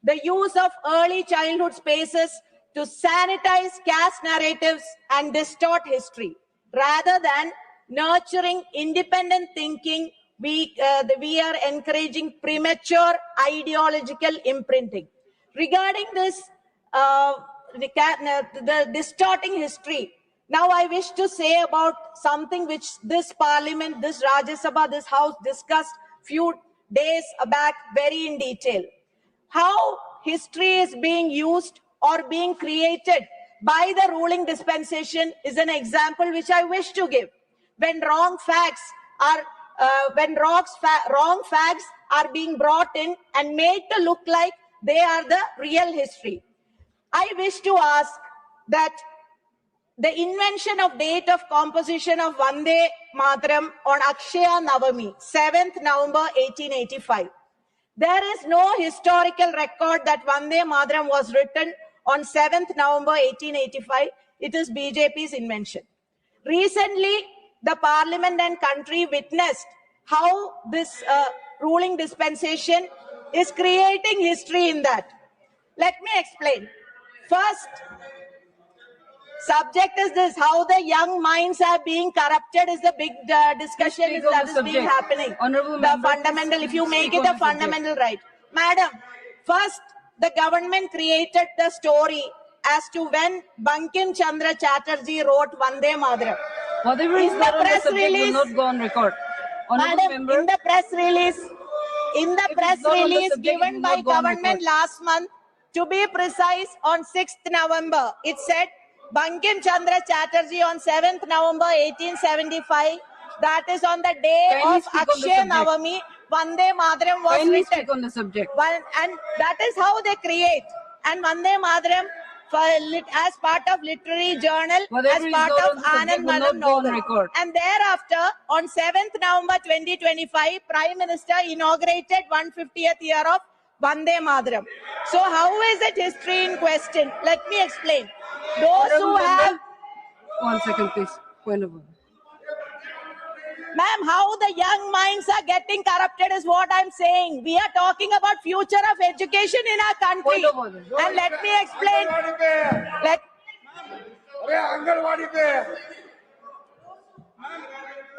the use of early childhood spaces to sanitize caste narratives and distort history, rather than nurturing independent thinking. We are encouraging premature ideological imprinting. Regarding this, the distorting history, now I wish to say about something which this parliament, this Rajya Sabha, this house discussed few days back very in detail. How history is being used or being created by the ruling dispensation is an example which I wish to give. When wrong facts are being brought in and made to look like they are the real history. I wish to ask that the invention of date of composition of Vande Mataram on Akshaya Navami, 7th November 1885. There is no historical record that Vande Mataram was written on 7th November 1885. It is BJP's invention. Recently, the parliament and country witnessed how this ruling dispensation is creating history in that. Let me explain. First, subject is this: how the young minds are being corrupted is the big discussion that is being happening. Honorable the fundamental, if you make it a fundamental right. Madam, first, the government created the story as to when Bankim Chandra Chatterjee wrote Vande Mataram. Whatever is there on the subject will not go on record. Honorable Madam, member, in the press release given by government last month, to be precise, on 6th November, it said Bankim Chandra Chatterjee on 7th November 1875, that is on the day of Akshaya Navami, Vande Mataram was kindly written. speak on the subject. And that is how they create. And Vande Mataram as part of literary journal, Whatever as part is there of on the subject Anand will Madam not go on novel. record. And thereafter, on 7th November 2025, Prime Minister inaugurated 150th year of Vande Mataram. So how is it history in question? Let me explain. Those who have... One second, please. Point of order. Ma'am, how the young minds are getting corrupted is what I'm saying. We are talking about future of education in our country. Point of order. And let me explain.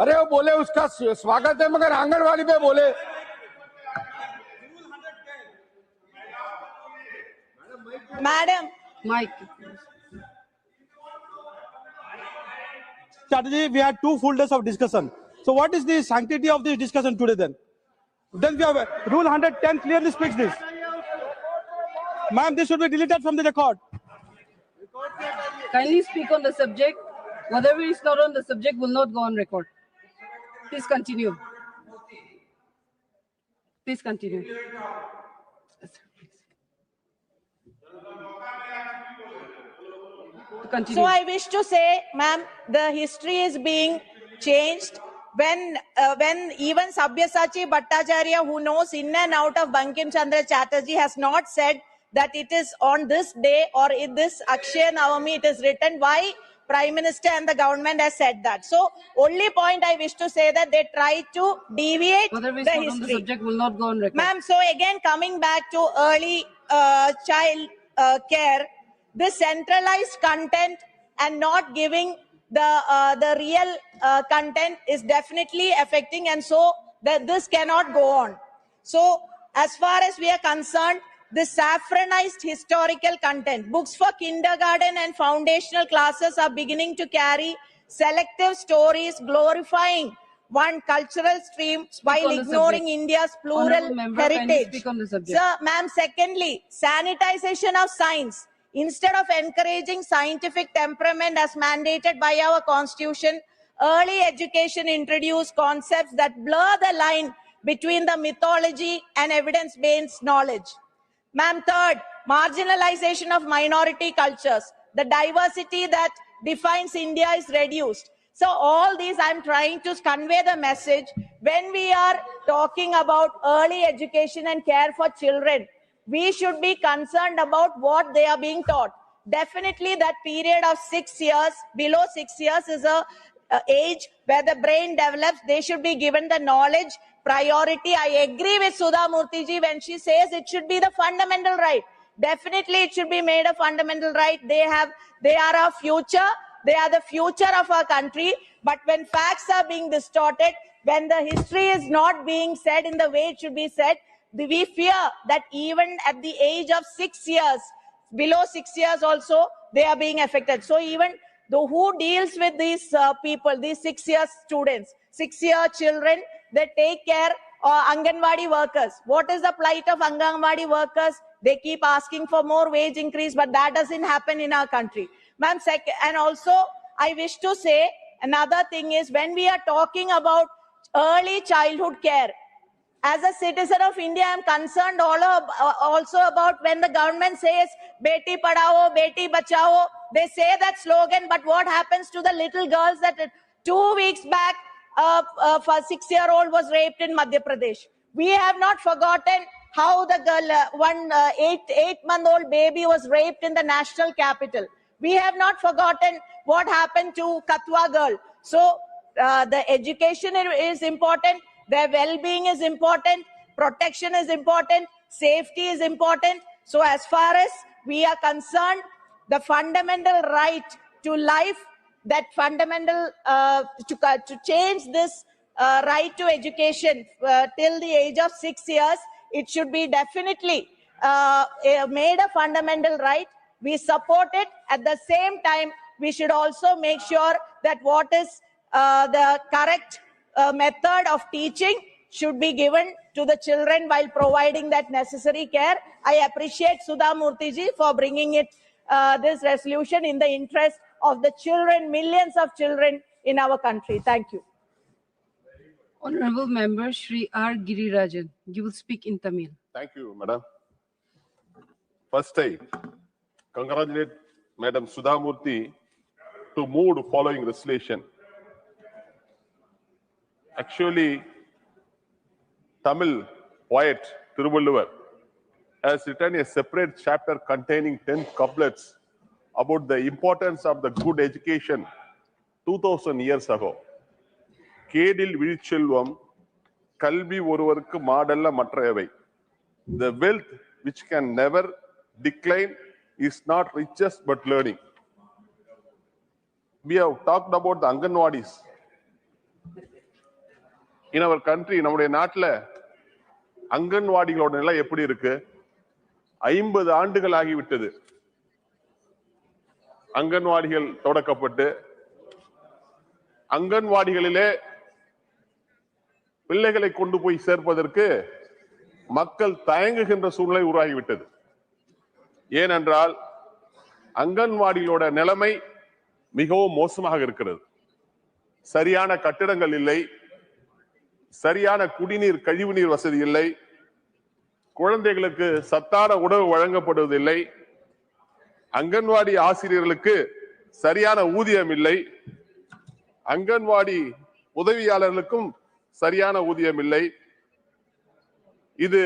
अरे वो बोले उसका स्वागत है मगर आंगनवाड़ी पे बोले। Madam, Mike. Chatterjee, we had 2 full days of discussion. So what is the sanctity of this discussion today then? Then we have Rule 110 clearly speaks this. Ma'am, this should be deleted from the record. Kindly speak on the subject. Whatever is not on the subject will not go on record. Please continue. Please continue. Continue. so I wish to say, ma'am, the history is being changed. When even Sabyasachi Bhattacharya, who knows in and out of Bankim Chandra Chatterjee, has not said that it is on this day or in this Akshaya Navami, it is written. Why Prime Minister and the government has said that? So only point I wish to say that they try to deviate Whatever is the not history. on the subject will not go on record. Ma'am, so again coming back to early child care, this centralized content and not giving the real content is definitely affecting, and so that this cannot go on. So as far as we are concerned, the saffronized historical content, books for kindergarten and foundational classes are beginning to carry selective stories glorifying one cultural stream while ignoring India's plural heritage. Speak on the subject. Sir, ma'am, secondly, sanitization of science. Instead of encouraging scientific temperament as mandated by our constitution, early education introduced concepts that blur the line between the mythology and evidence-based knowledge. Ma'am, third, marginalization of minority cultures. The diversity that defines India is reduced. So all these, I'm trying to convey the message when we are talking about early education and care for children. We should be concerned about what they are being taught. Definitely that period of 6 years, below 6 years is a age where the brain develops. They should be given the knowledge priority. I agree with Sudha Murthy ji when she says it should be the fundamental right. Definitely it should be made a fundamental right. They are our future. They are the future of our country. But when facts are being distorted, when the history is not being said in the way it should be said, we fear that even at the age of 6 years, below 6 years also, they are being affected. So even though who deals with these people, these 6-year students, 6-year children, they take care of Anganwadi workers. What is the plight of Anganwadi workers? They keep asking for more wage increase, but that doesn't happen in our country. Ma'am, and also I wish to say another thing is when we are talking about early childhood care, as a citizen of India, I am concerned also about when the government says, Beti Padhao, Beti Bachao. They say that slogan, but what happens to the little girls that 2 weeks back, a 6-year-old was raped in Madhya Pradesh? We have not forgotten how the girl, one 8-month-old baby was raped in the national capital. We have not forgotten what happened to Katwa girl. So the education is important. Their well-being is important, protection is important, safety is important. So as far as we are concerned, the fundamental right to life, that fundamental, to change this right to education till the age of 6 years, it should be definitely made a fundamental right. We support it. At the same time, we should also make sure that what is the correct method of teaching should be given to the children while providing that necessary care. I appreciate Sudha Murthy ji for bringing it this resolution in the interest of the children, millions of children in our country. Thank you. Honorable Member Shri R. Girirajan, you will speak in Tamil. Thank you, Madam. First, I congratulate Madam Sudha Murthy to move the following resolution. Actually, Tamil poet Thiruvalluvar has written a separate chapter containing 10 couplets about the importance of the good education 2000 years ago. Kedil Vizhchelvam, Kalvi Oruvarukku Madalla Matrayavai. The wealth which can never decline is not riches but learning. We have talked about the Anganwadis. In our country, நம்முடைய நாட்டில் அங்கன்வாடிகளோட நிலை எப்படி இருக்கு? 50 ஆண்டுகள் ஆகிவிட்டது அங்கன்வாடிகள் தொடக்கப்பட்டு. அங்கன்வாடிகளிலே பிள்ளைகளை கொண்டு போய் சேர்ப்பதற்கு மக்கள் தயங்குகின்ற சூழ்நிலை உருவாகிவிட்டது. ஏனென்றால் அங்கன்வாடிகளோட நிலைமை மிகவும் மோசமாக இருக்கிறது. சரியான கட்டிடங்கள் இல்லை, சரியான குடிநீர் கழிவுநீர் வசதி இல்லை, குழந்தைகளுக்கு சத்தான உணவு வழங்கப்படுவதில்லை, அங்கன்வாடி ஆசிரியர்களுக்கு சரியான ஊதியம் இல்லை, அங்கன்வாடி உதவியாளர்களுக்கும் சரியான ஊதியம் இல்லை. இது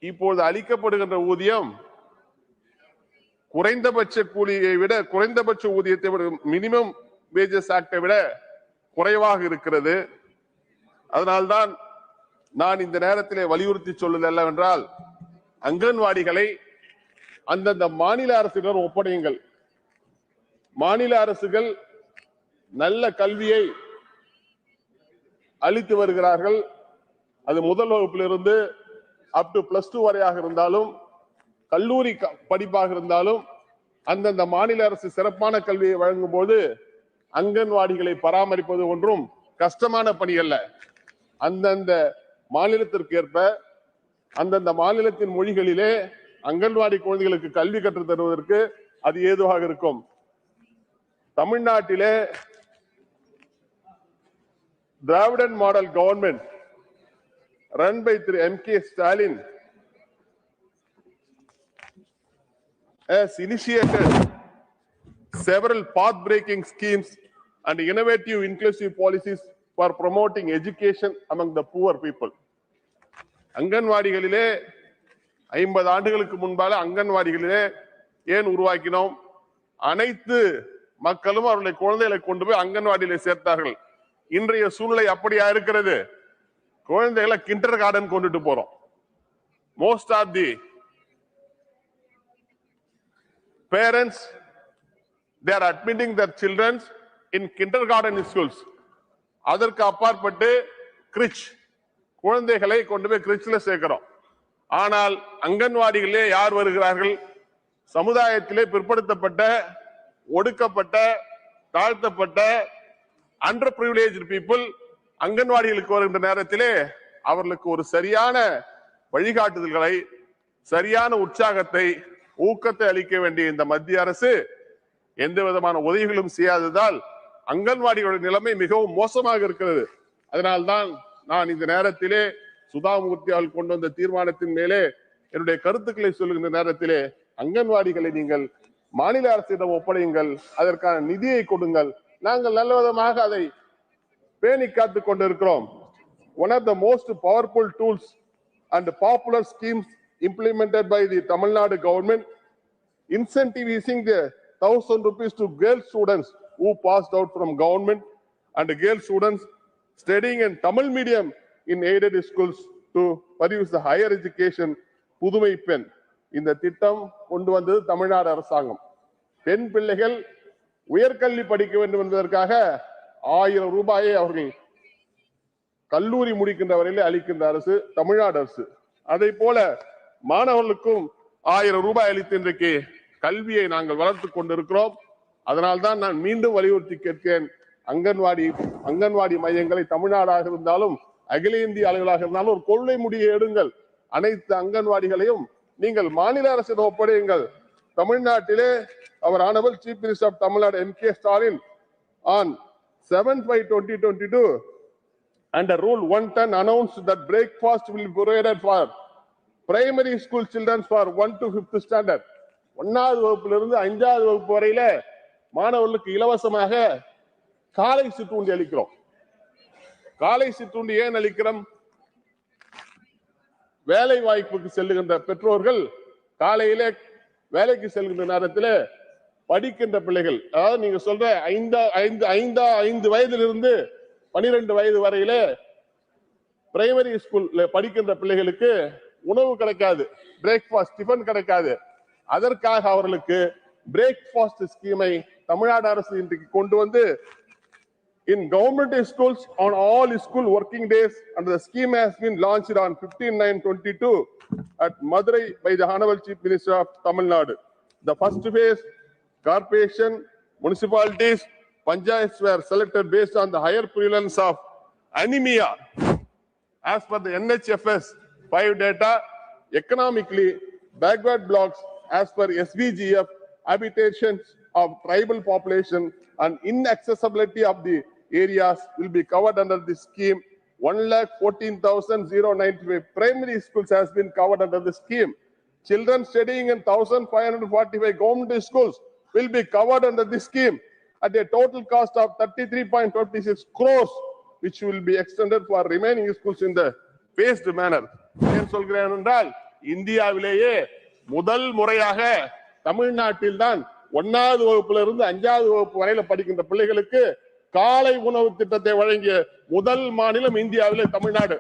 இப்போது அளிக்கப்படுகின்ற ஊதியம் குறைந்தபட்ச கூலியை விட, குறைந்தபட்ச ஊதியத்தை விட, மினிமம் வேஜஸ் ஆக்டை விட குறைவாக இருக்கிறது. அதனால்தான் நான் இந்த நேரத்திலே வலியுறுத்தி சொல்லுவது என்னவென்றால், அங்கன்வாடிகளை அந்தந்த மாநில அரசிடம் ஒப்படையுங்கள். மாநில அரசுகள் நல்ல கல்வியை அளித்து வருகிறார்கள். அது முதல் வகுப்பிலிருந்து அப் டு +2 வரையாக இருந்தாலும், கல்லூரி படிப்பாக இருந்தாலும், அந்தந்த மாநில அரசு சிறப்பான கல்வியை வழங்கும் போது அங்கன்வாடிகளை பராமரிப்பது ஒன்றும் கஷ்டமான பணி அல்ல. அந்தந்த மாநிலத்திற்கு ஏற்ப அந்தந்த மாநிலத்தின் மொழிகளிலே அங்கன்வாடி குழந்தைகளுக்கு கல்வி கற்றுத் தருவதற்கு அது ஏதுவாக இருக்கும். தமிழ்நாட்டிலே Dravidian model government run by M.K. Stalin has initiated several path-breaking schemes and innovative inclusive policies for promoting education among the poor people. அங்கன்வாடிகளிலே 50 ஆண்டுகளுக்கு முன்பாக அங்கன்வாடிகளிலே ஏன் உருவாக்கினோம்? அனைத்து மக்களும் அவருடைய குழந்தைகளை கொண்டு போய் அங்கன்வாடியிலே சேர்த்தார்கள். இன்றைய சூழ்நிலை அப்படியா இருக்கிறது? குழந்தைகளை கிண்டர் கார்டன் கொண்டுட்டு போறோம். Most of the parents, they are admitting their children in kindergarten schools. அதற்கு அப்பாற்பட்டு கிரிச், குழந்தைகளை கொண்டு போய் கிரிச்ல சேர்க்கிறோம். ஆனால் அங்கன்வாடிகளே யார் வருகிறார்கள்? சமுதாயத்திலே பிற்படுத்தப்பட்ட, ஒடுக்கப்பட்ட, தாழ்த்தப்பட்ட, அண்டர் பிரிவிலேஜ்டு பீப்புள் அங்கன்வாடிகளுக்கு வருகின்ற நேரத்திலே அவர்களுக்கு ஒரு சரியான வழிகாட்டுதல்களை, சரியான உற்சாகத்தை, ஊக்கத்தை அளிக்க வேண்டிய இந்த மத்திய அரசு எந்த விதமான உதவிகளும் செய்யாததால் அங்கன்வாடிகளுடைய நிலைமை மிகவும் மோசமாக இருக்கிறது. அதனால்தான் நான் இந்த நேரத்திலே சுதாமூர்த்தி அவர்கள் கொண்டு வந்த தீர்மானத்தின் மேலே என்னுடைய கருத்துக்களை சொல்லுகின்ற நேரத்திலே, அங்கன்வாடிகளை நீங்கள் மாநில அரசிடம் ஒப்படையுங்கள், அதற்கான நிதியை கொடுங்கள், நாங்கள் நல்ல விதமாக அதை பேணி காத்துக் கொண்டிருக்கிறோம். One of the most powerful tools and popular schemes implemented by the Tamil Nadu government, incentivizing the 1,000 rupees to girl students who passed out from government and girl students studying in Tamil medium in aided schools to pursue the higher education. புதுமை பெண் இந்த திட்டம் கொண்டு வந்தது தமிழ்நாடு அரசாங்கம். பெண் பிள்ளைகள் உயர்கல்வி படிக்க வேண்டும் என்பதற்காக 1000 ரூபாயை அவர்கள் கல்லூரி முடிக்கின்ற வரையிலே அளிக்கின்ற அரசு தமிழ்நாடு அரசு. அதை போல மாணவர்களுக்கும் 1000 ரூபாய் அளித்து இன்றைக்கு கல்வியை நாங்கள் வளர்த்துக் கொண்டிருக்கிறோம். அதனால்தான் நான் மீண்டும் வலியுறுத்தி கேட்கிறேன், அங்கன்வாடி மையங்களை தமிழ்நாடாக இருந்தாலும் அகில இந்திய அளவிலாக இருந்தாலும் ஒரு கொள்கை முடியை எடுங்கள். அனைத்து அங்கன்வாடிகளையும் நீங்கள் மாநில அரசிடம் ஒப்படையுங்கள். தமிழ்நாட்டிலே அவர் honourable chief minister of Tamil Nadu M.K. Stalin on 7/5/2022 under Rule 110 announced that breakfast will be provided for primary school children for 1 to 5th standard. 1வது வகுப்பிலிருந்து 5வது வகுப்பு வரையில மாணவர்களுக்கு இலவசமாக காலை சிற்றுண்டி அளிக்கிறோம். காலை சிற்றுண்டி ஏன் அளிக்கிறோம்? வேலை வாய்ப்புக்கு செல்லுகின்ற பெற்றோர்கள் காலையிலே வேலைக்கு செல்கின்ற நேரத்தில் படிக்கின்ற பிள்ளைகள், அதாவது நீங்க சொல்ற 5 வயதிலிருந்து 12 வயது வரையில பிரைமரி ஸ்கூல்ல படிக்கின்ற பிள்ளைகளுக்கு உணவு கிடைக்காது, பிரேக்ஃபாஸ்ட் டிஃபன் கிடைக்காது. அதற்காக அவர்களுக்கு பிரேக்ஃபாஸ்ட் ஸ்கீமை தமிழ்நாடு அரசு இன்றைக்கு கொண்டு வந்து in government schools on all school working days, and the scheme has been launched on 15/9/22 at Madurai by the Honorable Chief Minister of Tamil Nadu. The first phase, corporation, municipalities, panchayats were selected based on the higher prevalence of anemia. As per the NHFS 5 data, economically backward blocks as per SBGF, habitations of tribal population and inaccessibility of the areas will be covered under this scheme. 1,14,095 primary schools has been covered under the scheme. Children studying in 1,545 government schools will be covered under this scheme at a total cost of 33.26 crores, which will be extended for remaining schools in the phased manner. ஏன் சொல்கிறேன் என்றால் இந்தியாவிலேயே முதல் முறையாக தமிழ்நாட்டில் தான் 1வது வகுப்புல இருந்து 5வது வகுப்பு வரையில படிக்கின்ற பிள்ளைகளுக்கு காலை உணவு திட்டத்தை வழங்கிய முதல் மாநிலம் இந்தியாவிலே தமிழ்நாடு.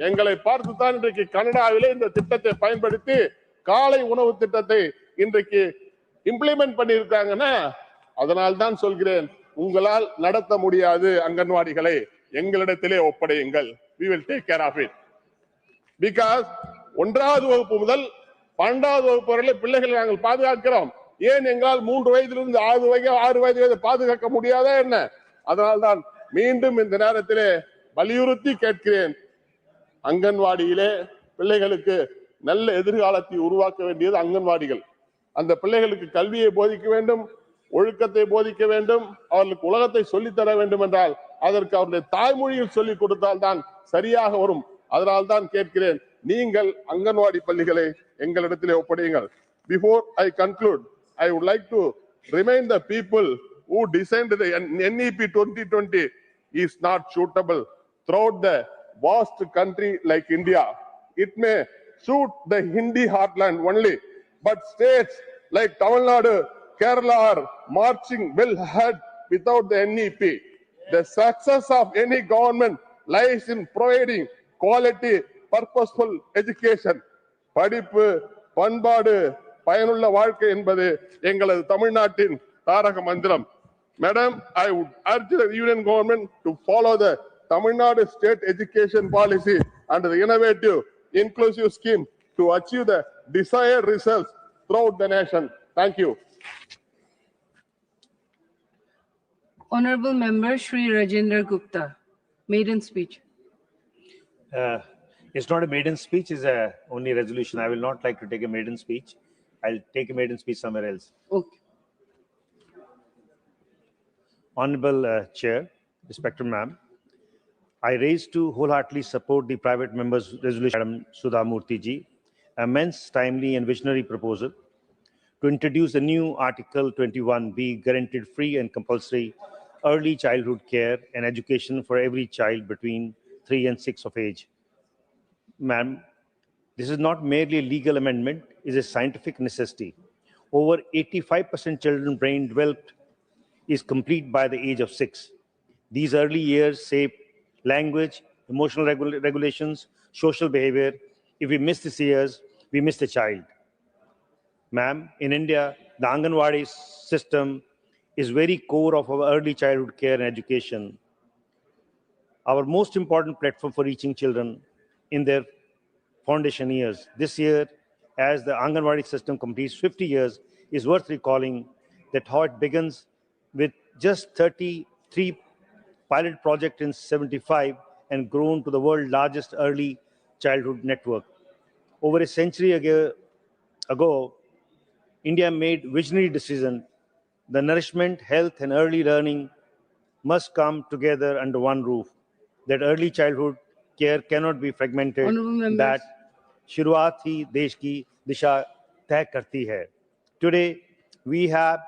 எங்களை பார்த்து தான் இன்றைக்கு கனடாவிலே இந்த திட்டத்தை பயன்படுத்தி காலை உணவு திட்டத்தை இன்றைக்கு இம்ப்ளிமெண்ட் பண்ணியிருக்காங்கன்னா, அதனால் தான் சொல்கிறேன், உங்களால் நடத்த முடியாது அங்கன்வாடிகளை எங்களிடத்திலே ஒப்படையுங்கள். We will take care of it. Because 1வது வகுப்பு முதல் 12வது வகுப்பு வரையில பிள்ளைகளை நாங்கள் பாதுகாக்கிறோம். ஏன் எங்களால் 3 வயதிலிருந்து 6 வயது வரை பாதுகாக்க முடியாதா என்ன? அதனால்தான் மீண்டும் இந்த நேரத்திலே வலியுறுத்தி கேட்கிறேன், அங்கன்வாடியிலே பிள்ளைகளுக்கு நல்ல எதிர்காலத்தை உருவாக்க வேண்டியது அங்கன்வாடிகள். அந்த பிள்ளைகளுக்கு கல்வியை போதிக்க வேண்டும், ஒழுக்கத்தை போதிக்க வேண்டும், அவர்களுக்கு உலகத்தை சொல்லித்தர வேண்டும் என்றால் அதற்கு அவருடைய தாய்மொழியில் சொல்லிக் கொடுத்தால் தான் சரியாக வரும். அதனால் தான் கேட்கிறேன், நீங்கள் அங்கன்வாடி பள்ளிகளை எங்களிடத்திலே ஒப்படையுங்கள். Before I conclude, I would like to remind the people who designed the NEP 2020 is not suitable throughout the vast country like India. It may suit the Hindi heartland only, but states like Tamil Nadu, Kerala are marching well ahead without the NEP. The success of any government lies in providing quality, purposeful education. படிப்பு, பண்பாடு, பயனுள்ள வாழ்க்கை என்பது எங்களது தமிழ்நாட்டின் தாரக மந்திரம். Madam, I would urge the Union government to follow the Tamil Nadu state education policy and the innovative, inclusive scheme to achieve the desired results throughout the nation. Thank you. Honorable Member Shri Rajendra Gupta, maiden speech. It's not a maiden speech, it's only a resolution. I will not like to take a maiden speech. I'll take a maiden speech somewhere else. Okay. Honorable Chair, respected ma'am, I raise to wholeheartedly support the private member's resolution, Madam Sudha Murthy ji, immense, timely and visionary proposal to introduce a new Article 21B, guaranteed free and compulsory early childhood care and education for every child between 3 and 6 of age. Ma'am, this is not merely a legal amendment, it is a scientific necessity. Over 85% children brain developed is complete by the age of 6. These early years shape language, emotional regulations, social behavior. If we miss these years, we miss the child. Ma'am, in India, the Anganwadi system is very core of our early childhood care and education. Our most important platform for reaching children in their foundation years. This year, as the Anganwadi system completes 50 years, is worth recalling that how it begins with just 33 pilot projects in 75 and grown to the world's largest early childhood network. Over a century ago, India made visionary decision. The nourishment, health, and early learning must come together under one roof. That early childhood care cannot be fragmented. That शुरुआत ही देश की दिशा तय करती है. Today, we have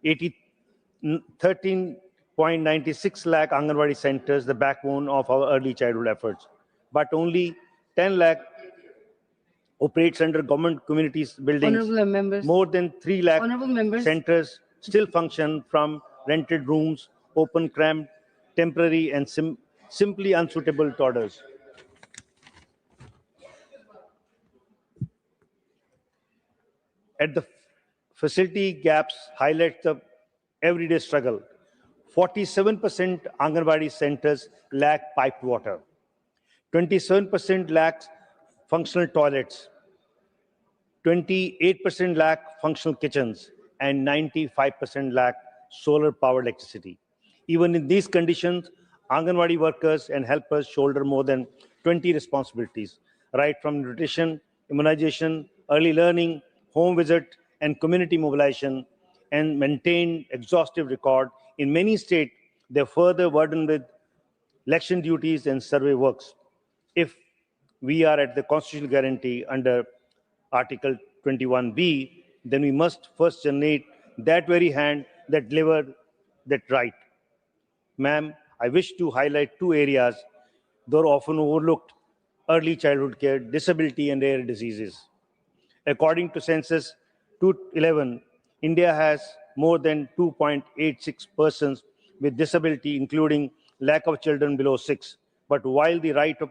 13.96 lakh Anganwadi centers, the backbone of our early childhood efforts. But only 10 lakh operates under government communities buildings. More than 3 lakh centers still function from rented rooms, open, cramped, temporary, and simply unsuitable toddlers. At the facility gaps highlight the everyday struggle. 47% Anganwadi centers lack piped water. 27% lack functional toilets. 28% lack functional kitchens, and 95% lack solar-powered electricity. Even in these conditions, Anganwadi workers and helpers shoulder more than 20 responsibilities, right from nutrition, immunization, early learning, home visit, and community mobilization, and maintain exhaustive record. In many states, they're further burdened with election duties and survey works. If we are at the constitutional guarantee under Article 21B, then we must first generate that very hand that delivered that right. Ma'am, I wish to highlight two areas that are often overlooked: early childhood care, disability, and rare diseases. According to Census 2011, India has more than 2.86 persons with disability, including lack of children below 6. But while the Right of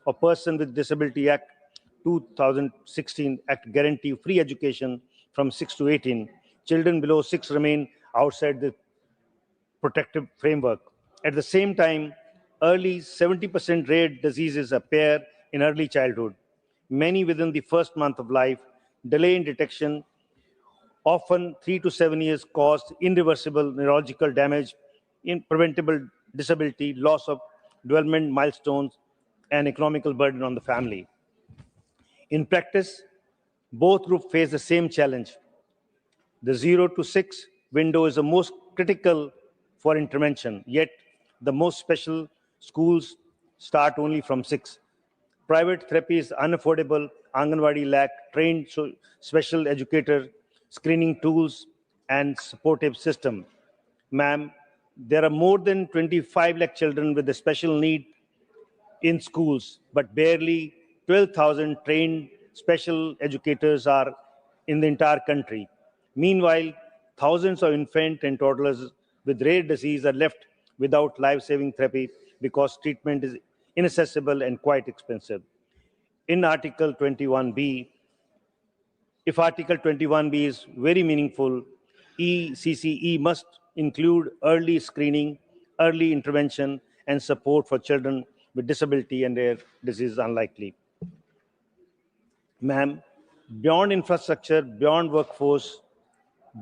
a Person with Disability Act 2016 Act guarantee free education from 6 to 18, children below 6 remain outside the protective framework. At the same time, early 70% rare diseases appear in early childhood, many within the first month of life. Delay in detection, often 3 to 7 years, caused irreversible neurological damage, preventable disability, loss of development milestones, and economical burden on the family. In practice, both groups face the same challenge. The 0 to 6 window is the most critical for intervention, yet the most special schools start only from 6. Private therapy is unaffordable. Anganwadi lack trained special educator, screening tools, and supportive system. Ma'am, there are more than 25 lakh children with a special need in schools, but barely 12,000 trained special educators are in the entire country. Meanwhile, thousands of infant and toddlers with rare disease are left without life-saving therapy because treatment is inaccessible and quite expensive. In Article 21B, if Article 21B is very meaningful, ECCE must include early screening, early intervention, and support for children with disability and rare disease unlikely. Ma'am, beyond infrastructure, beyond workforce,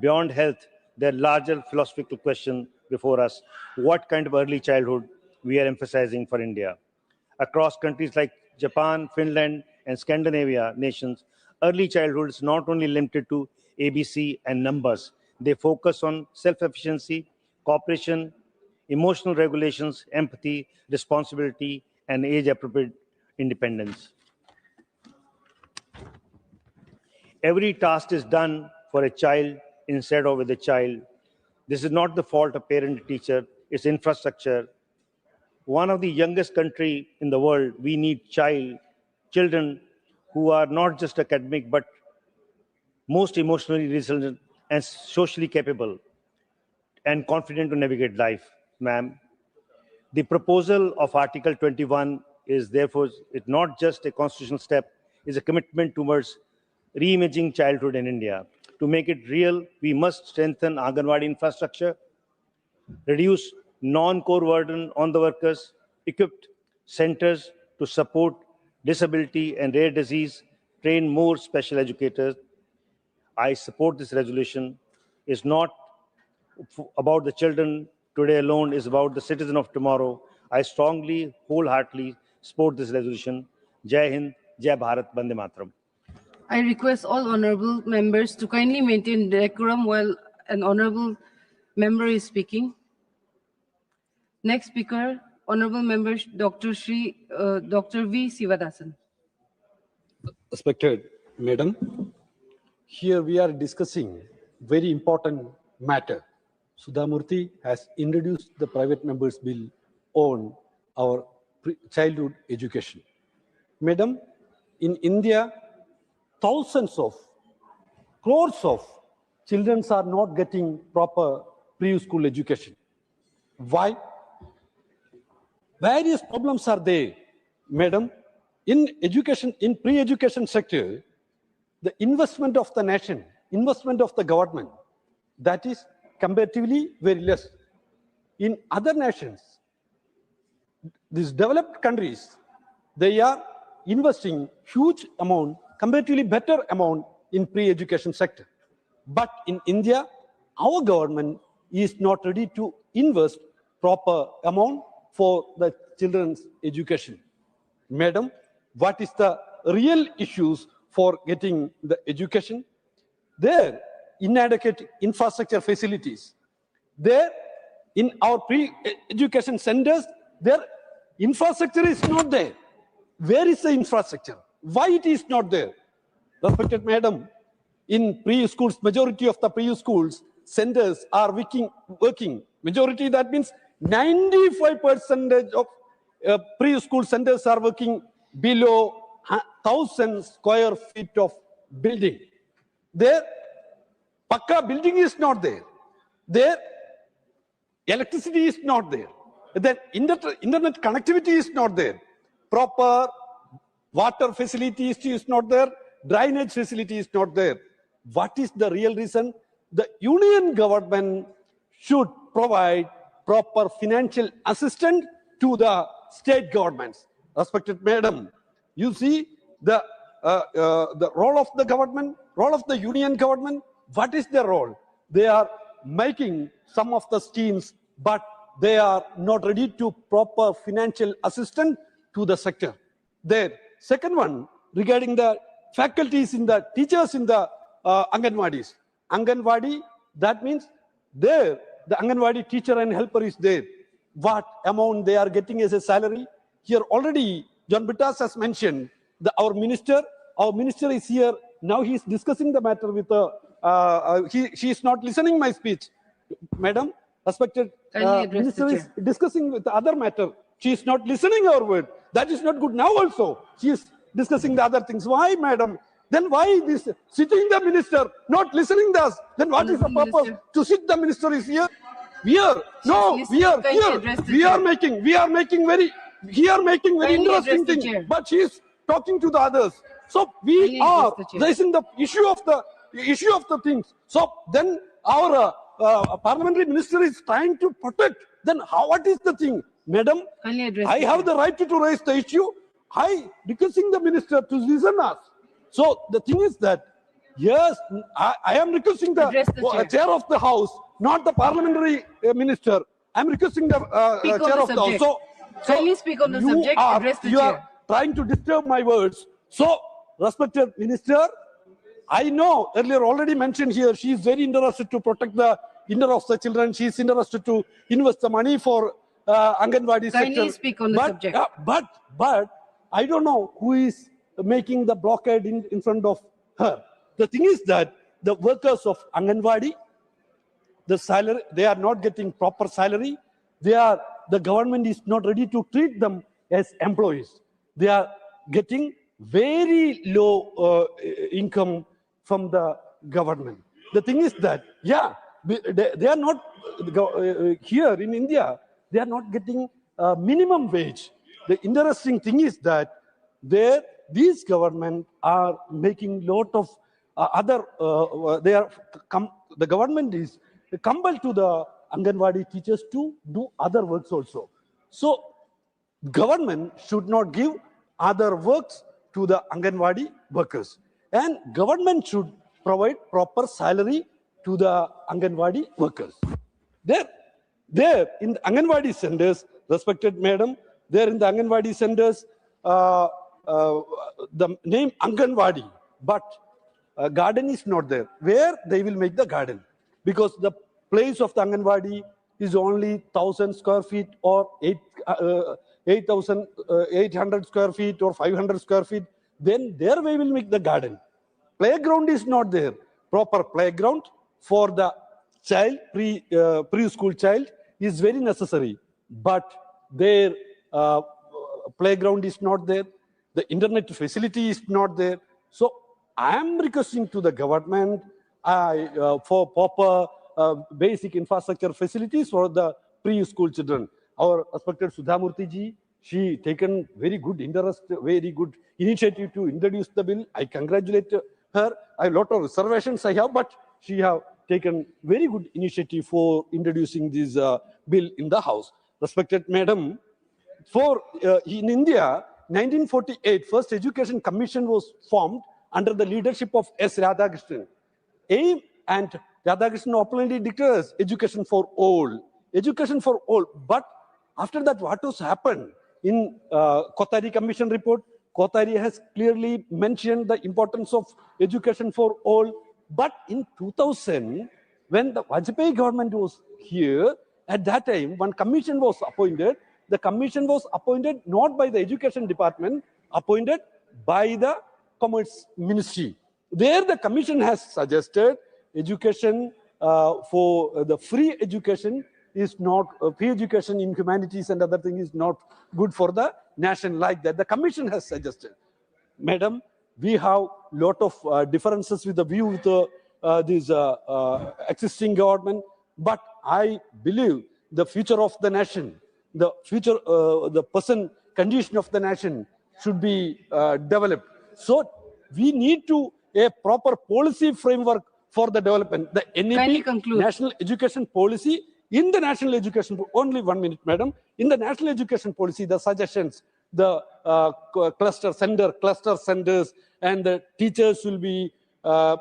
beyond health, there are larger philosophical questions before us. What kind of early childhood we are emphasizing for India? Across countries like Japan, Finland, and Scandinavia nations, early childhood is not only limited to ABC and numbers. They focus on self-efficiency, cooperation, emotional regulations, empathy, responsibility, and age-appropriate independence. Every task is done for a child instead of with a child. This is not the fault of parent and teacher, it's infrastructure. One of the youngest country in the world, we need children who are not just academic, but most emotionally resilient and socially capable and confident to navigate life, ma'am. The proposal of Article 21 is therefore not just a constitutional step, it's a commitment towards reimaging childhood in India. To make it real, we must strengthen Anganwadi infrastructure, reduce non-core burden on the workers, equipped centers to support disability and rare disease, train more special educators. I support this resolution. It's not about the children today alone, it's about the citizen of tomorrow. I strongly, wholeheartedly support this resolution. Jai Hind, Jai Bharat, Bande Mataram. I request all honorable members to kindly maintain decorum while an honorable member is speaking. Next speaker, honorable member Dr. V. Sivadasan. Respected Madam, here we are discussing very important matter. Sudha Murthy has introduced the private members bill on our childhood education. Madam, in India, thousands of crores of children are not getting proper preschool education. Why? Various problems are there, madam. In education, in pre-education sector, the investment of the nation, investment of the government, that is comparatively very less. in other nations, these developed countries, they are investing huge amount, comparatively better amount in pre-education sector. But in India, our government is not ready to invest proper amount for the children's education. Madam, what is the real issues for getting the education? There, inadequate infrastructure facilities. There, in our pre-education centers, their infrastructure is not there. Where is the infrastructure? Why it is not there? Respected madam, in pre-schools, majority of the pre-schools centers are working. Majority, that means 95% of preschool centers are working below 1,000 square feet of building. There, Pakka building is not there. There, electricity is not there. Then internet connectivity is not there. Proper water facilities is not there. Drainage facility is not there. What is the real reason? The union government should provide proper financial assistance to the state governments. Respected madam, you see the role of the government, role of the union government. What is their role? They are making some of the schemes, but they are not ready to proper financial assistance to the sector. There. Second one, regarding the faculties in the teachers in the Anganwadis. Anganwadi, that means there, the Anganwadi teacher and helper is there. What amount they are getting as a salary? Here already, John Bittas has mentioned, our minister is here. Now he is discussing the matter with she is not listening my speech. Madam, respected minister is discussing with the other matter. She is not listening our word. That is not good. Now also, she is discussing the other things. Why, madam? Then why this sitting the minister, not listening to us? Then what is the purpose to sit the minister is here? We are here. We are making very interesting thing. But she is talking to the others. So we are raising the issue of the things. So then our parliamentary minister is trying to protect. Then what is the thing, madam? I have the right to raise the issue. I requesting the minister to listen us. So the thing is that, yes, I am requesting the chair of the house, not the parliamentary minister. I am requesting the chair of the house. So kindly speak on the subject. You are trying to disturb my words. So, respected minister, I know earlier already mentioned here, she is very interested to protect the interests of the children. She is interested to invest the money for Anganwadi sector. Kindly speak on the subject. But I don't know who is making the blockade in front of her. The thing is that the workers of Anganwadi, the salary, they are not getting proper salary. The government is not ready to treat them as employees. They are getting very low income from the government. The thing is that, they are not here in India. They are not getting minimum wage. The interesting thing is that these government are making lot of the government is compelled to the Anganwadi teachers to do other works also. So government should not give other works to the Anganwadi workers, and government should provide proper salary to the Anganwadi workers. There in the Anganwadi centers, respected madam, there in the Anganwadi centers, the name Anganwadi, but garden is not there. Where they will make the garden? Because the place of the Anganwadi is only 1,000 square feet or 8,800 square feet or 500 square feet. Then there we will make the garden. Playground is not there. Proper playground for the child, preschool child is very necessary. But their playground is not there. The internet facility is not there. So I am requesting to the government for proper basic infrastructure facilities for the preschool children. Our respected Sudhamurthy ji, she taken very good initiative to introduce the bill. I congratulate her. A lot of reservations I have, but she have taken very good initiative for introducing this bill in the House. Respected Madam, in India, 1948, first Education Commission was formed under the leadership of S. Radhakrishnan. Aim and Radhakrishnan openly declares education for all. Education for all. But after that, what has happened? In Kothari Commission report, Kothari has clearly mentioned the importance of education for all. But in 2000, when the Vajpayee government was here, at that time, one commission was appointed. The commission was appointed not by the Education Department, appointed by the Commerce Ministry. There the commission has suggested education for the free education is not, free education in humanities and other things is not good for the nation like that. The commission has suggested. Madam, we have lot of differences with the view with this existing government, but I believe the future of the nation, the future, the person condition of the nation should be developed. So we need to a proper policy framework for the development. The NEP, National Education Policy, in the National Education, only 1 minute, Madam, in the National Education Policy, the suggestions, the cluster centers, and the teachers will be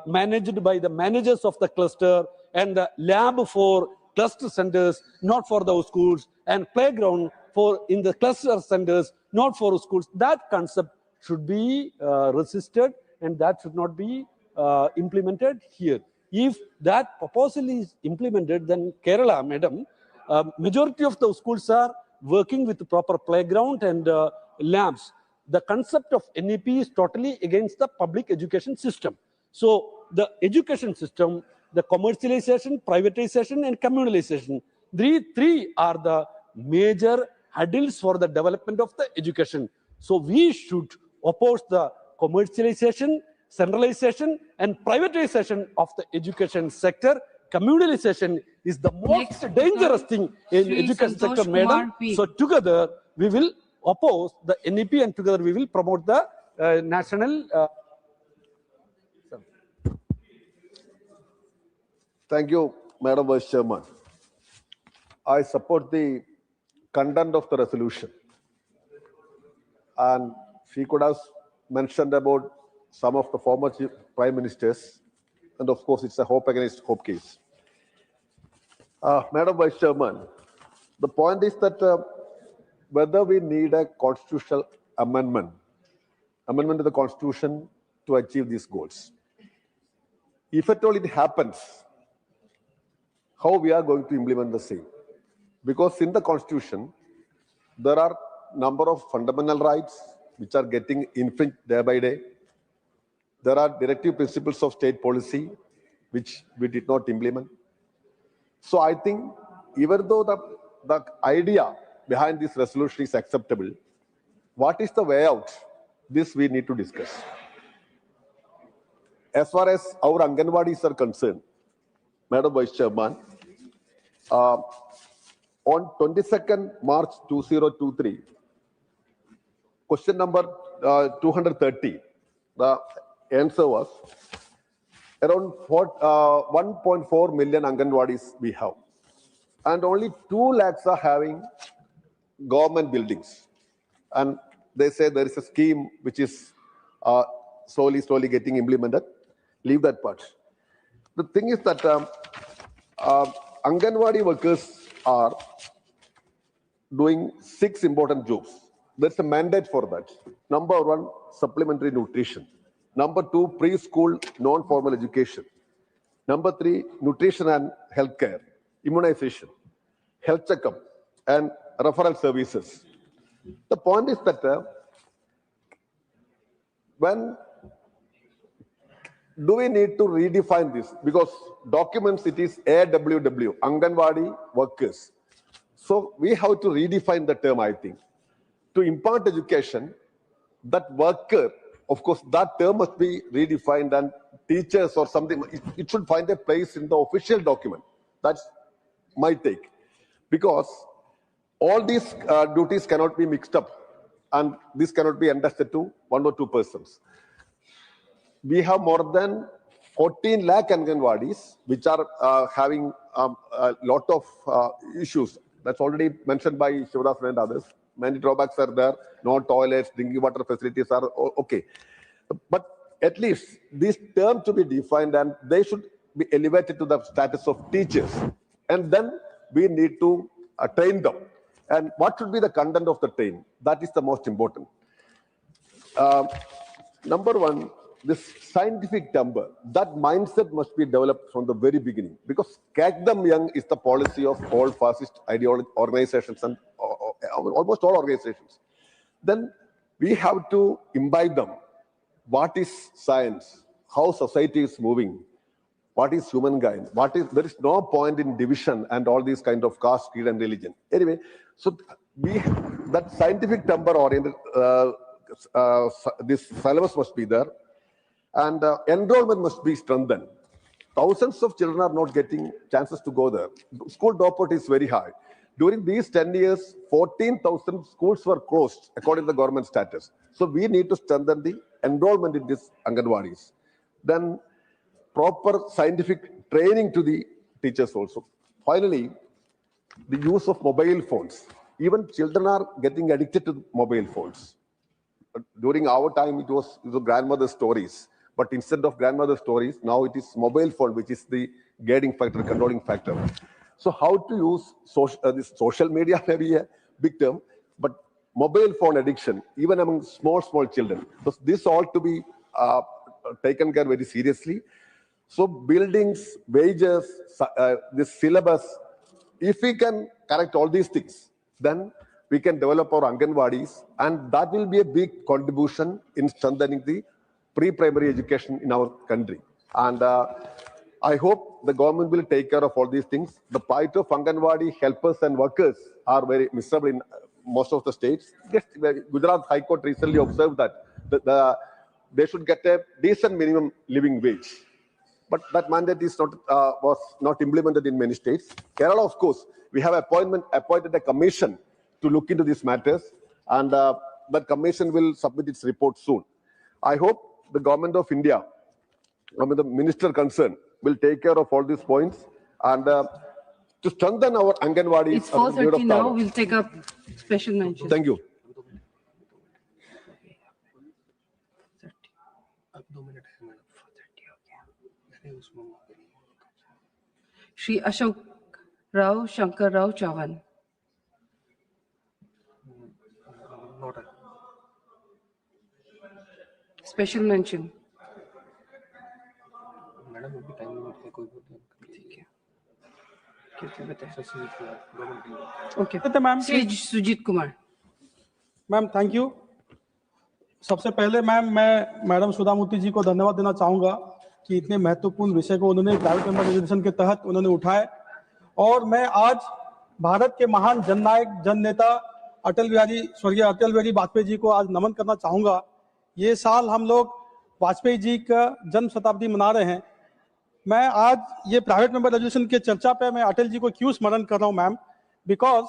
managed by the managers of the cluster, and the lab for cluster centers, not for those schools, and playground for in the cluster centers, not for schools. That concept should be resisted, and that should not be implemented here. If that proposal is implemented, then Kerala, Madam, majority of the schools are working with the proper playground and labs. The concept of NEP is totally against the public education system. So the education system, the commercialization, privatization, and communalization, three are the major hurdles for the development of the education. So we should oppose the commercialization, centralization, and privatization of the education sector. Communalization is the most dangerous thing in education sector, Madam. So together we will oppose the NEP, and together we will promote the national. Thank you, Madam Vice Chairman. I support the content of the resolution. And she could have mentioned about some of the former prime ministers. And of course, it's a hope against hope case. Madam Vice Chairman, the point is that whether we need a constitutional amendment to the Constitution to achieve these goals. If at all it happens, how we are going to implement the same? Because in the Constitution, there are number of fundamental rights which are getting infringed day by day. There are directive principles of state policy which we did not implement. So I think even though the idea behind this resolution is acceptable, what is the way out? This we need to discuss. As far as our Anganwadis are concerned, Madam Vice Chairman, on 22nd March 2023, question number 230, the answer was around 1.4 million Anganwadis we have. And only 2 lakhs are having government buildings. And they say there is a scheme which is slowly getting implemented. Leave that part. The thing is that Anganwadi workers are doing 6 important jobs. There's a mandate for that. Number 1, supplementary nutrition. Number 2, preschool non-formal education. Number 3, nutrition and healthcare, immunization, health checkup, and referral services. The point is that when do we need to redefine this? Because documents, it is AWW, Anganwadi workers. So we have to redefine the term, I think. To impart education, that worker, of course, that term must be redefined, and teachers or something, it should find a place in the official document. That's my take. Because all these duties cannot be mixed up, and this cannot be entrusted to 1 or 2 persons. We have more than 14 lakh Anganwadis, which are having a lot of issues. That's already mentioned by Shivadas and others. Many drawbacks are there. No toilets, drinking water facilities are okay. But at least these terms to be defined, and they should be elevated to the status of teachers. And then we need to train them. And what should be the content of the train? That is the most important. Number one, this scientific temper, that mindset must be developed from the very beginning, because catch them young is the policy of all fascist ideology organizations and almost all organizations. Then we have to imbibe them. What is science? How society is moving? What is humankind? There is no point in division and all these kind of caste, creed, and religion. Anyway, so that scientific temper oriented this syllabus must be there, and enrollment must be strengthened. Thousands of children are not getting chances to go there. School dropout is very high. During these 10 years, 14,000 schools were closed according to the government status. So we need to strengthen the enrollment in these Anganwadis. Then proper scientific training to the teachers also. Finally, the use of mobile phones. Even children are getting addicted to mobile phones. During our time, it was grandmother's stories. But instead of grandmother's stories, now it is mobile phone, which is the guiding factor, controlling factor. So how to use this social media may be a big term, but mobile phone addiction, even among small children. So this ought to be taken care very seriously. So buildings, wages, this syllabus, if we can correct all these things, then we can develop our Anganwadis, and that will be a big contribution in strengthening the pre-primary education in our country. And I hope the government will take care of all these things. The plight of Anganwadi helpers and workers are very miserable in most of the states. Just Gujarat High Court recently observed that they should get a decent minimum living wage. But that mandate is was not implemented in many states. Kerala, of course, we have appointed a commission to look into these matters, and that commission will submit its report soon. I hope the government of India, the minister concerned, will take care of all these points, and to strengthen our Anganwadis. It's 4:30 now. We'll take up special mention. Thank you. Shri Ashok Rao Shankar Rao Chavan. Special mention. Okay. Ma'am Sujeet Kumar. Ma'am thank you. सबसे पहले ma'am मैं madam Sudha Murthy जी को धन्यवाद देना चाहूंगा कि इतने महत्वपूर्ण विषय को उन्होंने प्राइवेट मेंबर रेजोल्यूशन के तहत उन्होंने उठाए. और मैं आज भारत के महान जननायक जननेता स्वर्गीय अटल बिहारी वाजपेयी जी को आज नमन करना चाहूंगा. ये साल हम लोग वाजपेयी जी का जन्म शताब्दी मना रहे हैं. मैं आज ये प्राइवेट मेंबर रेजोल्यूशन के चर्चा पे मैं अटल जी को क्यों स्मरण कर रहा हूं ma'am, because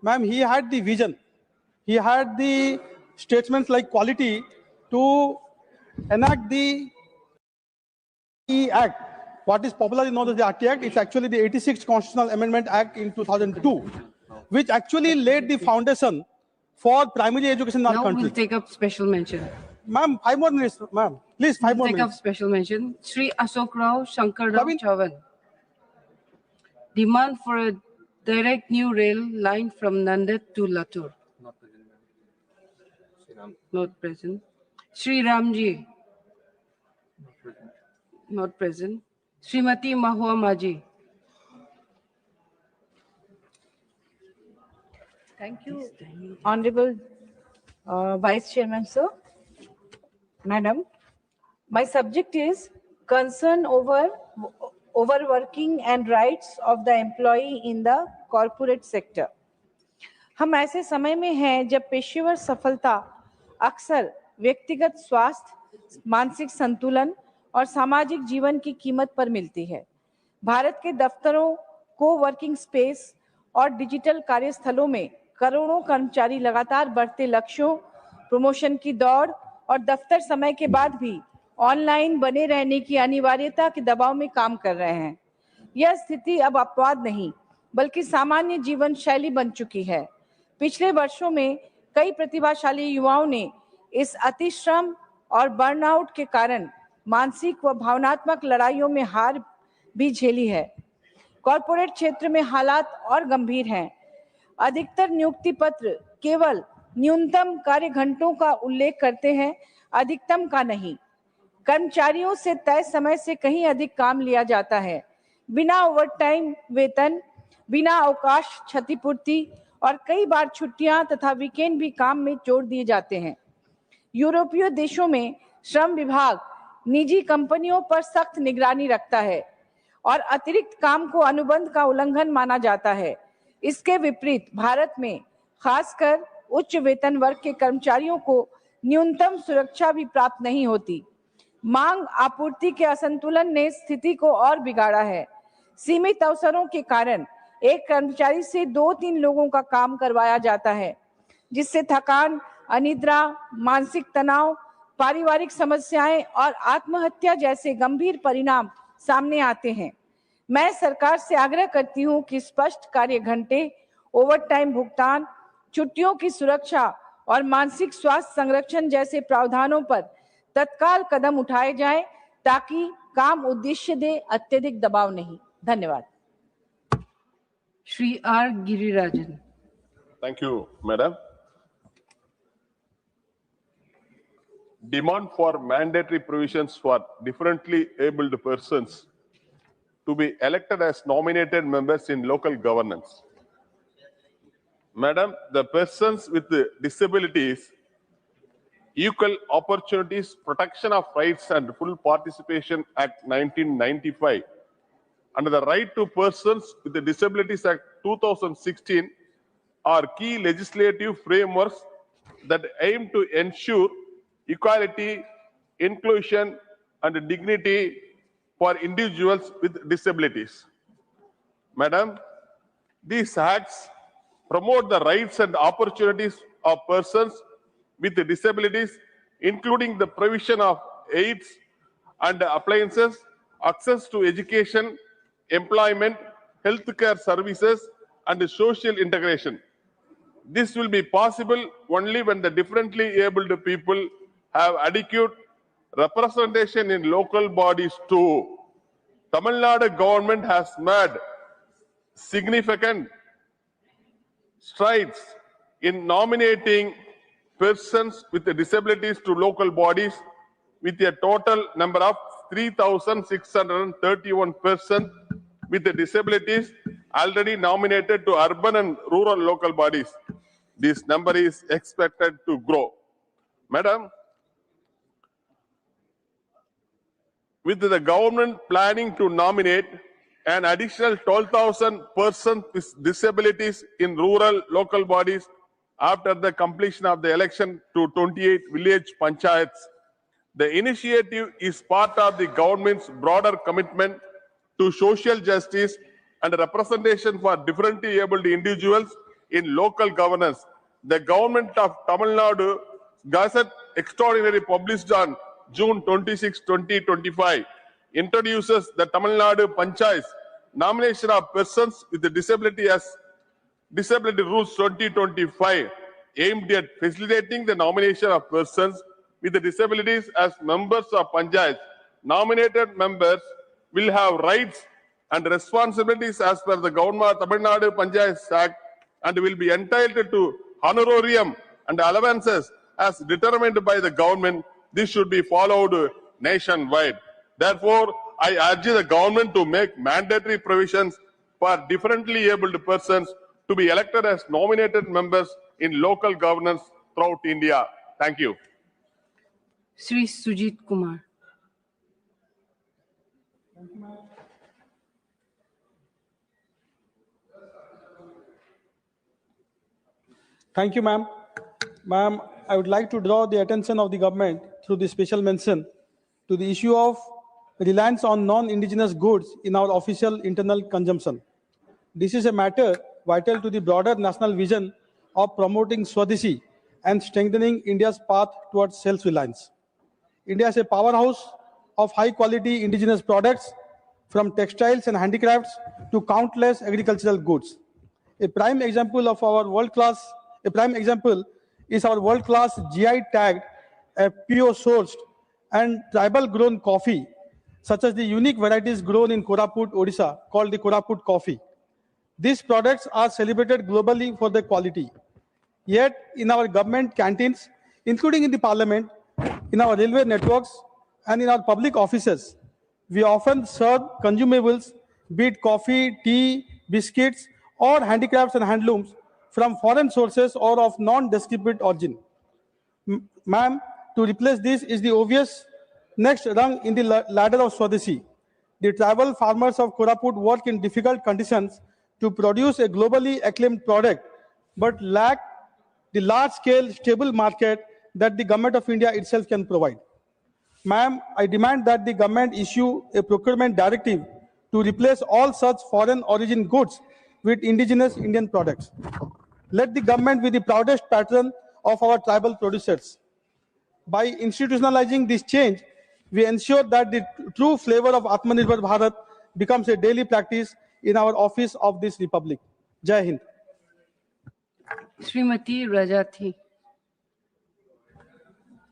ma'am he had the vision, he had the statements like quality to enact the Act. What is popularly known as the RT Act, it's actually the 86th Constitutional Amendment Act in 2002, which actually laid the foundation for primary education in our country. Now we'll take up special mention. Ma'am, 5 more minutes, ma'am. Please, 5 more Take minutes. up special mention. Shri Ashok Rao Shankar Rao Chavan. Demand for a direct new rail line from Nanded to Latur. Not present. Shri Ramji. Not present. Srimati Mahua Maji. Thank you, Honorable Vice Chairman, sir. Madam, my subject is concern over overworking and rights of the employee in the corporate sector. हम ऐसे समय में हैं जब पेशेवर सफलता अक्सर व्यक्तिगत स्वास्थ्य, मानसिक संतुलन और सामाजिक जीवन की कीमत पर मिलती है. भारत के दफ्तरों, को-वर्किंग स्पेस और डिजिटल कार्यस्थलों में करोड़ों कर्मचारी लगातार बढ़ते लक्ष्यों, प्रमोशन की दौड़ और दफ्तर समय के बाद भी ऑनलाइन बने रहने की अनिवार्यता के दबाव में काम कर रहे हैं. यह स्थिति अब अपवाद नहीं, बल्कि सामान्य जीवन शैली बन चुकी है। पिछले वर्षों में कई प्रतिभाशाली युवाओं ने इस अतिश्रम और बर्नआउट के कारण मानसिक व भावनात्मक लड़ाइयों में हार भी झेली है। कॉरपोरेट क्षेत्र में हालात और गंभीर हैं। अधिकतर नियुक्ति पत्र केवल न्यूनतम कार्य घंटों का उल्लेख करते हैं, अधिकतम का नहीं। कर्मचारियों से तय समय से कहीं अधिक काम लिया जाता है। बिना ओवरटाइम वेतन, बिना अवकाश क्षतिपूर्ति और कई बार छुट्टियां तथा वीकेंड भी काम में जोड़ दिए जाते हैं। यूरोपीय देशों में श्रम विभाग निजी कंपनियों पर सख्त निगरानी रखता है और अतिरिक्त काम को अनुबंध का उल्लंघन माना जाता है। इसके विपरीत भारत में खासकर उच्च वेतन वर्ग के कर्मचारियों को न्यूनतम सुरक्षा भी प्राप्त नहीं होती। मांग आपूर्ति के असंतुलन ने स्थिति को और बिगाड़ा है। सीमित अवसरों के कारण एक कर्मचारी से 2-3 लोगों का काम करवाया जाता है, जिससे थकान, अनिद्रा, मानसिक तनाव, पारिवारिक समस्याएं और आत्महत्या जैसे गंभीर परिणाम सामने आते हैं। मैं सरकार से आग्रह करती हूं कि स्पष्ट कार्य घंटे, ओवरटाइम भुगतान, छुट्टियों की सुरक्षा और मानसिक स्वास्थ्य संरक्षण जैसे प्रावधानों पर तत्काल कदम उठाए जाएं, ताकि काम उद्देश्य दे, अत्यधिक दबाव नहीं। धन्यवाद। Shri R. Girirajan. Thank you, Madam. Demand for mandatory provisions for differently abled persons to be elected as nominated members in local governance. Madam, the Persons with Disabilities, Equal Opportunities, Protection of Rights and Full Participation Act 1995 and the Right to Persons with Disabilities Act 2016 are key legislative frameworks that aim to ensure equality, inclusion, and dignity for individuals with disabilities. Madam, these acts promote the rights and opportunities of persons with disabilities, including the provision of aids and appliances, access to education, employment, healthcare services, and social integration. This will be possible only when the differently abled people have adequate representation in local bodies too. Tamil Nadu government has made significant strides in nominating persons with disabilities to local bodies, with a total number of 3,631 persons with disabilities already nominated to urban and rural local bodies. This number is expected to grow. Madam, with the government planning to nominate an additional 12,000 persons with disabilities in rural local bodies after the completion of the election to 28 village panchayats, the initiative is part of the government's broader commitment to social justice and representation for differently abled individuals in local governance. The government of Tamil Nadu Gazette Extraordinary published on June 26, 2025 introduces the Tamil Nadu Panchayats nomination of persons with a disability as Disability Rules 2025, aimed at facilitating the nomination of persons with disabilities as members of Panchayats. Nominated members will have rights and responsibilities as per the Government of Tamil Nadu Panchayats Act and will be entitled to honorarium and allowances as determined by the government. This should be followed nationwide. Therefore, I urge the government to make mandatory provisions for differently abled persons to be elected as nominated members in local governance throughout India. Thank you. Shri Sujit Kumar. Thank you, ma'am. Ma'am, I would like to draw the attention of the government through the special mention to the issue of reliance on non-indigenous goods in our official internal consumption. This is a matter vital to the broader national vision of promoting Swadeshi and strengthening India's path towards self-reliance. India is a powerhouse of high-quality indigenous products from textiles and handicrafts to countless agricultural goods. A prime example is our world-class GI tagged, PO sourced and tribal grown coffee, such as the unique varieties grown in Koraput, Odisha, called the Koraput coffee. These products are celebrated globally for their quality. Yet, in our government canteens, including in the parliament, in our railway networks, and in our public offices, we often serve consumables, be it coffee, tea, biscuits, or handicrafts and handlooms from foreign sources or of non-descriptive origin. Ma'am, to replace this is the obvious next rung in the ladder of Swadeshi. The tribal farmers of Koraput work in difficult conditions to produce a globally acclaimed product, but lack the large-scale stable market that the Government of India itself can provide. Ma'am, I demand that the government issue a procurement directive to replace all such foreign origin goods with indigenous Indian products. Let the government be the proudest patron of our tribal producers. By institutionalizing this change, we ensure that the true flavor of Atmanirbhar Bharat becomes a daily practice in our office of this republic. Jai Hind. Srimati Rajati.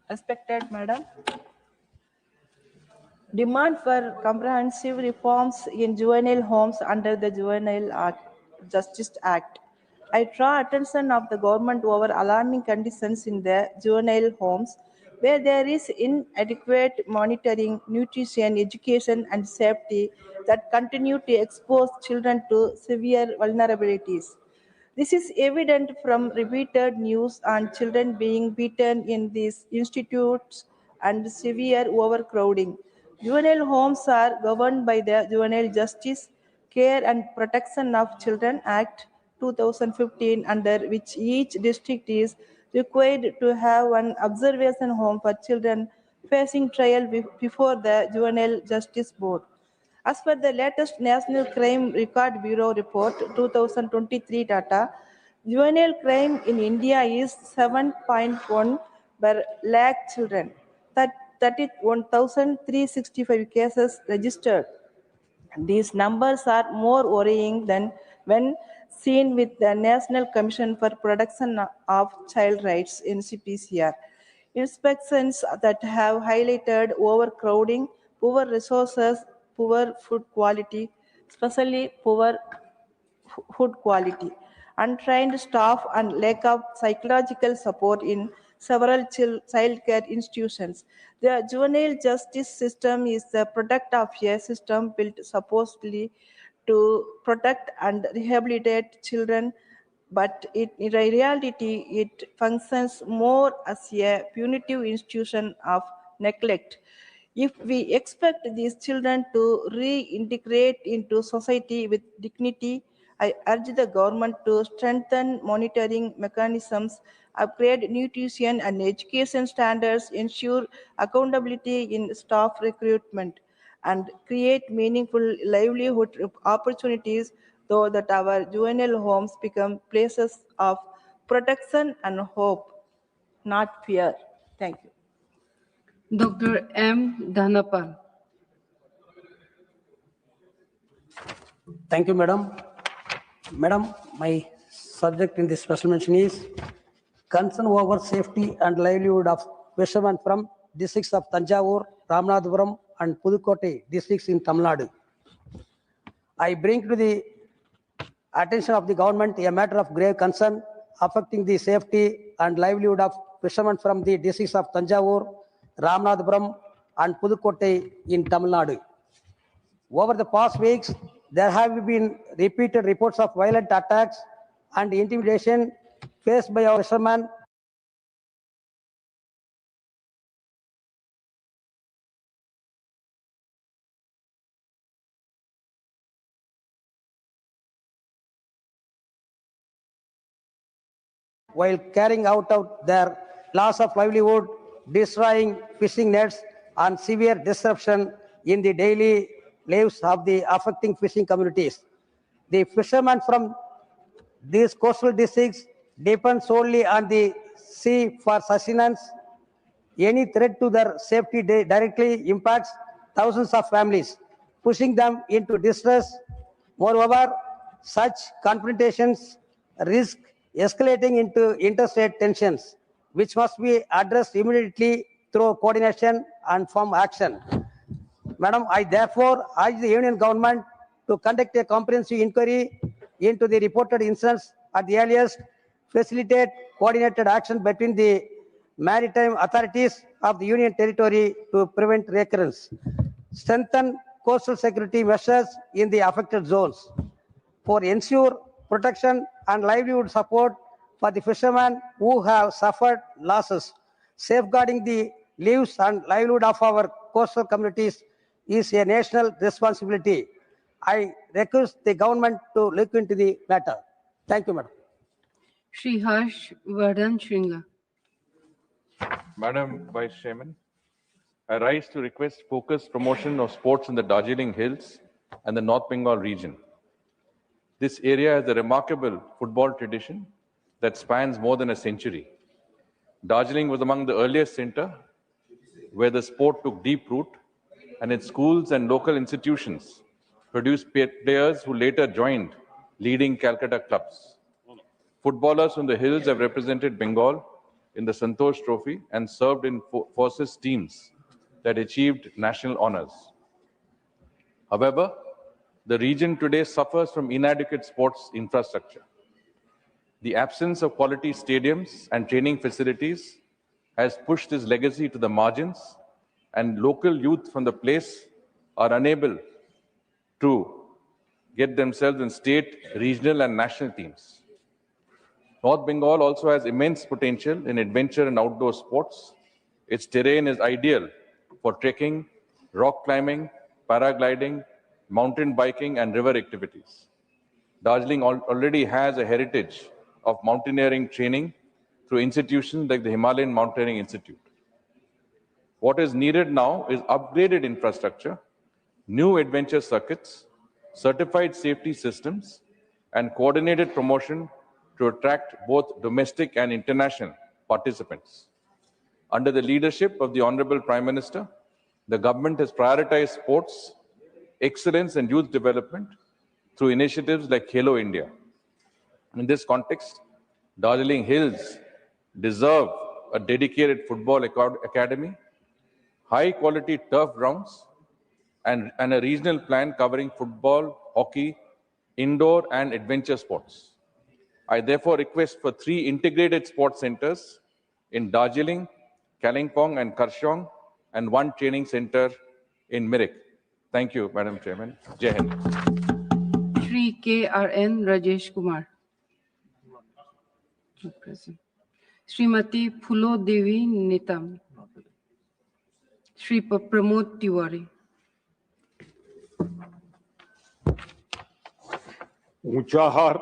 Respected Madam, demand for comprehensive reforms in juvenile homes under the Justice Act. I draw attention of the government over alarming conditions in the juvenile homes where there is inadequate monitoring, nutrition, education, and safety that continue to expose children to severe vulnerabilities. This is evident from repeated news on children being beaten in these institutes and severe overcrowding. Juvenile homes are governed by the Juvenile Justice, Care and Protection of Children Act 2015, under which each district is required to have an observation home for children facing trial before the Juvenile Justice Board. As per the latest National Crime Record Bureau report 2023 data, juvenile crime in India is 7.1 per lakh children. That is 1,365 cases registered. These numbers are more worrying than when seen with the National Commission for Protection of Child Rights in CPCR. Inspections that have highlighted overcrowding, poor resources, poor food quality, especially poor food quality, untrained staff, and lack of psychological support in several child care institutions. The juvenile justice system is the product of a system built supposedly to protect and rehabilitate children, but in reality, it functions more as a punitive institution of neglect. If we expect these children to reintegrate into society with dignity, I urge the government to strengthen monitoring mechanisms, upgrade nutrition and education standards, ensure accountability in staff recruitment, and create meaningful livelihood opportunities so that our juvenile homes become places of protection and hope, not fear. Thank you. Dr. M. Dhanapal. Thank you, Madam. Madam, my subject in this special mention is concern over safety and livelihood of fishermen from districts of Tanjavur, Ramanathapuram, and Pudukkottai districts in Tamil Nadu. I bring to the attention of the government a matter of grave concern affecting the safety and livelihood of fishermen from the districts of Tanjavur, Ramanathapuram, and Pudukkottai in Tamil Nadu. Over the past weeks, there have been repeated reports of violent attacks and intimidation faced by our fishermen while carrying out their loss of livelihood, destroying fishing nets, and severe disruption in the daily lives of the affecting fishing communities. The fishermen from these coastal districts depend solely on the sea for sustenance. Any threat to their safety directly impacts thousands of families. pushing them into distress. Moreover, such confrontations risk escalating into interstate tensions, which must be addressed immediately through coordination and firm action. Madam, I therefore urge the Union government to conduct a comprehensive inquiry into the reported incidents at the earliest, facilitate coordinated action between the maritime authorities of the Union territory to prevent recurrence, strengthen coastal security measures in the affected zones, for ensure protection and livelihood support for the fishermen who have suffered losses. Safeguarding the lives and livelihood of our coastal communities is a national responsibility. I request the government to look into the matter. Thank you, Madam. Shri Harsh Vardhan Shringla. Madam Vice Chairman, I rise to request focused promotion of sports in the Darjeeling Hills and the North Bengal region. This area has a remarkable football tradition that spans more than a century. Darjeeling was among the earliest centers where the sport took deep root, and its schools and local institutions produced players who later joined leading Calcutta clubs. Footballers from the hills have represented Bengal in the Santosh Trophy and served in forces teams that achieved national honors. However, the region today suffers from inadequate sports infrastructure. The absence of quality stadiums and training facilities has pushed this legacy to the margins, and local youth from the place are unable to get themselves in state, regional, and national teams. North Bengal also has immense potential in adventure and outdoor sports. Its terrain is ideal for trekking, rock climbing, paragliding, mountain biking, and river activities. Darjeeling already has a heritage of mountaineering training through institutions like the Himalayan Mountaineering Institute. What is needed now is upgraded infrastructure, new adventure circuits, certified safety systems, and coordinated promotion to attract both domestic and international participants. Under the leadership of the Honorable Prime Minister, the government has prioritized sports, excellence, and youth development through initiatives like Khelo India. In this context, Darjeeling Hills deserve a dedicated football academy, high-quality turf grounds, and a regional plan covering football, hockey, indoor, and adventure sports. I therefore request for 3 integrated sports centers in Darjeeling, Kalimpong, and Kurseong, and 1 training center in Mirik. Thank you, Madam Chairman. Jai Hind. Shri K.R.N. Rajesh Kumar. Not present. Srimati Phulo Devi Nitam. Shri Pramod Tiwari. Unchahar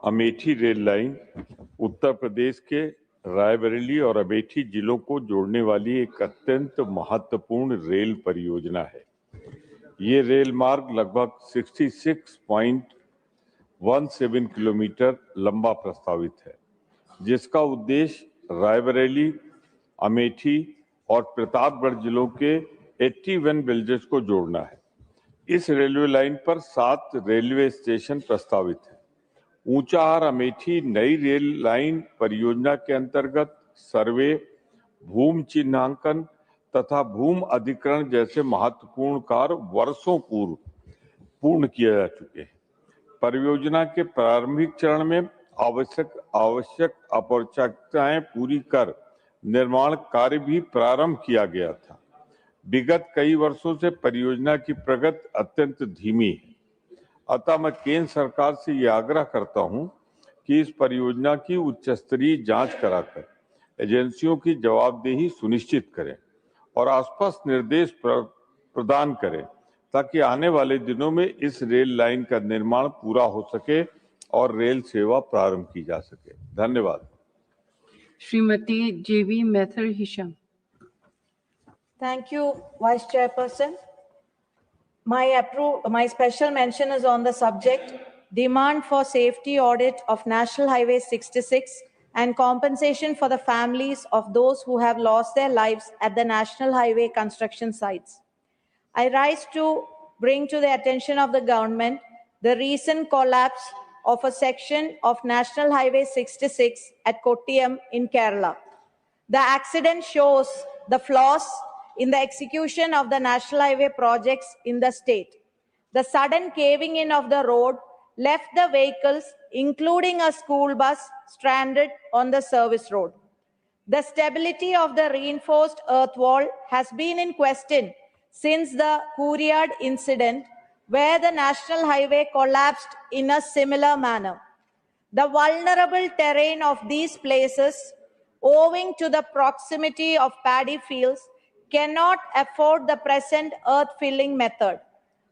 Amethi rail line Uttar Pradesh के रायबरेली और अमेठी जिलों को जोड़ने वाली एक अत्यंत महत्वपूर्ण rail परियोजना है। ये रेल मार्ग लगभग 66.17 किलोमीटर लंबा प्रस्तावित है, जिसका उद्देश्य रायबरेली, अमेठी और प्रतापगढ़ जिलों के 81 विलेजेस को जोड़ना है। इस रेलवे लाइन पर 7 रेलवे स्टेशन प्रस्तावित है। ऊंचाहार अमेठी नई रेल लाइन परियोजना के अंतर्गत सर्वे, भूमि चिन्हांकन तथा भूमि अधिग्रहण जैसे महत्वपूर्ण कार्य वर्षों पूर्व पूर्ण किए जा चुके हैं। परियोजना के प्रारंभिक चरण में आवश्यक औपचारिकताएं पूरी कर निर्माण कार्य भी प्रारंभ किया गया था। विगत कई वर्षों से परियोजना की प्रगति अत्यंत धीमी है। अतः मैं केंद्र सरकार से यह आग्रह करता हूं कि इस परियोजना की उच्च स्तरीय जांच कराकर एजेंसियों की जवाबदेही सुनिश्चित करें और स्पष्ट निर्देश प्रदान करें, ताकि आने वाले दिनों में इस रेल लाइन का निर्माण पूरा हो सके और रेल सेवा प्रारंभ की जा सके। धन्यवाद। Srimati J.V. Mathur Hisham. Thank you, Vice Chairperson. My special mention is on the subject, demand for safety audit of National Highway 66 and compensation for the families of those who have lost their lives at the National Highway construction sites. I rise to bring to the attention of the government the recent collapse of a section of National Highway 66 at Kottayam in Kerala. The accident shows the flaws in the execution of the National Highway projects in the state. The sudden caving in of the road left the vehicles, including a school bus, stranded on the service road. The stability of the reinforced earth wall has been in question since the Courtyard incident, where the national highway collapsed in a similar manner. The vulnerable terrain of these places, owing to the proximity of paddy fields, cannot afford the present earth filling method.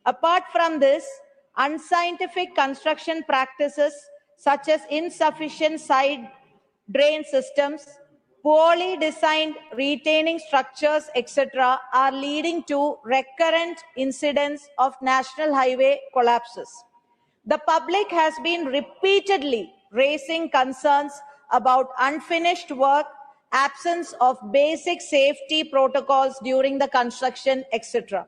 Apart from this, unscientific construction practices such as insufficient side drain systems, poorly designed retaining structures, etc., are leading to recurrent incidents of national highway collapses. The public has been repeatedly raising concerns about unfinished work, absence of basic safety protocols during the construction, etc.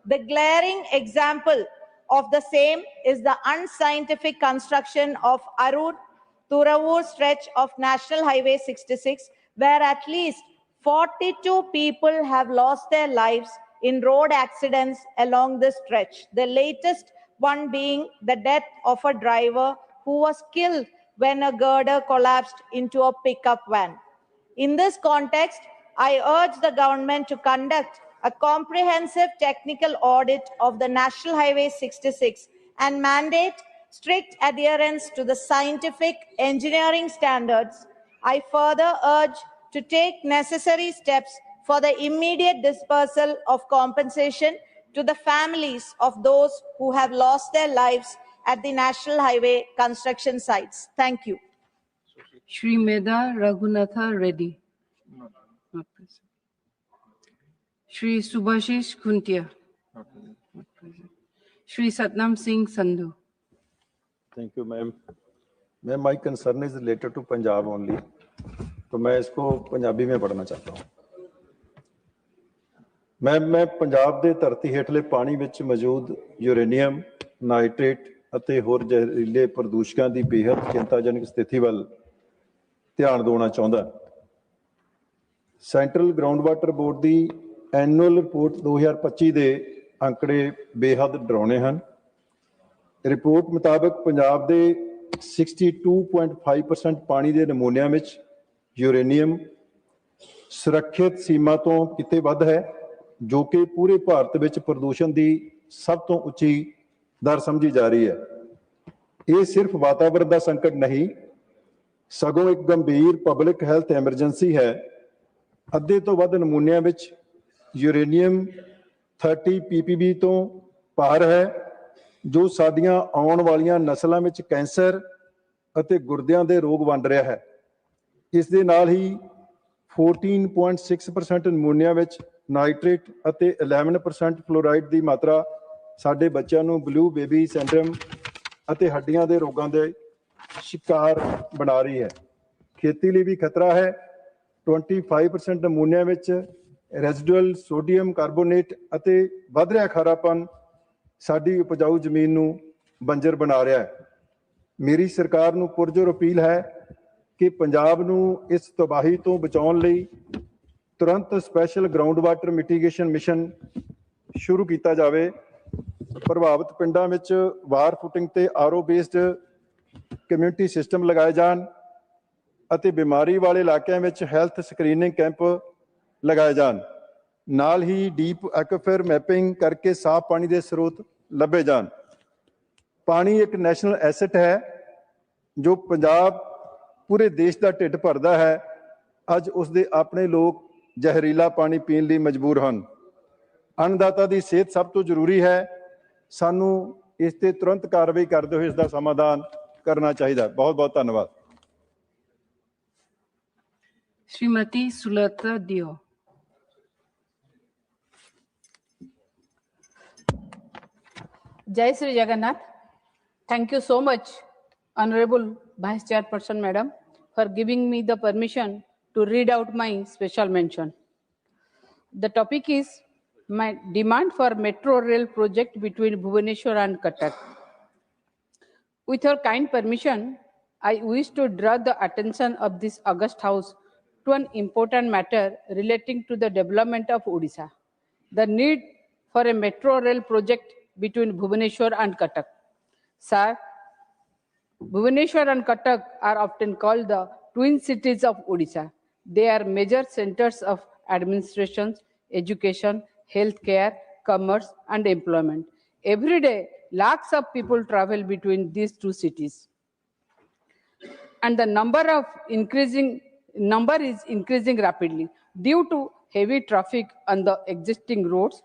The glaring example of the same is the unscientific construction of Arur-Thuravur stretch of National Highway 66, where at least 42 people have lost their lives in road accidents along this stretch. The latest one being the death of a driver who was killed when a girder collapsed into a pickup van. In this context, I urge the government to conduct a comprehensive technical audit of the National Highway 66 and mandate strict adherence to the scientific engineering standards. I further urge to take necessary steps for the immediate dispersal of compensation to the families of those who have lost their lives at the National Highway construction sites. Thank you. Shri Meda Raghunatha Reddy. Not present. Shri Subhashish Khuntia. Not present. Shri Satnam Singh Sandhu. Thank you, ma'am. Ma'am, my concern is related to Punjab only. तो मैं इसको पंजाबी में पढ़ना चाहता हूँ। मैं पंजाब ਦੇ ਧਰਤੀ ਹੇਠਲੇ ਪਾਣੀ ਵਿੱਚ ਮੌਜੂਦ ਯੂਰੇਨੀਅਮ, ਨਾਈਟ੍ਰੇਟ ਅਤੇ ਹੋਰ ਜ਼ਹਿਰੀਲੇ ਪ੍ਰਦੂਸ਼ਕਾਂ ਦੀ ਬੇहद ਚਿੰਤਾਜਨਕ ਸਥਿਤੀ ਵੱਲ ਧਿਆਨ ਦਿਵਾਉਣਾ ਚਾਹੁੰਦਾ। ਸੈਂਟਰਲ ਗਰਾਊਂਡ ਵਾਟਰ ਬੋਰਡ ਦੀ ਐਨੂਅਲ ਰਿਪੋਰਟ 2025 ਦੇ ਅੰਕੜੇ ਬੇहद ਡਰਾਉਣੇ ਹਨ। ਰਿਪੋਰਟ ਮੁਤਾਬਕ ਪੰਜਾਬ ਦੇ 62.5% ਪਾਣੀ ਦੇ ਨਮੂਨਿਆਂ ਵਿੱਚ ਯੂਰੇਨੀਅਮ ਸੁਰੱਖਿਅਤ ਸੀਮਾ ਤੋਂ ਕਿਤੇ ਵੱਧ ਹੈ, ਜੋ ਕਿ ਪੂਰੇ ਭਾਰਤ ਵਿੱਚ ਪ੍ਰਦੂਸ਼ਣ ਦੀ ਸਭ ਤੋਂ ਉੱਚੀ ਦਰ ਸਮਝੀ ਜਾ ਰਹੀ ਹੈ। ਇਹ ਸਿਰਫ ਵਾਤਾਵਰਣ ਦਾ ਸੰਕਟ ਨਹੀਂ, ਸਗੋਂ ਇੱਕ ਗੰਭੀਰ ਪਬਲਿਕ ਹੈਲਥ ਐਮਰਜੈਂਸੀ ਹੈ। ਅੱਧੇ ਤੋਂ ਵੱਧ ਨਮੂਨਿਆਂ ਵਿੱਚ ਯੂਰੇਨੀਅਮ 30 ppb ਤੋਂ ਪਾਰ ਹੈ, ਜੋ ਸਾਡੀਆਂ ਆਉਣ ਵਾਲੀਆਂ ਨਸਲਾਂ ਵਿੱਚ ਕੈਂਸਰ ਅਤੇ ਗੁਰਦਿਆਂ ਦੇ ਰੋਗ ਵੰਡ ਰਿਹਾ ਹੈ। ਇਸ ਦੇ ਨਾਲ ਹੀ 14.6% ਨਮੂਨਿਆਂ ਵਿੱਚ ਨਾਈਟ੍ਰੇਟ ਅਤੇ 11% ਫਲੋਰਾਈਡ ਦੀ ਮਾਤਰਾ ਸਾਡੇ ਬੱਚਿਆਂ ਨੂੰ ਬਲੂ ਬੇਬੀ ਸਿੰਡਰਮ ਅਤੇ ਹੱਡੀਆਂ ਦੇ ਰੋਗਾਂ ਦੇ ਸ਼ਿਕਾਰ ਬਣਾ ਰਹੀ ਹੈ। ਖੇਤੀ ਲਈ ਵੀ ਖਤਰਾ ਹੈ। 25% ਨਮੂਨਿਆਂ ਵਿੱਚ ਰੈਜ਼ੀਡੂਅਲ ਸੋਡੀਅਮ ਕਾਰਬੋਨੇਟ ਅਤੇ ਵੱਧ ਰਿਹਾ ਖਾਰਾਪਨ ਸਾਡੀ ਉਪਜਾਊ ਜ਼ਮੀਨ ਨੂੰ ਬੰਜਰ ਬਣਾ ਰਿਹਾ ਹੈ। ਮੇਰੀ ਸਰਕਾਰ ਨੂੰ ਪੁਰਜੋਰ ਅਪੀਲ ਹੈ ਕਿ ਪੰਜਾਬ ਨੂੰ ਇਸ ਤਬਾਹੀ ਤੋਂ ਬਚਾਉਣ ਲਈ ਤੁਰੰਤ ਸਪੈਸ਼ਲ ਗਰਾਊਂਡ ਵਾਟਰ ਮਿਟੀਗੇਸ਼ਨ ਮਿਸ਼ਨ ਸ਼ੁਰੂ ਕੀਤਾ ਜਾਵੇ। ਪ੍ਰਭਾਵਿਤ ਪਿੰਡਾਂ ਵਿੱਚ ਵਾਰ ਫੁੱਟਿੰਗ ਤੇ ਆਰਓ ਬੇਸਡ ਕਮਿਊਨਿਟੀ ਸਿਸਟਮ ਲਗਾਏ ਜਾਣ ਅਤੇ ਬਿਮਾਰੀ ਵਾਲੇ ਇਲਾਕਿਆਂ ਵਿੱਚ ਹੈਲਥ ਸਕਰੀਨਿੰਗ ਕੈਂਪ ਲਗਾਏ ਜਾਣ। ਨਾਲ ਹੀ ਡੀਪ ਐਕੁਆਫਰ ਮੈਪਿੰਗ ਕਰਕੇ ਸਾਫ਼ ਪਾਣੀ ਦੇ ਸਰੋਤ ਲੱਭੇ ਜਾਣ। ਪਾਣੀ ਇੱਕ ਨੈਸ਼ਨਲ ਐਸੈਟ ਹੈ ਜੋ ਪੰਜਾਬ ਪੂਰੇ ਦੇਸ਼ ਦਾ ਢਿੱਡ ਭਰਦਾ ਹੈ। ਅੱਜ ਉਸ ਦੇ ਆਪਣੇ ਲੋਕ ਜ਼ਹਿਰੀਲਾ ਪਾਣੀ ਪੀਣ ਲਈ ਮਜਬੂਰ ਹਨ। ਅੰਨਦਾਤਾ ਦੀ ਸਿਹਤ ਸਭ ਤੋਂ ਜ਼ਰੂਰੀ ਹੈ। ਸਾਨੂੰ ਇਸ ਤੇ ਤੁਰੰਤ ਕਾਰਵਾਈ ਕਰਦੇ ਹੋਏ ਇਸ ਦਾ ਸਮਾਧਾਨ ਕਰਨਾ ਚਾਹੀਦਾ। ਬਹੁਤ ਬਹੁਤ ਧੰਨਵਾਦ। Srimati Sulata Dio. Jai Sri Jagannath. Thank you so much, Honorable Vice Chairperson Madam, for giving me the permission to read out my special mention. The topic is my demand for metro rail project between Bhubaneswar and Cuttack. With your kind permission, I wish to draw the attention of this august house to an important matter relating to the development of Odisha, the need for a metro rail project between Bhubaneswar and Cuttack. Sir, Bhubaneswar and Cuttack are often called the twin cities of Odisha. They are major centers of administration, education, healthcare, commerce, and employment. Every day, lakhs of people travel between these two cities, and the number is increasing rapidly due to heavy traffic on the existing roads.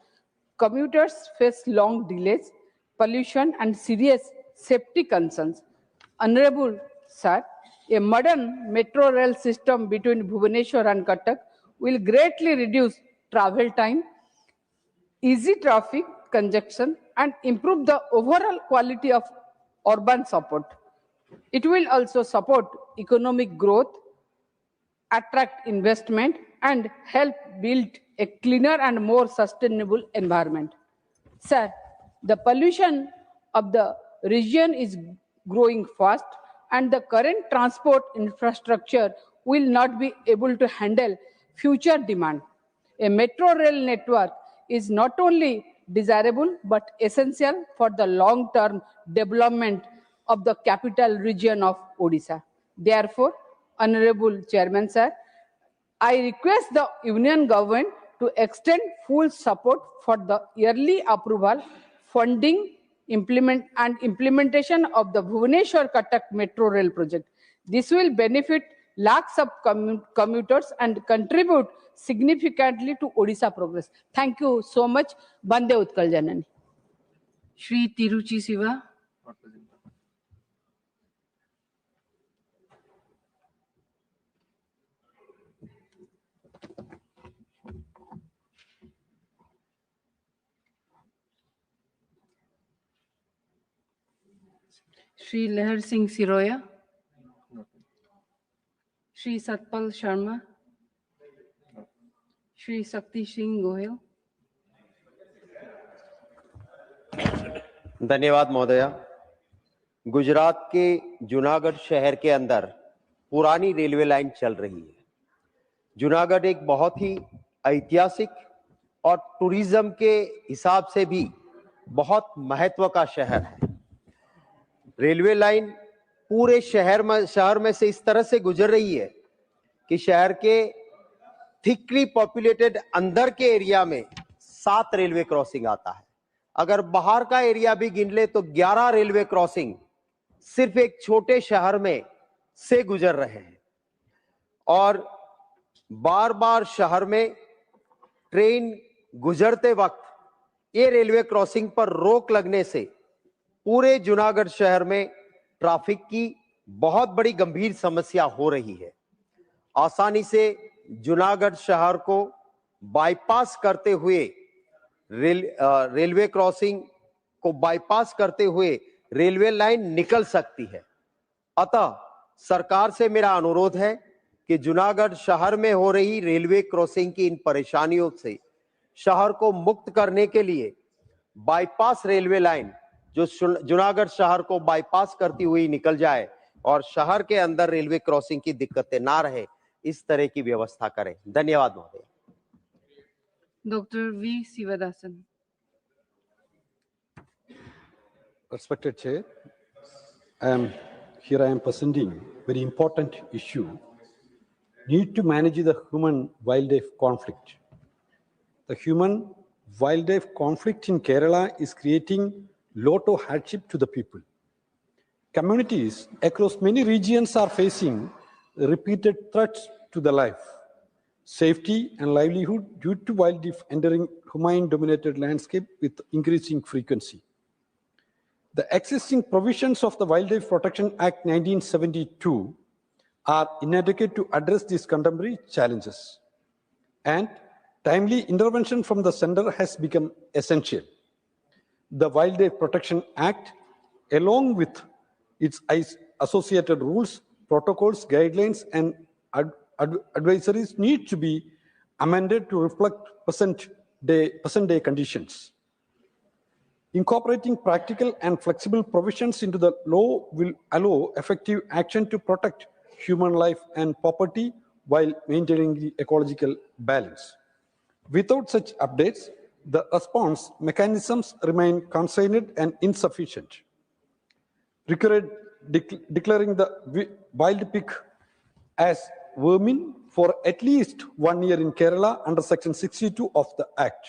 Commuters face long delays, pollution, and serious safety concerns. Honorable Sir, a modern metro rail system between Bhubaneswar and Cuttack will greatly reduce travel time, easy traffic congestion, and improve the overall quality of urban support. It will also support economic growth, attract investment, and help build a cleaner and more sustainable environment. Sir, the pollution of the region is growing fast, and the current transport infrastructure will not be able to handle future demand. A metro rail network is not only desirable but essential for the long-term development of the capital region of Odisha. Therefore, Honorable Chairman, Sir, I request the Union Government to extend full support for the yearly approval, funding, implementation of the Bhubaneswar-Cuttack Metro Rail project. This will benefit lakhs of commuters and contribute significantly to Odisha progress. Thank you so much. Bande Utkal Janani. Shri Tiruchi Siva. Shri Lehar Singh Siroya. Shri Satpal Sharma. Shri Sakti Singh Gohil. धन्यवाद महोदया। गुजरात के जूनागढ़ शहर के अंदर पुरानी railway line चल रही है। जूनागढ़ एक बहुत ही ऐतिहासिक और टूरिज्म के हिसाब से भी बहुत महत्व का शहर है। रेलवे लाइन पूरे शहर में से इस तरह से गुजर रही है कि शहर के थिकली पॉपुलेटेड अंदर के एरिया में 7 रेलवे क्रॉसिंग आता है। अगर बाहर का एरिया भी गिन ले तो 11 रेलवे क्रॉसिंग सिर्फ एक छोटे शहर में से गुजर रहे हैं। और बार बार शहर में ट्रेन गुजरते वक्त ये रेलवे क्रॉसिंग पर रोक लगने से पूरे जूनागढ़ शहर में ट्रैफिक की बहुत बड़ी गंभीर समस्या हो रही है। आसानी से जूनागढ़ शहर को बाईपास करते हुए रेलवे क्रॉसिंग को बाईपास करते हुए रेलवे लाइन निकल सकती है। अतः सरकार से मेरा अनुरोध है कि जूनागढ़ शहर में हो रही रेलवे क्रॉसिंग की इन परेशानियों से शहर को मुक्त करने के लिए बाईपास रेलवे लाइन जो जूनागढ़ शहर को बाईपास करती हुई निकल जाए और शहर के अंदर रेलवे क्रॉसिंग की दिक्कतें ना रहे, इस तरह की व्यवस्था करें। धन्यवाद महोदय। Dr. V. Sivadasan. Respected Chair, I am presenting very important issue, need to manage the human-wildlife conflict. The human-wildlife conflict in Kerala is creating lot of hardship to the people. Communities across many regions are facing repeated threats to the life, safety and livelihood due to wildlife entering human-dominated landscape with increasing frequency. The existing provisions of the Wildlife Protection Act 1972 are inadequate to address these contemporary challenges, and timely intervention from the center has become essential. The Wildlife Protection Act, along with its associated rules, protocols, guidelines, and advisories, need to be amended to reflect present present day conditions. Incorporating practical and flexible provisions into the law will allow effective action to protect human life and property while maintaining the ecological balance. Without such updates, the response mechanisms remain constrained and insufficient. Declaring the wild pig as vermin for at least 1 year in Kerala under Section 62 of the Act.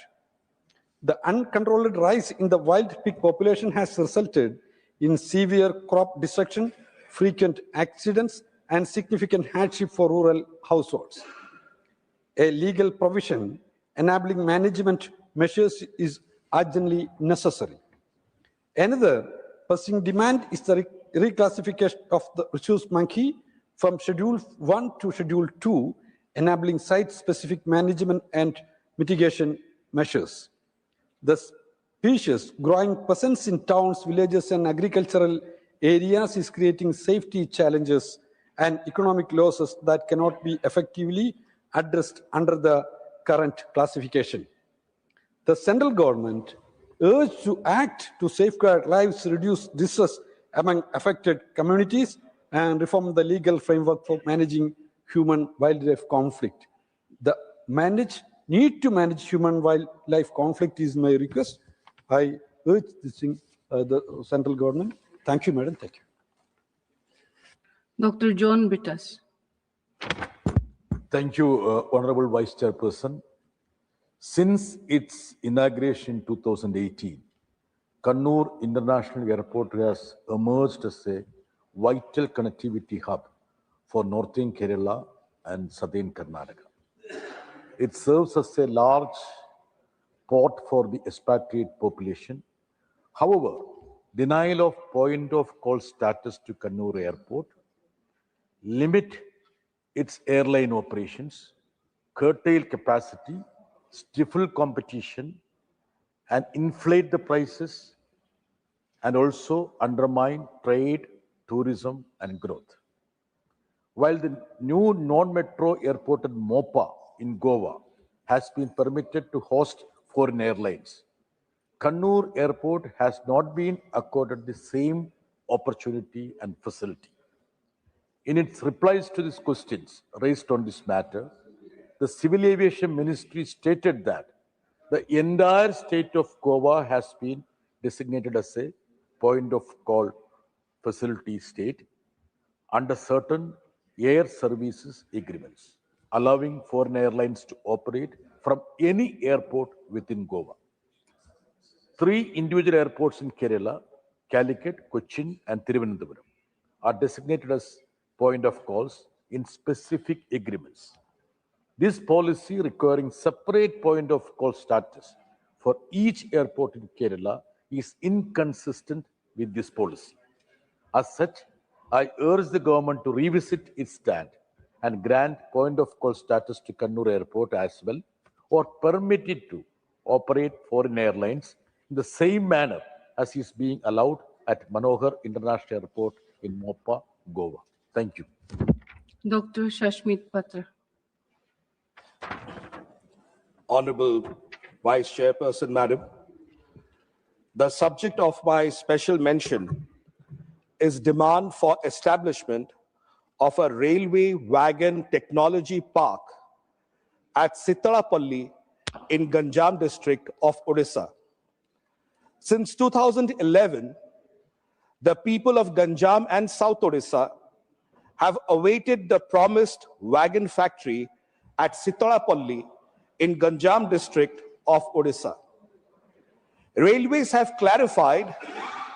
The uncontrolled rise in the wild pig population has resulted in severe crop destruction, frequent accidents, and significant hardship for rural households. A legal provision enabling management measures is urgently necessary. Another pressing demand is the reclassification of the rhesus monkey from Schedule 1 to Schedule 2, enabling site-specific management and mitigation measures. The species' growing presence in towns, villages, and agricultural areas is creating safety challenges and economic losses that cannot be effectively addressed under the current classification. The central government urged to act to safeguard lives, reduce distress among affected communities, and reform the legal framework for managing human-wildlife conflict. The need to manage human-wildlife conflict is my request. I urge this thing, the central government. Thank you, Madam. Thank you. Dr. John Bittas. Thank you, Honorable Vice Chairperson. Since its inauguration in 2018, Kannur International Airport has emerged as a vital connectivity hub for northern Kerala and southern Karnataka. It serves as a large port for the expatriate population. However, denial of point of call status to Kannur Airport limit its airline operations, curtail capacity, stifle competition, and inflate the prices, and also undermine trade, tourism, and growth. While the new non-metro airport at Mopa in Goa has been permitted to host foreign airlines, Kannur Airport has not been accorded the same opportunity and facility. In its replies to these questions raised on this matter, the Civil Aviation Ministry stated that the entire state of Goa has been designated as a point of call facility state under certain air services agreements, allowing foreign airlines to operate from any airport within Goa. 3 individual airports in Kerala, Calicut, Cochin, and Thiruvananthapuram, are designated as point of calls in specific agreements. This policy requiring separate point of call status for each airport in Kerala is inconsistent with this policy. As such, I urge the government to revisit its stand and grant point of call status to Kannur Airport as well, or permit it to operate foreign airlines in the same manner as is being allowed at Manohar International Airport in Mopa, Goa. Thank you. Dr. Shashmit Patra. Honorable Vice Chairperson, Madam, the subject of my special mention is demand for establishment of a railway wagon technology park at Sitarapalli in Ganjam district of Odisha. Since 2011, the people of Ganjam and South Odisha have awaited the promised wagon factory at Sitarapalli in Ganjam district of Odisha. Railways have clarified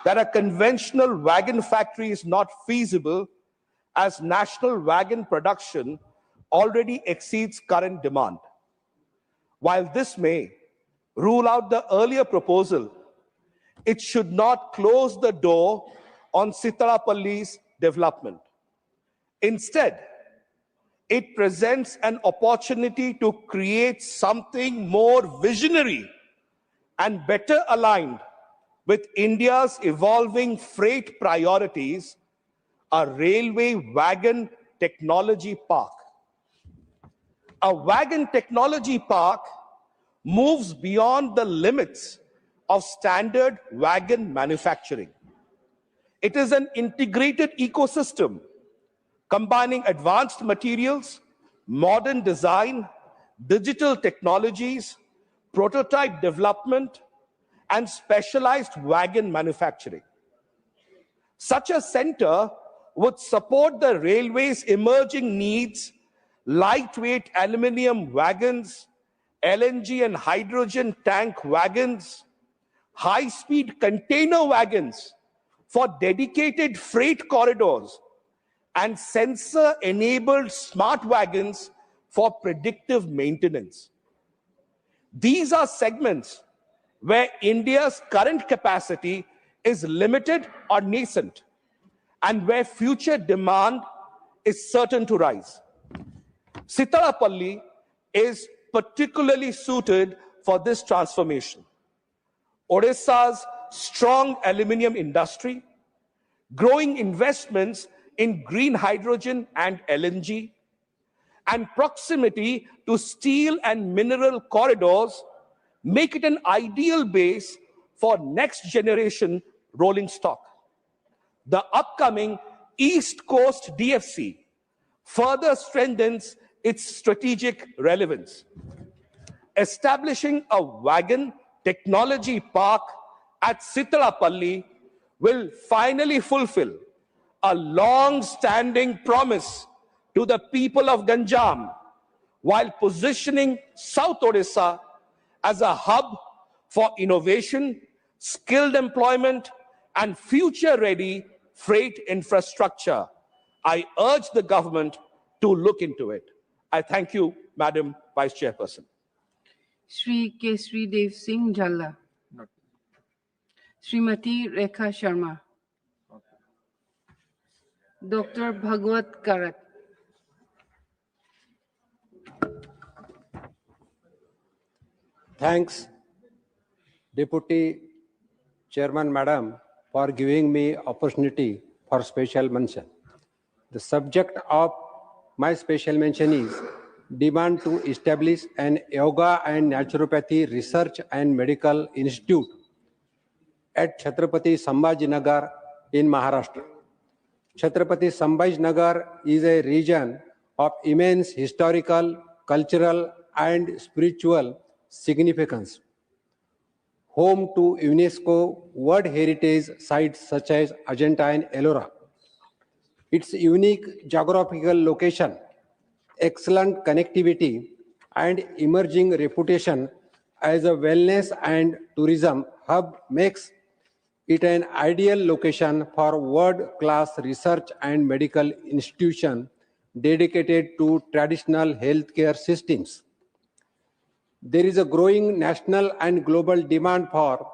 that a conventional wagon factory is not feasible as national wagon production already exceeds current demand. While this may rule out the earlier proposal, it should not close the door on Sitarapalli's development. Instead, it presents an opportunity to create something more visionary and better aligned with India's evolving freight priorities, a railway wagon technology park. A wagon technology park moves beyond the limits of standard wagon manufacturing. It is an integrated ecosystem combining advanced materials, modern design, digital technologies, prototype development, and specialized wagon manufacturing. Such a center would support the railway's emerging needs, lightweight aluminum wagons, LNG and hydrogen tank wagons, high-speed container wagons for dedicated freight corridors, and sensor-enabled smart wagons for predictive maintenance. These are segments where India's current capacity is limited or nascent, and where future demand is certain to rise. Sitarapalli is particularly suited for this transformation. Odisha's strong aluminium industry, growing investments in green hydrogen and LNG, and proximity to steel and mineral corridors make it an ideal base for next generation rolling stock. The upcoming East Coast DFC further strengthens its strategic relevance. Establishing a wagon technology park at Sitarapalli will finally fulfill a long-standing promise to the people of Ganjam, while positioning South Odisha as a hub for innovation, skilled employment, and future-ready freight infrastructure. I urge the government to look into it. I thank you, Madam Vice Chairperson. Shri Kesri Dev Singh Jalla. Srimati Rekha Sharma. Dr. Bhagwat Karat. Thanks, Deputy Chairman Madam, for giving me opportunity for special mention. The subject of my special mention is demand to establish an yoga and naturopathy research and medical institute at Chhatrapati Sambhajinagar in Maharashtra. Chhatrapati Sambhajinagar is a region of immense historical, cultural, and spiritual significance, home to UNESCO World Heritage sites such as Ajanta and Ellora. Its unique geographical location, excellent connectivity, and emerging reputation as a wellness and tourism hub makes it an ideal location for world-class research and medical institution dedicated to traditional healthcare systems. There is a growing national and global demand for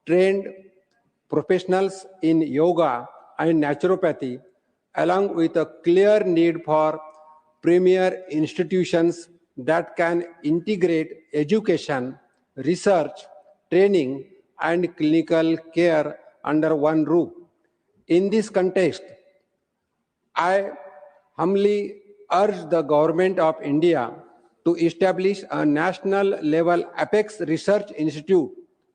trained professionals in yoga and naturopathy, along with a clear need for premier institutions that can integrate education, research, training, and clinical care under one roof. In this context, I humbly urge the Government of India to establish a national-level Apex Research Institute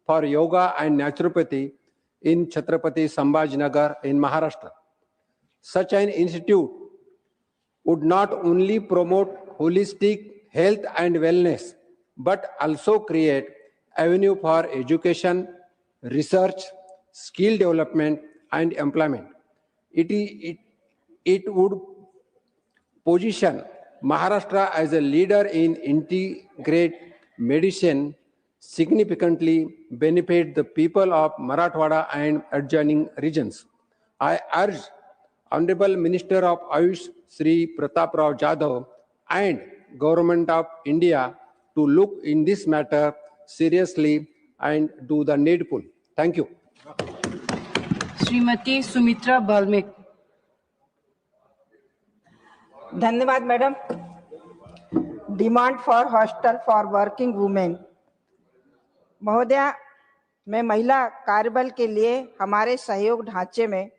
for Yoga and Naturopathy in Chhatrapati Sambhajinagar in Maharashtra. Such an institute would not only promote holistic health and wellness, but also create avenue for education, research, skill development, and employment. It would position Maharashtra as a leader in integrated medicine, significantly benefit the people of Marathwada and adjoining regions. I urge Honorable Minister of Ayush, Sri Pratap Rao Jadhav, and Government of India to look in this matter seriously and do the needful. Thank you. Srimati Sumitra Balmek. धन्यवाद madam. Demand for hostel for working women. महोदया, मैं महिला कार्यबल के लिए हमारे सहयोग ढांचे में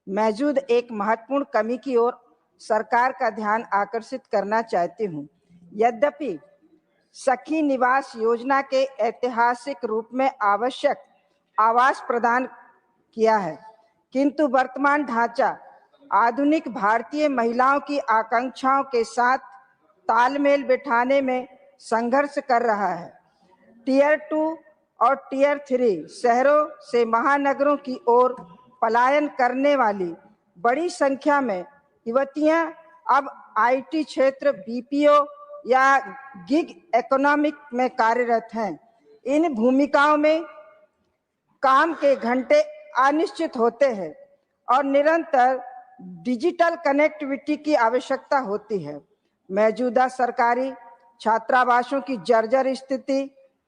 मौजूद एक महत्वपूर्ण कमी की ओर सरकार का ध्यान आकर्षित करना चाहती हूं. यद्यपि सखी निवास योजना के ऐतिहासिक रूप में आवश्यक आवास प्रदान किया है, किंतु वर्तमान ढांचा आधुनिक भारतीय महिलाओं की आकांक्षाओं के साथ तालमेल बिठाने में संघर्ष कर रहा है। टियर 2 और टियर 3 शहरों से महानगरों की ओर पलायन करने वाली बड़ी संख्या में युवतियां अब आईटी क्षेत्र, बीपीओ या गिग इकोनॉमिक में कार्यरत हैं। इन भूमिकाओं में काम के घंटे अनिश्चित होते हैं और निरंतर डिजिटल कनेक्टिविटी की आवश्यकता होती है। मौजूदा सरकारी छात्रावासों की जर्जर स्थिति,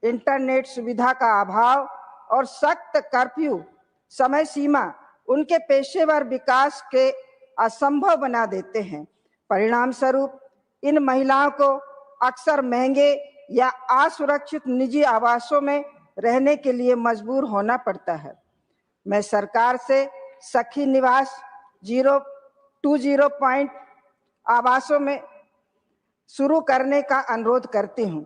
इंटरनेट सुविधा का अभाव और सख्त कर्फ्यू समय सीमा उनके पेशेवर विकास के असंभव बना देते हैं। परिणाम स्वरूप इन महिलाओं को अक्सर महंगे या असुरक्षित निजी आवासों में रहने के लिए मजबूर होना पड़ता है। मैं सरकार से सखी निवास 020 पॉइंट आवासों में शुरू करने का अनुरोध करती हूं।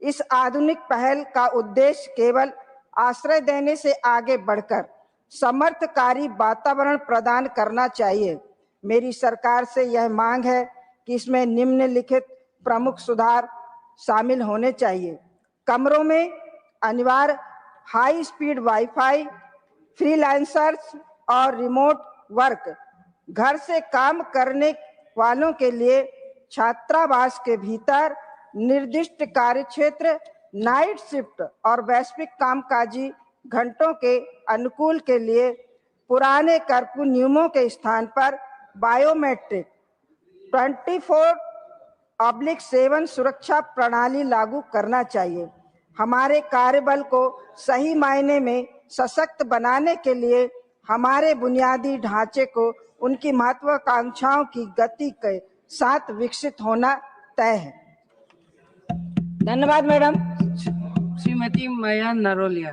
इस आधुनिक पहल का उद्देश्य केवल आश्रय देने से आगे बढ़कर समर्थकारी वातावरण प्रदान करना चाहिए। मेरी सरकार से यह मांग है कि इसमें निम्नलिखित प्रमुख सुधार शामिल होने चाहिए। कमरों में अनिवार्य हाई स्पीड वाईफाई, फ्रीलांसर्स और रिमोट वर्क, घर से काम करने वालों के लिए छात्रावास के भीतर निर्दिष्ट कार्यक्षेत्र, नाइट शिफ्ट और वैश्विक कामकाजी घंटों के अनुकूल के लिए पुराने कर्फ्यू नियमों के स्थान पर बायोमेट्रिक 24/7 सुरक्षा प्रणाली लागू करना चाहिए। हमारे कार्यबल को सही मायने में सशक्त बनाने के लिए हमारे बुनियादी ढांचे को उनकी महत्वाकांक्षाओं की गति के साथ विकसित होना तय है। धन्यवाद मैडम। श्रीमती माया नरोलिया।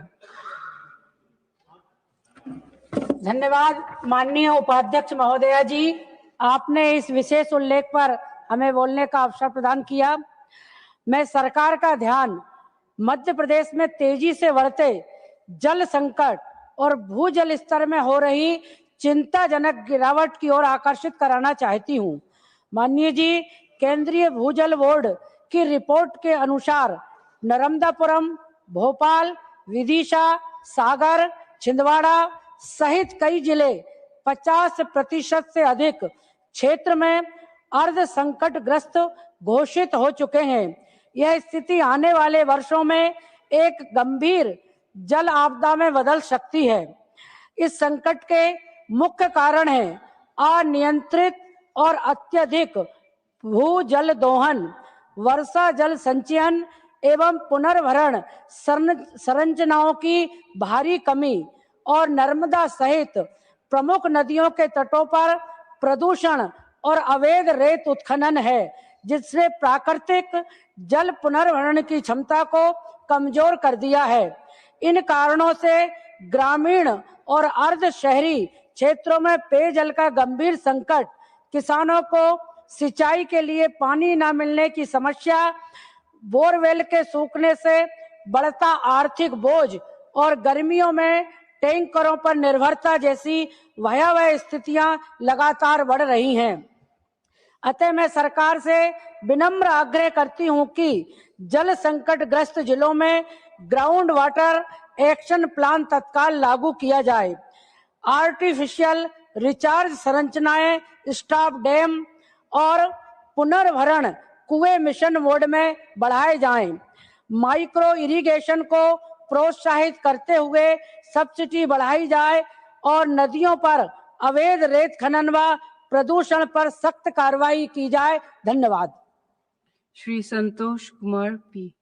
धन्यवाद माननीय उपाध्यक्ष महोदया जी, आपने इस विशेष उल्लेख पर हमें बोलने का अवसर प्रदान किया। मैं सरकार का ध्यान मध्य प्रदेश में तेजी से बढ़ते जल संकट और भूजल स्तर में हो रही चिंताजनक गिरावट की ओर आकर्षित कराना चाहती हूँ। माननीय जी, केंद्रीय भूजल बोर्ड की रिपोर्ट के अनुसार नर्मदापुरम, भोपाल, विदिशा, सागर, छिंदवाड़ा सहित कई जिले 50% से अधिक क्षेत्र में अर्ध संकटग्रस्त घोषित हो चुके हैं। यह स्थिति आने वाले वर्षों में एक गंभीर जल आपदा में बदल सकती है। इस संकट के मुख्य कारण है अनियंत्रित और अत्यधिक भूजल दोहन, वर्षा जल संचयन एवं पुनर्भरण संरचनाओं की भारी कमी और नर्मदा सहित प्रमुख नदियों के तटों पर प्रदूषण और अवैध रेत उत्खनन है, जिसने प्राकृतिक जल पुनर्भरण की क्षमता को कमजोर कर दिया है। इन कारणों से ग्रामीण और अर्ध शहरी क्षेत्रों में पेयजल का गंभीर संकट, किसानों को सिंचाई के लिए पानी न मिलने की समस्या, बोरवेल के सूखने से बढ़ता आर्थिक बोझ और गर्मियों में टैंकरों पर निर्भरता जैसी भयावह स्थितियां लगातार बढ़ रही हैं। अतः मैं सरकार से विनम्र आग्रह करती हूं कि जल संकटग्रस्त जिलों में ग्राउंड वाटर एक्शन प्लान तत्काल लागू किया जाए। आर्टिफिशियल रिचार्ज संरचनाएं, स्टॉप डैम और पुनर्भरण कुएं मिशन मोड में बढ़ाए जाएं। माइक्रो इरिगेशन को प्रोत्साहित करते हुए सब्सिडी बढ़ाई जाए और नदियों पर अवैध रेत खनन व प्रदूषण पर सख्त कार्रवाई की जाए। धन्यवाद। Shri Santosh Kumar P.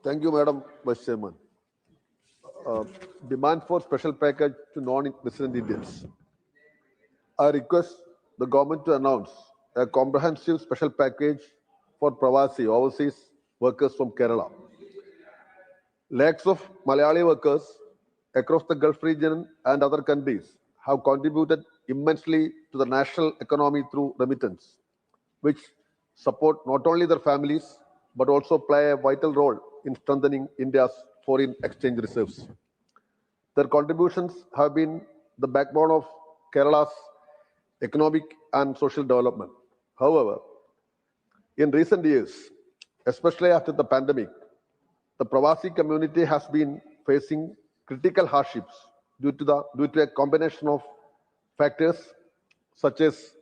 Thank you, Madam Vice Chairman. Demand for special package to non-resident Indians. I request the government to announce a comprehensive special package for Pravasi overseas workers from Kerala. Lakhs of Malayali workers across the Gulf region and other countries have contributed immensely to the national economy through remittance, which support not only their families, but also play a vital role in strengthening India's foreign exchange reserves. Their contributions have been the backbone of Kerala's economic and social development. However, in recent years, especially after the pandemic, the Pravasi community has been facing critical hardships due to a combination of factors such as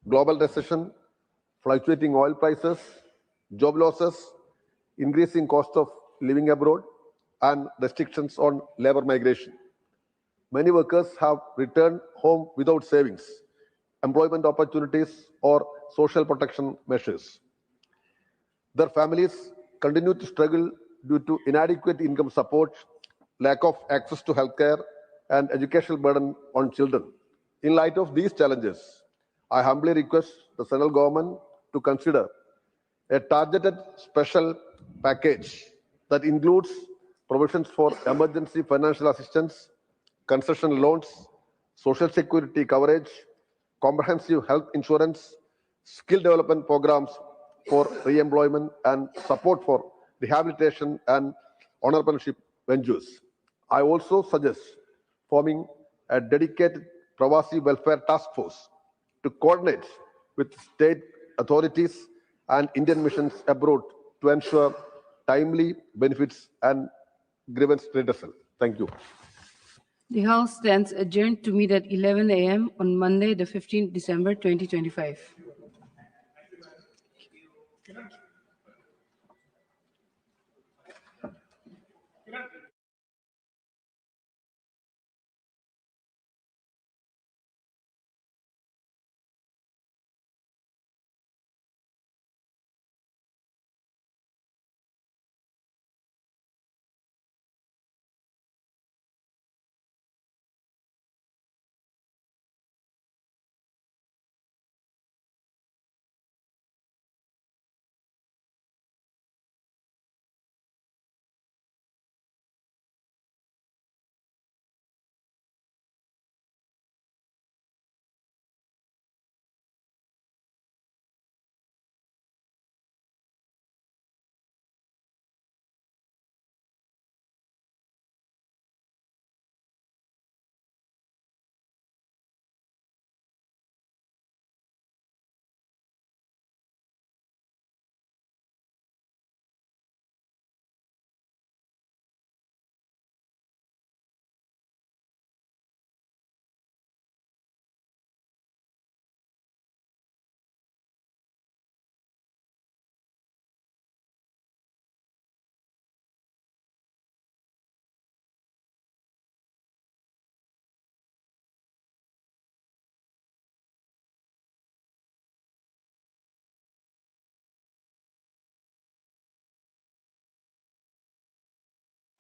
global recession, fluctuating oil prices, job losses, increasing cost of living abroad, and restrictions on labor migration. Many workers have returned home without savings, employment opportunities, or social protection measures. Their families continue to struggle due to inadequate income support, lack of access to healthcare, and educational burden on children. In light of these challenges, I humbly request the central government to consider a targeted special package that includes provisions for emergency financial assistance, concession loans, social security coverage, comprehensive health insurance, skill development programs for re-employment, and support for rehabilitation and entrepreneurship ventures. I also suggest forming a dedicated Pravasi Welfare Task Force to coordinate with state authorities and Indian missions abroad to ensure timely benefits and grievance redressal. Thank you. The House stands adjourned to meet at 11 a.m. on Monday, the 15th December 2025.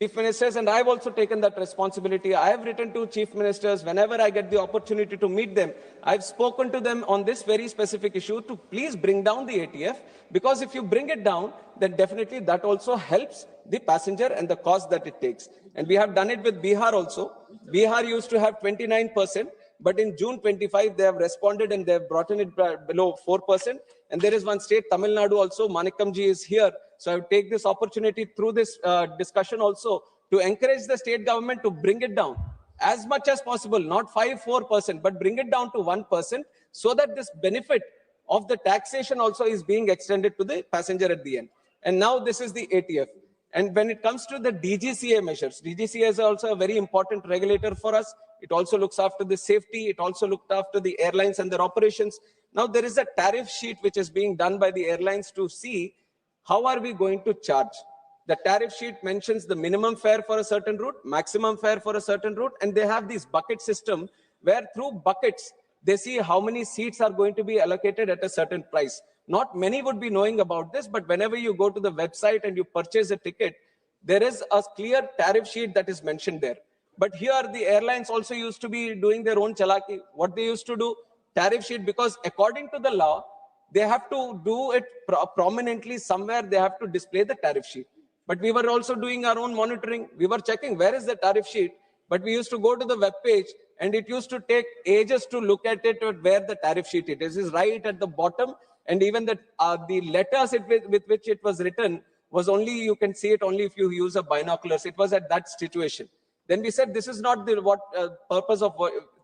Chief Ministers, and I've also taken that responsibility. I have written to Chief Ministers whenever I get the opportunity to meet them. I've spoken to them on this very specific issue to please bring down the ATF, because if you bring it down, then definitely that also helps the passenger and the cost that it takes. And we have done it with Bihar also. Bihar used to have 29%, but in June 25, they have responded and they have brought it below 4%. And there is one state, Tamil Nadu also, Manikamji is here. So I would take this opportunity through this discussion also to encourage the state government to bring it down as much as possible, not 4%, but bring it down to 1%, so that this benefit of the taxation also is being extended to the passenger at the end. And now this is the ATF. And when it comes to the DGCA measures, DGCA is also a very important regulator for us. It also looks after the safety. It also looked after the airlines and their operations. Now there is a tariff sheet which is being done by the airlines to see how are we going to charge. The tariff sheet mentions the minimum fare for a certain route, maximum fare for a certain route, and they have this bucket system where through buckets, they see how many seats are going to be allocated at a certain price. Not many would be knowing about this, but whenever you go to the website and you purchase a ticket, there is a clear tariff sheet that is mentioned there. But here the airlines also used to be doing their own chalaki. What they used to do, tariff sheet, because according to the law, they have to do it prominently somewhere. They have to display the tariff sheet. But we were also doing our own monitoring. We were checking where is the tariff sheet. But we used to go to the web page, and it used to take ages to look at it, where the tariff sheet is. It is right at the bottom. And even the letters with which it was written was only, you can see it only if you use a binoculars. It was at that situation. Then we said, this is not the purpose of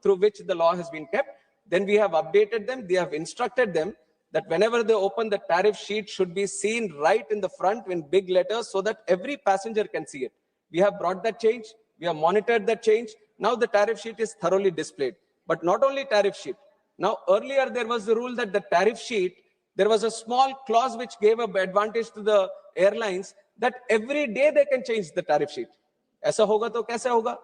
through which the law has been kept. Then we have updated them. We have instructed them that whenever they open, the tariff sheet should be seen right in the front in big letters so that every passenger can see it. We have brought that change. We have monitored that change. Now the tariff sheet is thoroughly displayed. But not only tariff sheet. Now earlier there was the rule that the tariff sheet, there was a small clause which gave an advantage to the airlines that every day they can change the tariff sheet. ऐसा होगा तो कैसे होगा?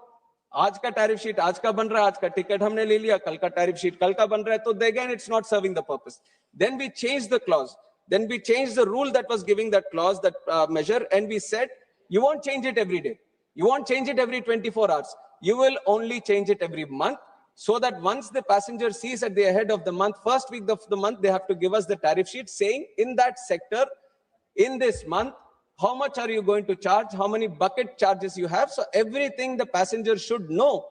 आज का tariff sheet आज का बन रहा है, आज का ticket हमने ले लिया, कल का tariff sheet कल का बन रहा है, तो again it's not serving the purpose. Then we changed the clause. Then we changed the rule that was giving that clause, that measure, and we said, you won't change it every day. You won't change it every 24 hours. You will only change it every month, so that once the passenger sees at the head of the month, first week of the month, they have to give us the tariff sheet saying in that sector, in this month, how much are you going to charge, how many bucket charges you have. So everything the passenger should know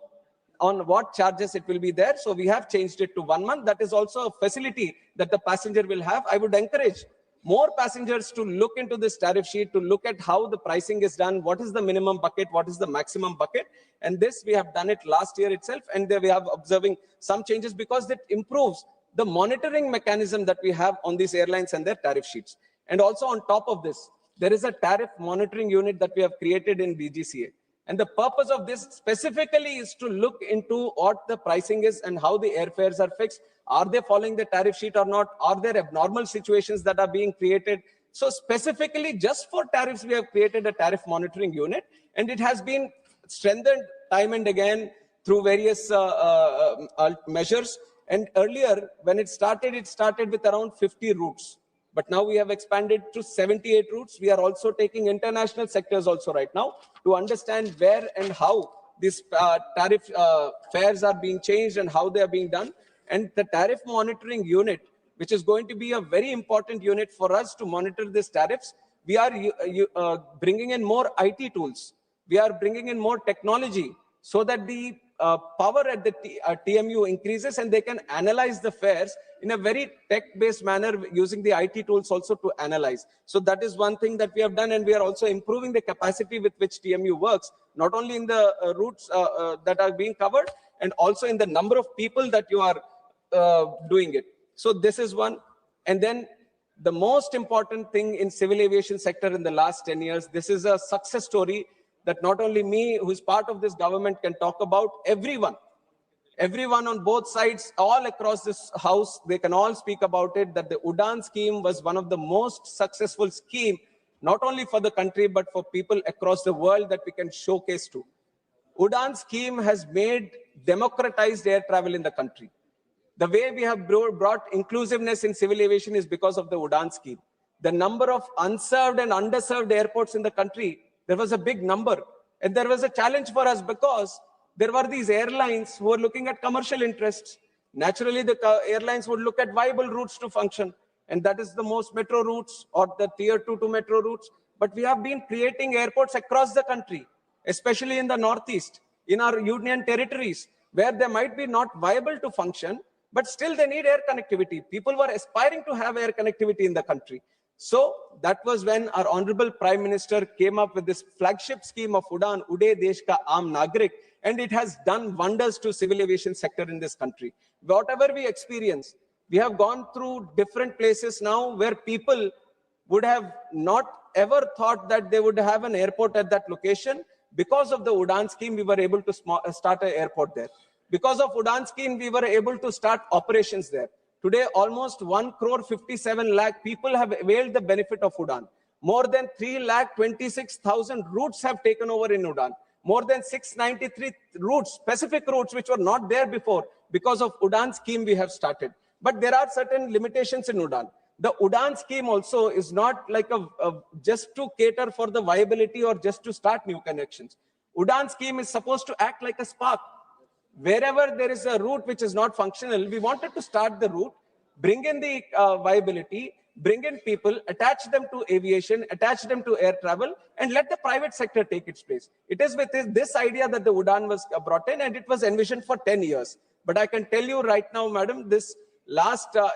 on what charges it will be there. So we have changed it to 1 month. That is also a facility that the passenger will have. I would encourage more passengers to look into this tariff sheet, to look at how the pricing is done, what is the minimum bucket, what is the maximum bucket. And this, we have done it last year itself, and there we have observing some changes because it improves the monitoring mechanism that we have on these airlines and their tariff sheets. And also on top of this, there is a tariff monitoring unit that we have created in DGCA. And the purpose of this specifically is to look into what the pricing is and how the airfares are fixed. Are they following the tariff sheet or not? Are there abnormal situations that are being created? So specifically just for tariffs, we have created a tariff monitoring unit, and it has been strengthened time and again through various measures. And earlier, when it started with around 50 routes. But now we have expanded to 78 routes. We are also taking international sectors also right now to understand where and how these tariff fares are being changed and how they are being done. And the tariff monitoring unit, which is going to be a very important unit for us to monitor these tariffs, we are bringing in more IT tools. We are bringing in more technology so that the power at the TMU increases and they can analyze the fares in a very tech-based manner using the IT tools also to analyze. So that is one thing that we have done, and we are also improving the capacity with which TMU works, not only in the routes that are being covered, and also in the number of people that you are doing it. So this is one. And then the most important thing in civil aviation sector in the last 10 years, this is a success story that not only me, who is part of this government, can talk about. Everyone on both sides, all across this house, they can all speak about it, that the UDAN scheme was one of the most successful scheme, not only for the country, but for people across the world that we can showcase to. UDAN scheme has made democratized air travel in the country. The way we have brought inclusiveness in civil aviation is because of the UDAN scheme. The number of unserved and underserved airports in the country, there was a big number. And there was a challenge for us because there were these airlines who were looking at commercial interests. Naturally, the airlines would look at viable routes to function. And that is the most metro routes or the tier 2 to metro routes. But we have been creating airports across the country, especially in the Northeast, in our union territories, where they might be not viable to function, but still they need air connectivity. People were aspiring to have air connectivity in the country. So that was when our Honorable Prime Minister came up with this flagship scheme of UDAN, Ude Desh Ka Aam Nagrik, and it has done wonders to civil aviation sector in this country. Whatever we experience, we have gone through different places now where people would have not ever thought that they would have an airport at that location. Because of the UDAN scheme, we were able to start an airport there. Because of UDAN scheme, we were able to start operations there. Today, almost 1,57 lakh people have availed the benefit of UDAN. More than 3,26,000 routes have taken over in UDAN. More than 693 routes, specific routes, which were not there before. Because of UDAN scheme, we have started. But there are certain limitations in UDAN. The UDAN scheme also is not like just to cater for the viability or just to start new connections. UDAN scheme is supposed to act like a spark. Wherever there is a route which is not functional, we wanted to start the route, bring in the viability, bring in people, attach them to aviation, attach them to air travel, and let the private sector take its place. It is with this idea that the UDAN was brought in, and it was envisioned for 10 years. But I can tell you right now, madam, this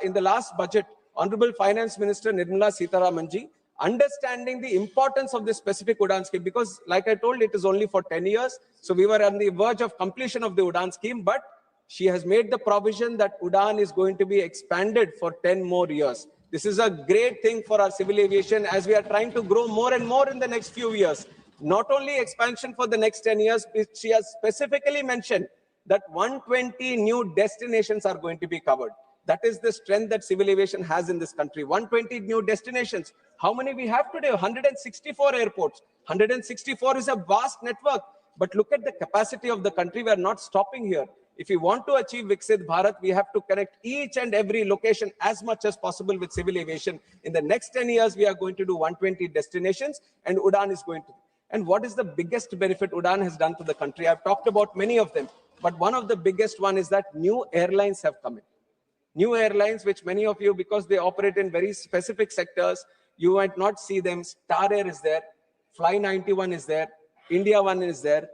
in the last budget, Honorable Finance Minister Nirmala Sitharaman ji, understanding the importance of this specific Udan scheme, because like I told, it is only for 10 years. So we were on the verge of completion of the Udan scheme, but she has made the provision that Udan is going to be expanded for 10 more years. This is a great thing for our civil aviation as we are trying to grow more and more in the next few years. Not only expansion for the next 10 years, she has specifically mentioned that 120 new destinations are going to be covered. That is the strength that civil aviation has in this country. 120 new destinations. How many we have today? 164 airports. 164 is a vast network. But look at the capacity of the country. We are not stopping here. If we want to achieve Viksit Bharat, we have to connect each and every location as much as possible with civil aviation. In the next 10 years, we are going to do 120 destinations, and Udan is going to. And what is the biggest benefit Udan has done to the country? I've talked about many of them, but one of the biggest one is that new airlines have come in. New airlines, which many of you, because they operate in very specific sectors, you might not see them. Star Air is there, Fly 91 is there, India One is there.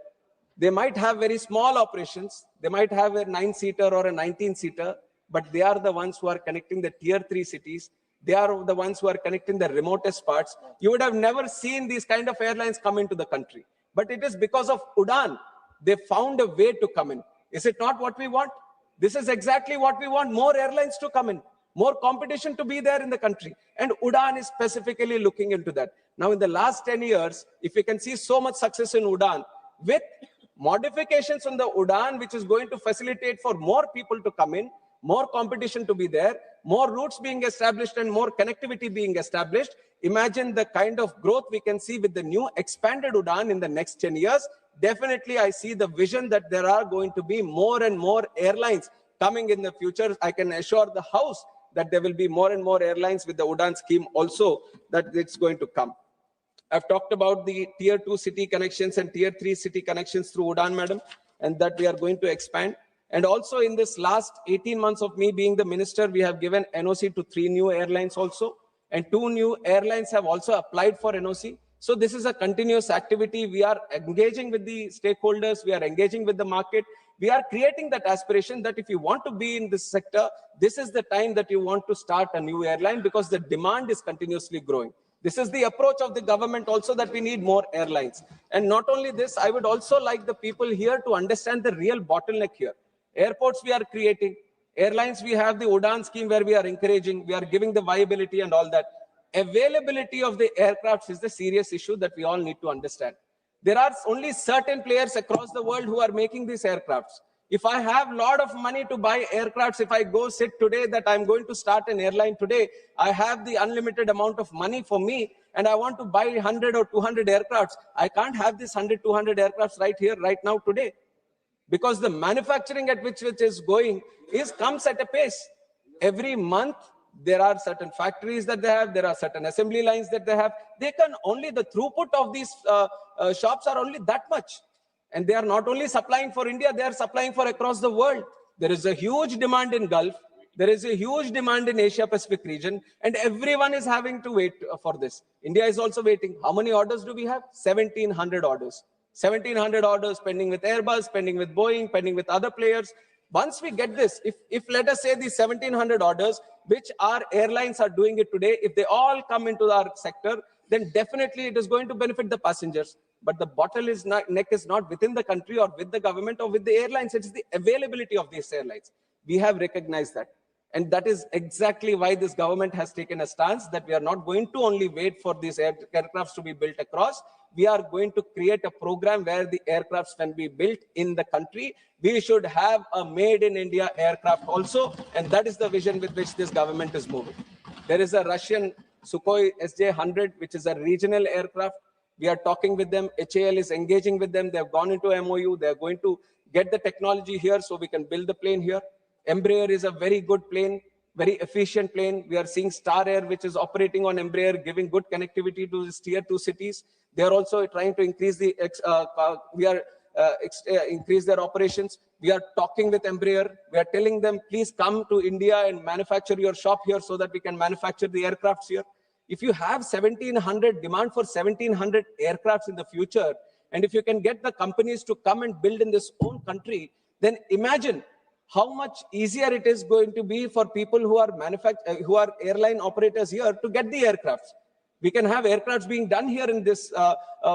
They might have very small operations. They might have a 9-seater or a 19-seater, but they are the ones who are connecting the tier 3 cities. They are the ones who are connecting the remotest parts. You would have never seen these kind of airlines come into the country. But it is because of Udan, they found a way to come in. Is it not what we want? This is exactly what we want. More airlines to come in, more competition to be there in the country. And Udan is specifically looking into that. Now, in the last 10 years, if we can see so much success in Udan, with modifications on the Udan, which is going to facilitate for more people to come in, more competition to be there, more routes being established and more connectivity being established. Imagine the kind of growth we can see with the new expanded Udan in the next 10 years. Definitely, I see the vision that there are going to be more and more airlines coming in the future. I can assure the House that there will be more and more airlines with the Udan scheme also, that it's going to come. I've talked about the tier 2 city connections and tier 3 city connections through Udan, madam, and that we are going to expand. And also in this last 18 months of me being the minister, we have given NOC to 3 new airlines also, and 2 new airlines have also applied for NOC. So this is a continuous activity. We are engaging with the stakeholders. We are engaging with the market. We are creating that aspiration that if you want to be in this sector, this is the time that you want to start a new airline, because the demand is continuously growing. This is the approach of the government also, that we need more airlines. And not only this, I would also like the people here to understand the real bottleneck here. Airports we are creating, airlines we have the Udan scheme where we are encouraging, we are giving the viability and all that. Availability of the aircrafts is the serious issue that we all need to understand. There are only certain players across the world who are making these aircrafts. If I have a lot of money to buy aircrafts, if I go sit today that I'm going to start an airline today, I have the unlimited amount of money for me, and I want to buy 100 or 200 aircrafts. I can't have this 100, 200 aircrafts right here, right now, today. Because the manufacturing at which it is going comes at a pace. Every month, there are certain factories that they have, there are certain assembly lines that they have. They can only, the throughput of these shops are only that much. And they are not only supplying for India, they are supplying for across the world. There is a huge demand in Gulf. There is a huge demand in Asia Pacific region, and everyone is having to wait for this. India is also waiting. How many orders do we have? 1,700 orders. 1,700 orders pending with Airbus, pending with Boeing, pending with other players. Once we get this, if let us say these 1,700 orders, which our airlines are doing it today, if they all come into our sector, then definitely it is going to benefit the passengers. But the bottleneck is not within the country or with the government or with the airlines. It is the availability of these airlines. We have recognized that. And that is exactly why this government has taken a stance that we are not going to only wait for these aircrafts to be built across. We are going to create a program where the aircrafts can be built in the country. We should have a made in India aircraft also. And that is the vision with which this government is moving. There is a Russian Sukhoi SJ-100, which is a regional aircraft. We are talking with them. HAL is engaging with them. They have gone into MOU. They are going to get the technology here so we can build the plane here. Embraer is a very good plane, very efficient plane. We are seeing Star Air, which is operating on Embraer, giving good connectivity to these tier 2 cities. They are also trying to increase the increase their operations. We are talking with Embraer. We are telling them, please come to India and manufacture your shop here so that we can manufacture the aircrafts here. If you have 1,700 demand for 1,700 aircrafts in the future, and if you can get the companies to come and build in this own country, then imagine how much easier it is going to be for people who are airline operators here to get the aircrafts. We can have aircrafts being done here in this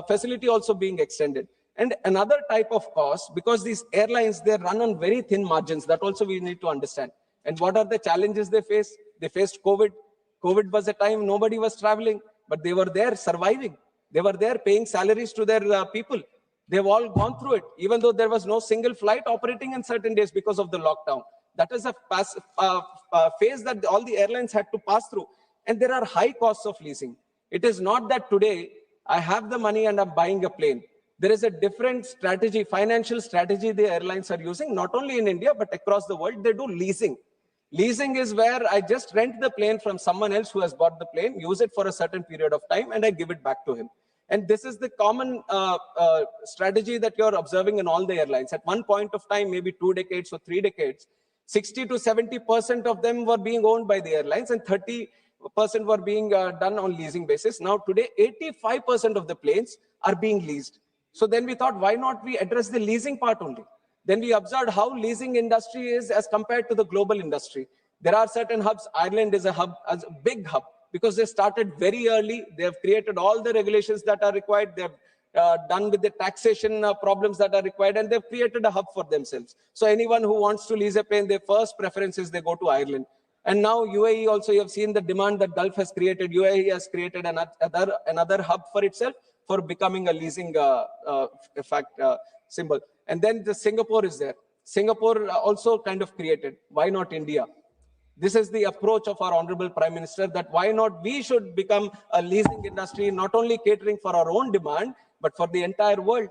facility also being extended. And another type of cost, because these airlines, they run on very thin margins. That also we need to understand. And what are the challenges they face? They faced COVID. COVID was a time nobody was traveling, but they were there surviving. They were there paying salaries to their people. They've all gone through it, even though there was no single flight operating in certain days because of the lockdown. That is a phase that all the airlines had to pass through. And there are high costs of leasing. It is not that today I have the money and I'm buying a plane. There is a different strategy, financial strategy the airlines are using, not only in India, but across the world. They do leasing. Leasing is where I just rent the plane from someone else who has bought the plane, use it for a certain period of time, and I give it back to him. And this is the common strategy that you're observing in all the airlines. At one point of time, maybe 2 decades or 3 decades, 60 to 70% of them were being owned by the airlines and 30% were being done on leasing basis. Now today, 85% of the planes are being leased. So then we thought, why not we address the leasing part only? Then we observed how leasing industry is as compared to the global industry. There are certain hubs. Ireland is a hub, as a big hub, because they started very early. They have created all the regulations that are required. They have done with the taxation problems that are required, and they've created a hub for themselves. So anyone who wants to lease a plane, their first preference is they go to Ireland. And now UAE also, you have seen the demand that Gulf has created. UAE has created another hub for itself for becoming a leasing symbol. And then the Singapore is there. Singapore also kind of created. Why not India? This is the approach of our Honorable Prime Minister, that why not we should become a leasing industry, not only catering for our own demand, but for the entire world.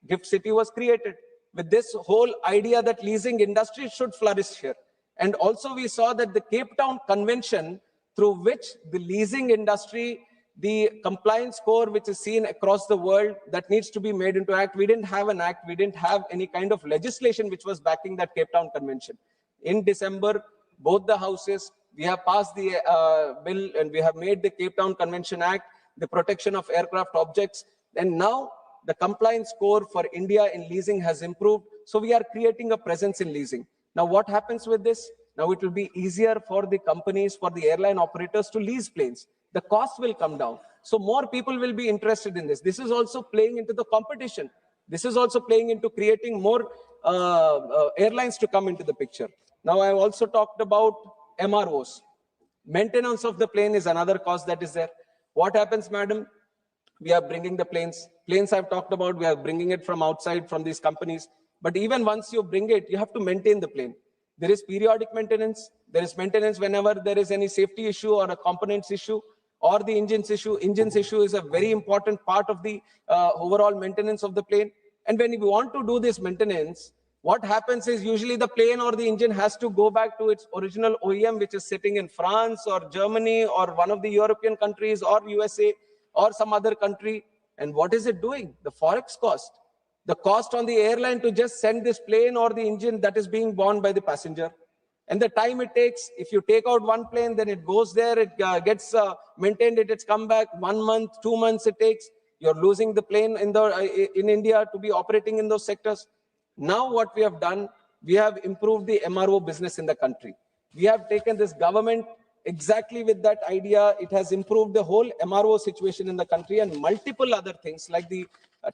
Gift City was created with this whole idea that leasing industry should flourish here. And also we saw that the Cape Town Convention, through which the leasing industry, the compliance score, which is seen across the world, that needs to be made into act. We didn't have an act. We didn't have any kind of legislation which was backing that Cape Town Convention. In December, both the houses, we have passed the bill and we have made the Cape Town Convention Act, the protection of aircraft objects. And now the compliance score for India in leasing has improved. So we are creating a presence in leasing. Now what happens with this? Now it will be easier for the companies, for the airline operators to lease planes. The cost will come down. So more people will be interested in this. This is also playing into the competition. This is also playing into creating more airlines to come into the picture. Now, I've also talked about MROs. Maintenance of the plane is another cost that is there. What happens, madam? We are bringing the planes. Planes I've talked about, we are bringing it from outside, from these companies. But even once you bring it, you have to maintain the plane. There is periodic maintenance. There is maintenance whenever there is any safety issue or a components issue or the engines issue. Engines issue is a very important part of the overall maintenance of the plane. And when you want to do this maintenance, what happens is usually the plane or the engine has to go back to its original OEM, which is sitting in France or Germany or one of the European countries or USA or some other country. And what is it doing? The forex cost. The cost on the airline to just send this plane or the engine, that is being borne by the passenger. And the time it takes, if you take out one plane, then it goes there, it gets maintained, it's come back 1 month, 2 months it takes. You're losing the plane in India to be operating in those sectors. Now what we have done, we have improved the MRO business in the country. We have taken this government exactly with that idea. It has improved the whole MRO situation in the country and multiple other things like the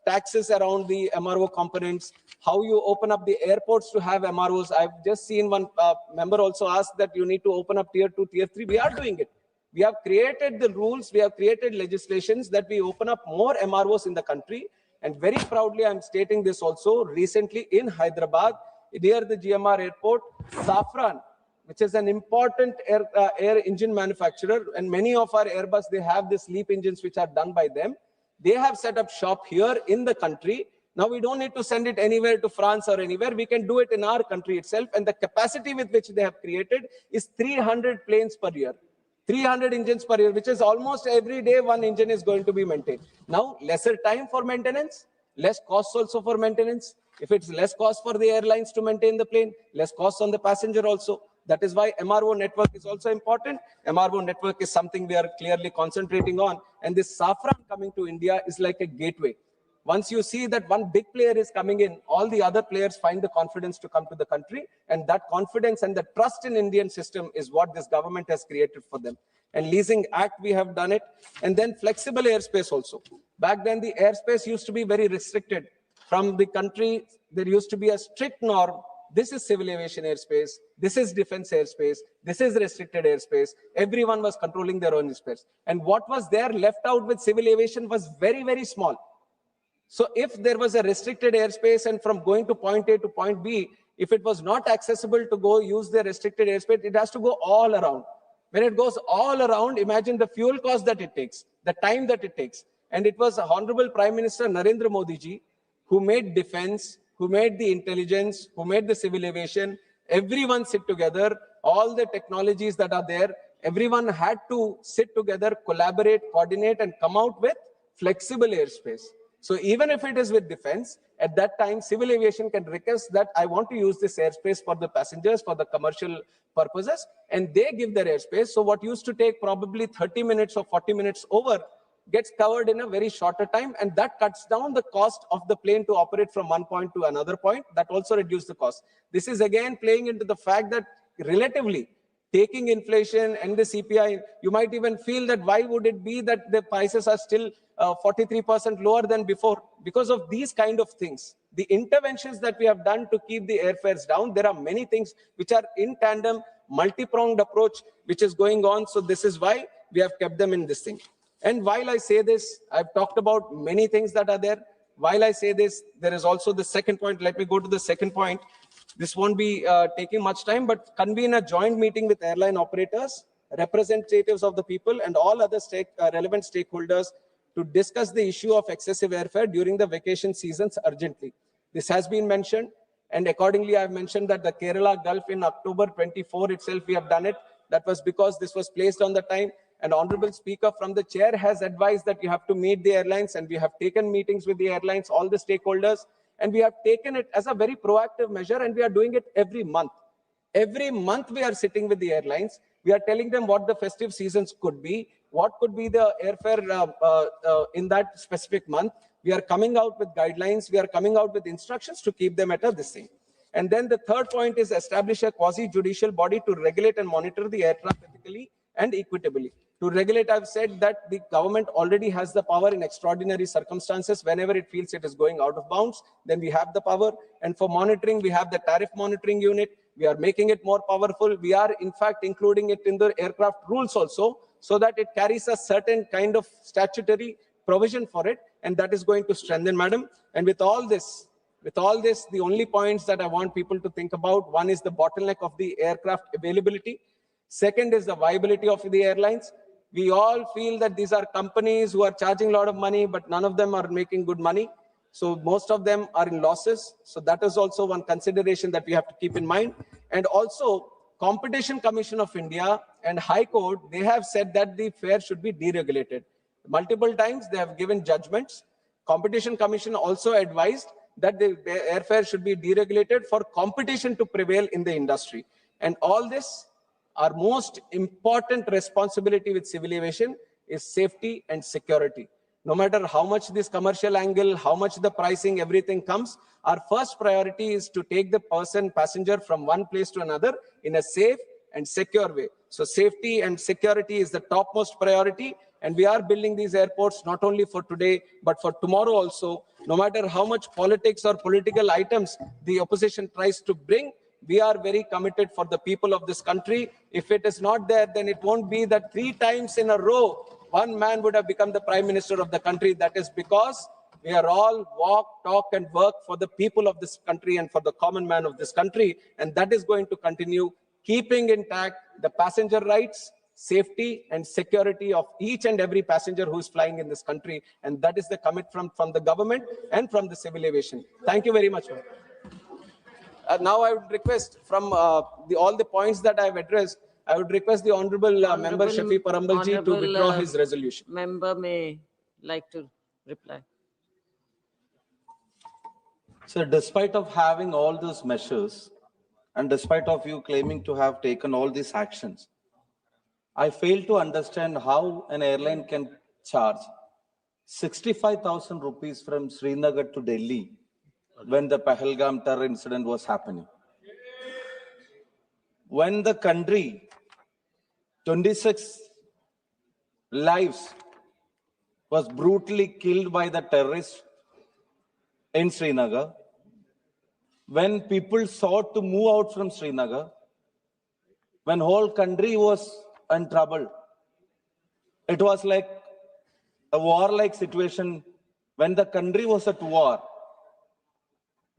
taxes around the MRO components, how you open up the airports to have MROs. I've just seen one member also ask that you need to open up tier 2, tier 3. We are doing it. We have created the rules, we have created legislations that we open up more MROs in the country. And very proudly, I'm stating this also, recently in Hyderabad, near the GMR airport, Safran, which is an important air engine manufacturer, and many of our Airbus, they have these LEAP engines which are done by them. They have set up shop here in the country. Now we don't need to send it anywhere to France or anywhere. We can do it in our country itself. And the capacity with which they have created is 300 planes per year. 300 engines per year, which is almost every day one engine is going to be maintained. Now, lesser time for maintenance, less costs also for maintenance. If it's less cost for the airlines to maintain the plane, less cost on the passenger also. That is why MRO network is also important. MRO network is something we are clearly concentrating on. And this Safran coming to India is like a gateway. Once you see that one big player is coming in, all the other players find the confidence to come to the country. And that confidence and the trust in Indian system is what this government has created for them. And Leasing Act, we have done it. And then flexible airspace also. Back then, the airspace used to be very restricted. From the country, there used to be a strict norm. This is civil aviation airspace. This is defense airspace. This is restricted airspace. Everyone was controlling their own airspace. And what was there left out with civil aviation was very, very small. So if there was a restricted airspace and from going to point A to point B, if it was not accessible to go use the restricted airspace, it has to go all around. When it goes all around, imagine the fuel cost that it takes, the time that it takes. And it was Honorable Prime Minister Narendra Modi ji who made defense, who made the intelligence, who made the civil aviation. Everyone sit together, all the technologies that are there, everyone had to sit together, collaborate, coordinate, and come out with flexible airspace. So even if it is with defense, at that time, civil aviation can request that I want to use this airspace for the passengers, for the commercial purposes, and they give their airspace. So what used to take probably 30 minutes or 40 minutes over gets covered in a very shorter time, and that cuts down the cost of the plane to operate from one point to another point. That also reduces the cost. This is again playing into the fact that relatively, taking inflation and the CPI, you might even feel that why would it be that the prices are still 43% lower than before? Because of these kind of things. The interventions that we have done to keep the airfares down, there are many things which are in tandem, multi-pronged approach which is going on. So this is why we have kept them in this thing. And while I say this, I've talked about many things that are there. While I say this, there is also the second point. Let me go to the second point. This won't be taking much time, but convene a joint meeting with airline operators, representatives of the people, and all other relevant stakeholders to discuss the issue of excessive airfare during the vacation seasons urgently. This has been mentioned, and accordingly, I've mentioned that the Kerala Gulf in October 24 itself, we have done it. That was because this was placed on the time. And Honorable Speaker from the chair has advised that you have to meet the airlines, and we have taken meetings with the airlines, all the stakeholders, and we have taken it as a very proactive measure, and we are doing it every month. Every month we are sitting with the airlines. We are telling them what the festive seasons could be, what could be the airfare in that specific month. We are coming out with guidelines. We are coming out with instructions to keep them at this thing. And then the third point is establish a quasi-judicial body to regulate and monitor the air traffic ethically and equitably. To regulate, I've said that the government already has the power in extraordinary circumstances. Whenever it feels it is going out of bounds, then we have the power. And for monitoring, we have the tariff monitoring unit. We are making it more powerful. We are, in fact, including it in the aircraft rules also, so that it carries a certain kind of statutory provision for it. And that is going to strengthen, madam. And with all this, the only points that I want people to think about, one is the bottleneck of the aircraft availability. Second is the viability of the airlines. We all feel that these are companies who are charging a lot of money, but none of them are making good money. So most of them are in losses. So that is also one consideration that we have to keep in mind. And also, Competition Commission of India and High Court, they have said that the fare should be deregulated. Multiple times they have given judgments. Competition Commission also advised that the airfare should be deregulated for competition to prevail in the industry. And all this, our most important responsibility with civil aviation is safety and security. No matter how much this commercial angle, how much the pricing, everything comes, our first priority is to take the passenger from one place to another in a safe and secure way. So safety and security is the topmost priority. And we are building these airports not only for today, but for tomorrow also. No matter how much politics or political items the opposition tries to bring, we are very committed for the people of this country. If it is not there, then it won't be that 3 times in a row, one man would have become the Prime Minister of the country. That is because we are all walk, talk, and work for the people of this country and for the common man of this country. And that is going to continue, keeping intact the passenger rights, safety, and security of each and every passenger who is flying in this country. And that is the commitment from the government and from the civil aviation. Thank you very much. Now I would request from all the points that I have addressed, I would request the Honorable Member Shafi Parambalji to withdraw his resolution. Member may like to reply. So despite of having all those measures, and despite of you claiming to have taken all these actions, I fail to understand how an airline can charge 65,000 rupees from Srinagar to Delhi when the Pahalgam terror incident was happening. When the country, 26 lives was brutally killed by the terrorists in Srinagar, when people sought to move out from Srinagar, when whole country was in trouble, it was like a war-like situation. When the country was at war,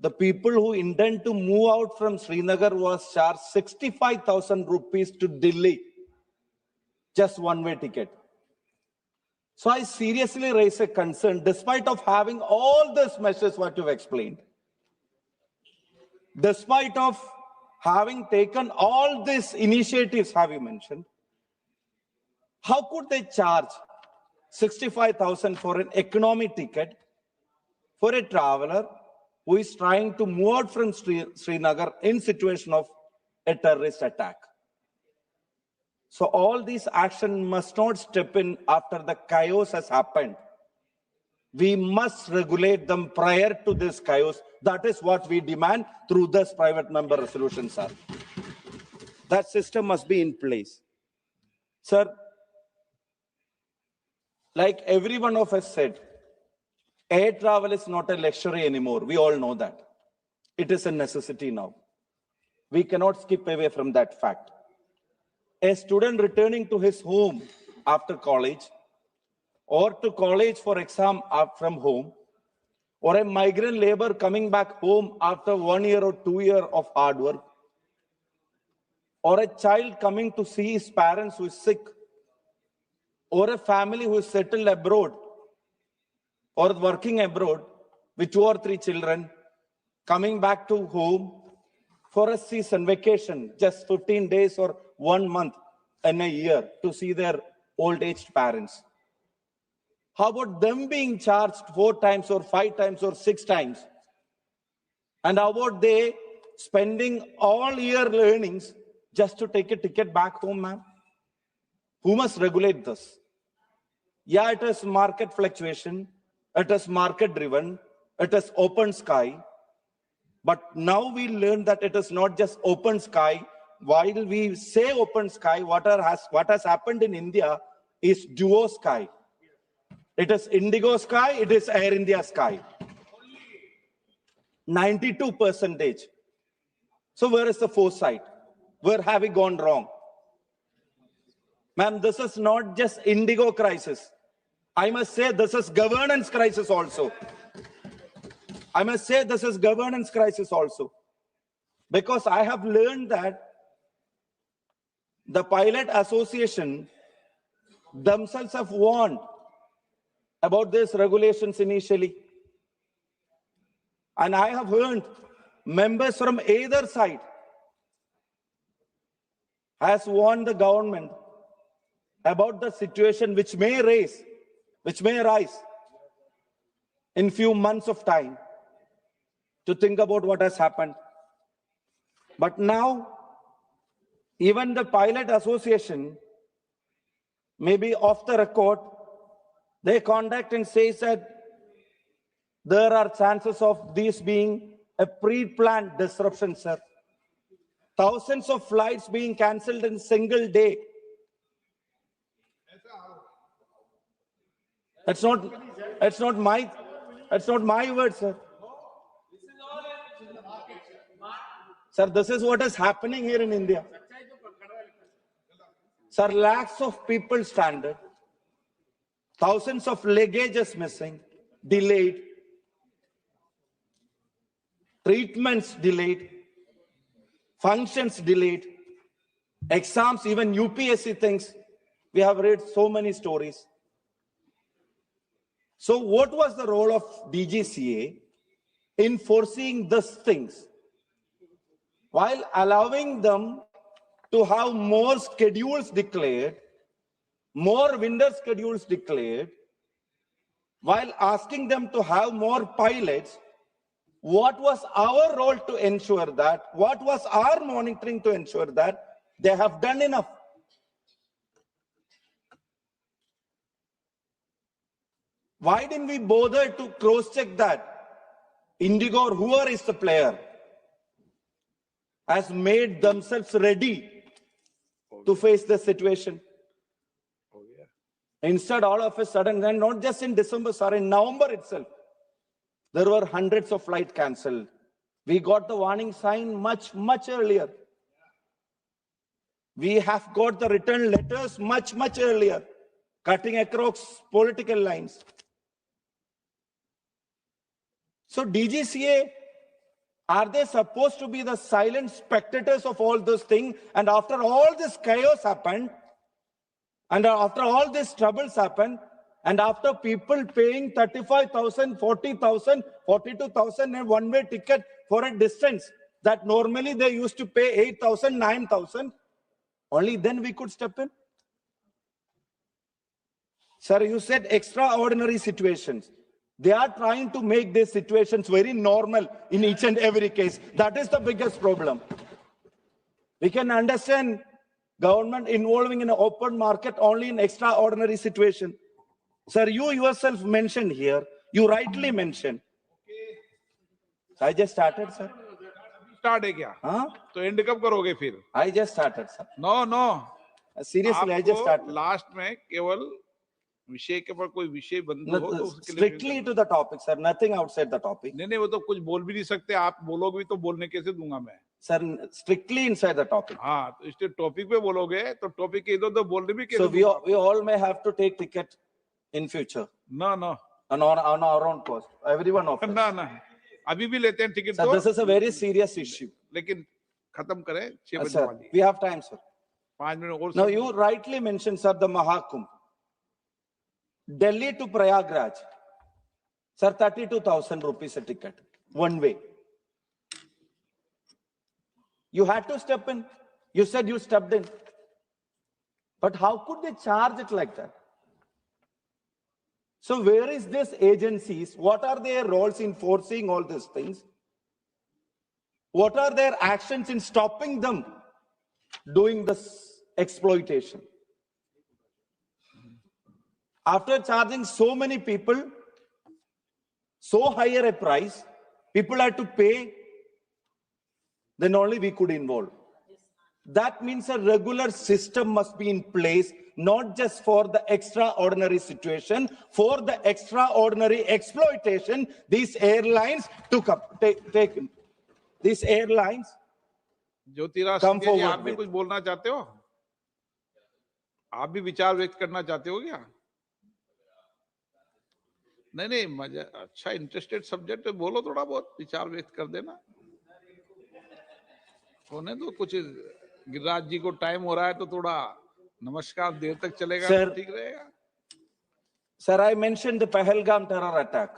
the people who intend to move out from Srinagar was charged 65,000 rupees to Delhi, just one-way ticket. So I seriously raise a concern, despite of having all these measures what you've explained, despite of having taken all these initiatives have you mentioned, how could they charge 65,000 for an economy ticket for a traveler who is trying to move out from Srinagar in situation of a terrorist attack? So all these actions must not step in after the chaos has happened. We must regulate them prior to this chaos. That is what we demand through this private member resolution, sir. That system must be in place. Sir, like every one of us said, air travel is not a luxury anymore. We all know that. It is a necessity now. We cannot skip away from that fact. A student returning to his home after college, or to college for exam from home, or a migrant laborer coming back home after 1 year or 2 years of hard work, or a child coming to see his parents who is sick, or a family who is settled abroad or working abroad with 2 or 3 children coming back to home for a season vacation, just 15 days or 1 month in a year to see their old aged parents. How about them being charged 4 times or 5 times or 6 times? And how about they spending all year earnings just to take a ticket back home, ma'am? Who must regulate this? Yeah, it is market fluctuation. It is market driven. It is open sky. But now we learn that it is not just open sky. While we say open sky, what has happened in India is duo sky. It is Indigo sky, it is Air India sky. 92%. So where is the foresight? Where have we gone wrong? Ma'am, this is not just Indigo crisis. I must say this is governance crisis also. I must say this is governance crisis also. Because I have learned that the pilot association themselves have warned about these regulations initially. And I have heard members from either side has warned the government about the situation which may rise in few months of time, to think about what has happened. But now, even the pilot association, maybe off the record, they contact and say that there are chances of this being a pre-planned disruption, sir. Thousands of flights being cancelled in a single day. That's not my word, sir. Sir, this is what is happening here in India. Sir, lakhs of people stranded, thousands of luggages missing, delayed, treatments delayed, functions delayed, exams, even UPSC things. We have read so many stories. So what was the role of DGCA in foreseeing these things, while allowing them to have more schedules declared, more winter schedules declared, while asking them to have more pilots? What was our role to ensure that? What was our monitoring to ensure that they have done enough? Why didn't we bother to cross-check that? Indigo or whoever is the player has made themselves ready to face the situation. Instead, all of a sudden, and not just in December, sir, in November itself, there were hundreds of flights cancelled. We got the warning sign much earlier. We have got the return letters much earlier, cutting across political lines. So DGCA, are they supposed to be the silent spectators of all those things? And after all this chaos happened, and after all these troubles happened, and after people paying 35,000, 40,000, 42,000 a one-way ticket for a distance that normally they used to pay 8,000, 9,000, only then we could step in. Sir, you said extraordinary situations. They are trying to make these situations very normal in each and every case. That is the biggest problem. We can understand government involving in an open market only in extraordinary situation. Sir, you yourself mentioned here, you rightly mentioned. I just started, sir. Start है क्या? हाँ? तो and कब करोगे फिर? I just started, sir. No. Seriously, I just started. Last में केवल विषय के ऊपर कोई विषय बंद हो तो उसके लिए Strictly to the topic, sir. Nothing outside the topic. नहीं वो तो कुछ बोल भी नहीं सकते, आप बोलोगे भी तो बोलने कैसे दूंगा मैं? Sir, strictly inside the topic. हाँ, तो इसलिए टॉपिक पे बोलोगे तो टॉपिक के इधर तो बोलने भी कैसे? So we all may have to take ticket in future. No. On our own cost. Everyone of us. ना अभी भी लेते हैं ticket. Sir, this is a very serious issue. लेकिन खत्म करें 6 बजे Sir, वाली. we have time, sir. 5 minute और. Now you rightly mentioned, sir, the Mahakumbh. Delhi to Prayagraj. Sir, 32,000 rupees a ticket, one way. You had to step in. You said you stepped in. But how could they charge it like that? So where is this agencies? What are their roles in enforcing all these things? What are their actions in stopping them doing this exploitation? After charging so many people, so higher a price, people had to pay, then only we could involve. That means a regular system must be in place, not just for the extraordinary situation, for the extraordinary exploitation these airlines took up, taken. These airlines Jyotiraj come Scindia ji, forward आप भी with. कुछ बोलना चाहते हो? आप भी विचार व्यक्त करना चाहते हो क्या? नहीं मजा अच्छा इंटरेस्टेड सब्जेक्ट है, बोलो थोड़ा बहुत विचार व्यक्त कर देना. होने तो कुछ गिरिराज जी को टाइम हो रहा है तो थोड़ा नमस्कार देर तक चलेगा तो ठीक रहेगा. Sir, I mentioned the Pahalgam terror attack.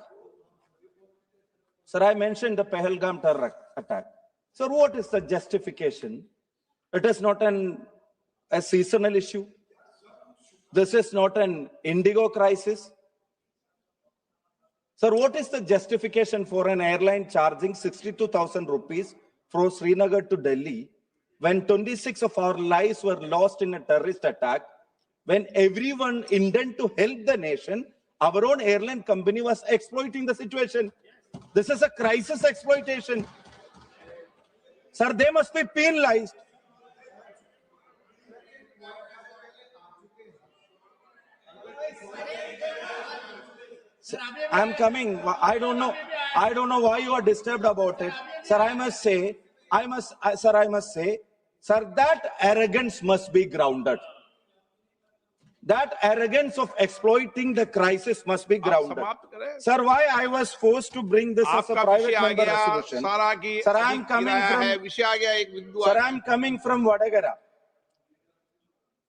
Sir, I mentioned the Pahalgam terror attack. Sir, what is the justification? It is not a seasonal issue. This is not an indigo crisis. Sir, what is the justification for an airline charging 62,000 rupees from Srinagar to Delhi when 26 of our lives were lost in a terrorist attack, when everyone intended to help the nation, our own airline company was exploiting the situation. This is a crisis exploitation. Sir, they must be penalized. I'm coming. I don't know why you are disturbed about it. Sir, I must say, sir, that arrogance must be grounded. That arrogance of exploiting the crisis must be grounded. Sir, why I was forced to bring this as a private member resolution? Sir, I'm coming from Vadagara.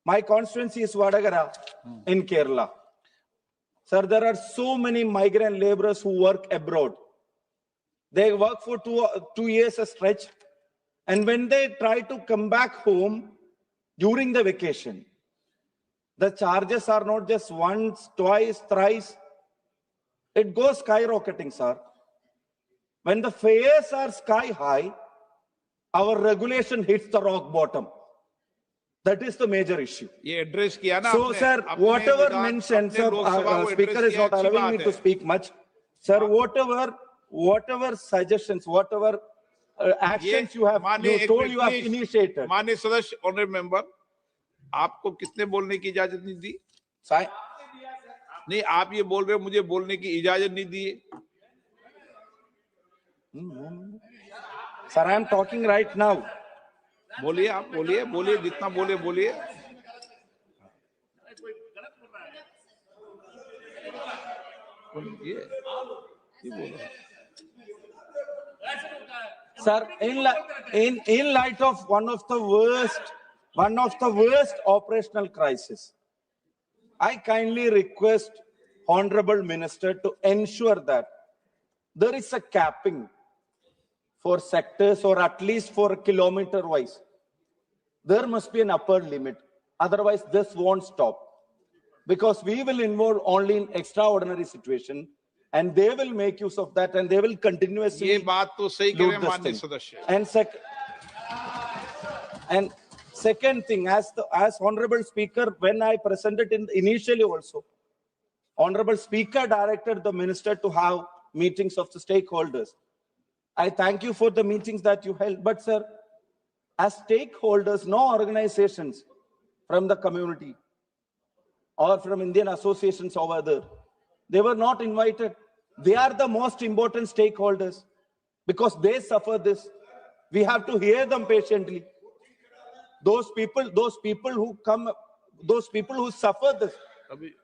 My constituency is Vadagara in Kerala. Sir, there are so many migrant laborers who work abroad. They work for two years a stretch. And when they try to come back home during the vacation, the charges are not just once, twice, thrice. It goes skyrocketing, sir. When the fares are sky high, our regulation hits the rock bottom. That is the major issue. ये address किया ना So, आपने, sir, अपने whatever विधान- mentioned, अपने sir, Lok Sabha को speaker address is किया, not अच्छी allowing बात me to है। speak much. Sir, whatever suggestions, whatever actions you have, माननीय you एक told minute, you have please। initiated. माननीय सदस्य ऑनरेबल मेंबर, आपको किसने बोलने की इजाजत नहीं दी? नहीं, आप ये बोल रहे हो मुझे बोलने की इजाजत नहीं दी। Sir, I am talking right now. बोलिए, आप बोलिए, जितना बोलिए। ये बोल रहा है। Sir, in light of one of the worst operational crisis, I kindly request Honorable Minister to ensure that there is a capping for sectors, or at least for kilometer wise. There must be an upper limit. Otherwise, this won't stop. Because we will involve only in extraordinary situation, and they will make use of that, and they will continuously ये बात तो सही कह रहे हैं do this माननीय thing. सदस्य। And second thing, as Honorable Speaker, when I presented initially also, Honorable Speaker directed the Minister to have meetings of the stakeholders. I thank you for the meetings that you held, but sir, as stakeholders, no organizations from the community or from Indian associations over there, they were not invited. They are the most important stakeholders because they suffer this. We have to hear them patiently. Those people who come, those people who suffer this,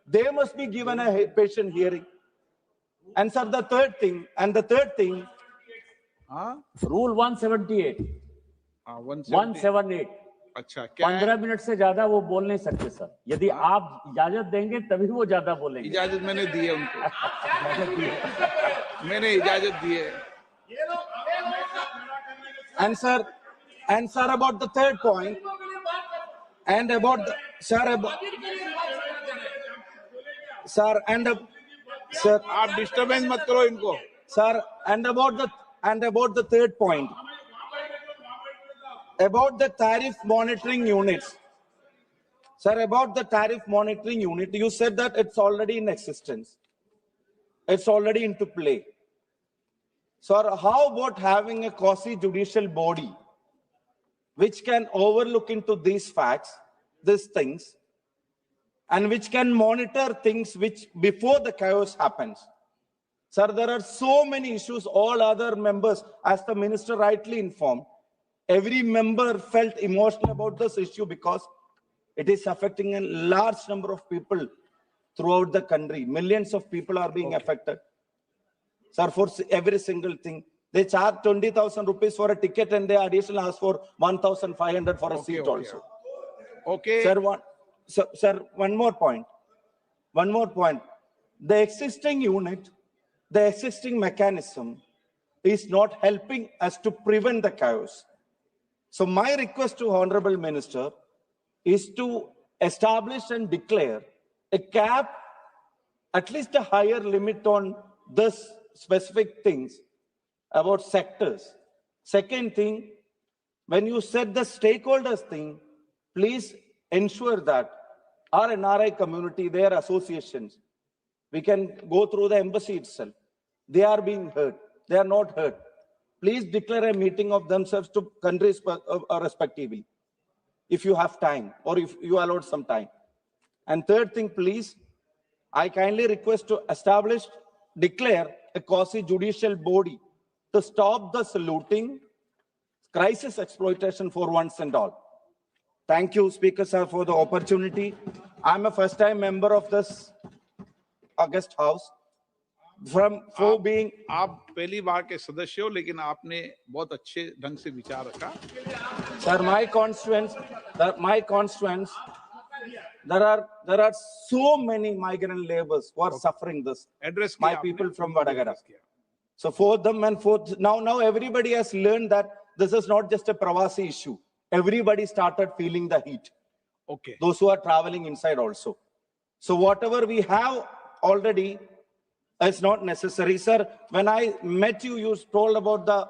they must be given a patient hearing. And sir, the third thing, rule 178 178 अच्छा, क्या 15 minute से ज्यादा वो बोल नहीं सकते sir. यदि आप इजाजत देंगे तभी वो ज्यादा बोलेंगे। इजाजत मैंने दी है उनको। मैंने इजाजत दी है। And sir, about the third point, and about the, sir, आप डिस्टर्बेंस मत करो इनको। Sir, and about the third point, about the tariff monitoring units. Sir, about the tariff monitoring unit, you said that it's already in existence. It's already into play. Sir, how about having a quasi-judicial body which can overlook into these facts, these things, and which can monitor things which before the chaos happens? Sir, there are so many issues. All other members, as the minister rightly informed, every member felt emotional about this issue because it is affecting a large number of people throughout the country. Millions of people are being affected. Sir, for every single thing, they charge 20,000 rupees for a ticket and they additionally ask for 1,500 for a seat also. Okay. Sir, one more point. The existing unit, the existing mechanism is not helping us to prevent the chaos. So my request to Honorable Minister is to establish and declare a cap, at least a higher limit on this specific things about sectors. Second thing, when you said the stakeholders thing, please ensure that our NRI community, their associations, we can go through the embassy itself. They are being heard. They are not heard. Please declare a meeting of themselves to countries respectively, if you have time or if you allowed some time. And third thing, please, I kindly request to declare a quasi-judicial body to stop this looting, crisis exploitation for once and all. Thank you, Speaker sir, for the opportunity. I'm a first-time member of this August House. आप पहली बार के सदस्य हो, लेकिन आपने बहुत अच्छे ढंग से विचार रखा। Sir, my constituents, there are so many migrant laborers who are suffering this. My people from Vadagara. So for them and now everybody has learned that this is not just a Pravasi issue. Everybody started feeling the heat. Okay. Those who are traveling inside also. So whatever we have already, it's not necessary. Sir, when I met you, you told about the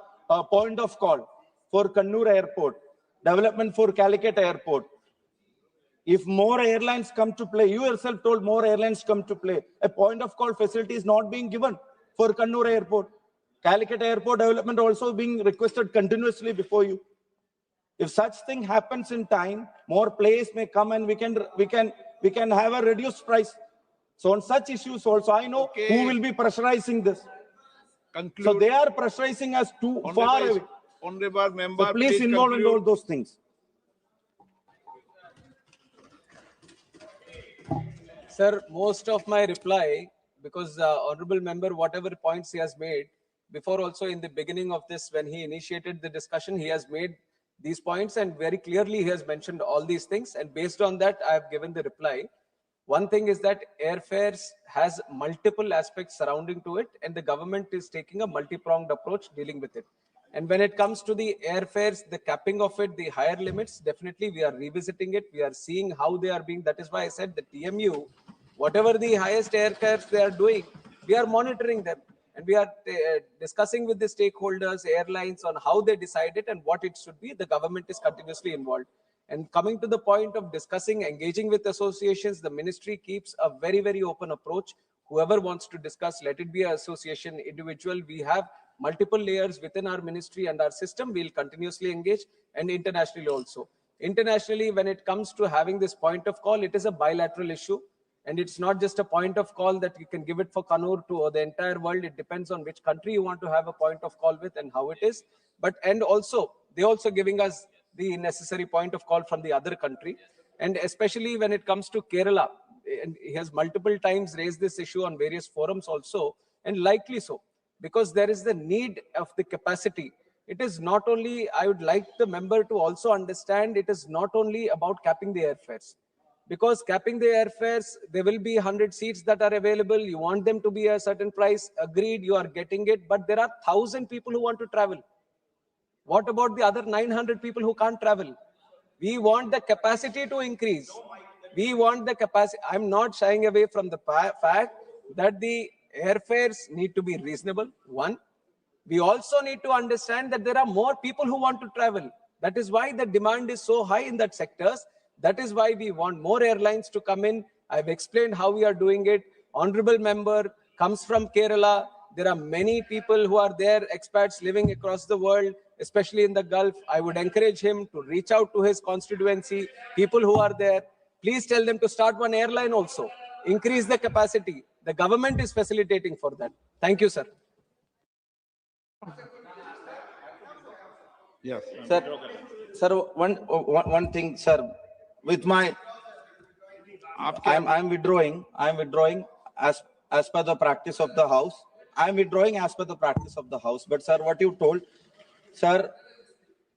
point of call for Kannur Airport, development for Calicut Airport. If more airlines come to play, you yourself told more airlines come to play, a point of call facility is not being given for Kannur Airport. Calicut Airport development also being requested continuously before you. If such thing happens in time, more players may come and we can have a reduced price. So on such issues also, I know who will be pressurizing this. Conclude. So they are pressurizing us too far away. Honorable member, So please involve in all conclude. those things. Sir, most of my reply, because honorable member, whatever points he has made, before also in the beginning of this, when he initiated the discussion, he has made these points and very clearly he has mentioned all these things. And based on that, I have given the reply. One thing is that airfares has multiple aspects surrounding to it, and the government is taking a multi-pronged approach dealing with it. And when it comes to the airfares, the capping of it, the higher limits, definitely we are revisiting it. We are seeing how they are being, that is why I said the TMU, whatever the highest airfares they are doing, we are monitoring them. And we are discussing with the stakeholders, airlines on how they decide it and what it should be. The government is continuously involved. And coming to the point of discussing, engaging with associations, the ministry keeps a very, very open approach. Whoever wants to discuss, let it be an association, individual. We have multiple layers within our ministry and our system. We'll continuously engage, and internationally also. Internationally, when it comes to having this point of call, it is a bilateral issue. And it's not just a point of call that you can give it for Kannur to the entire world. It depends on which country you want to have a point of call with and how it is. And also, they're also giving us the necessary point of call from the other country. And especially when it comes to Kerala, and he has multiple times raised this issue on various forums also, and likely so, because there is the need of the capacity. It is not only, I would like the member to also understand, it is not only about capping the airfares. Because capping the airfares, there will be 100 seats that are available. You want them to be a certain price, agreed, you are getting it, but there are 1,000 people who want to travel. What about the other 900 people who can't travel? We want the capacity to increase. We want the capacity. I'm not shying away from the fact that the airfares need to be reasonable. One, we also need to understand that there are more people who want to travel. That is why the demand is so high in that sectors. That is why we want more airlines to come in. I've explained how we are doing it. Honorable member comes from Kerala. There are many people who are there, expats living across the world, especially in the Gulf. I would encourage him to reach out to his constituency, people who are there. Please tell them to start one airline also. Increase the capacity. The government is facilitating for that. Thank you, sir. Yes. Sir, one thing, sir. With my, I'm withdrawing. I'm withdrawing as per the practice of the House. I'm withdrawing as per the practice of the House. But sir, what you told, sir,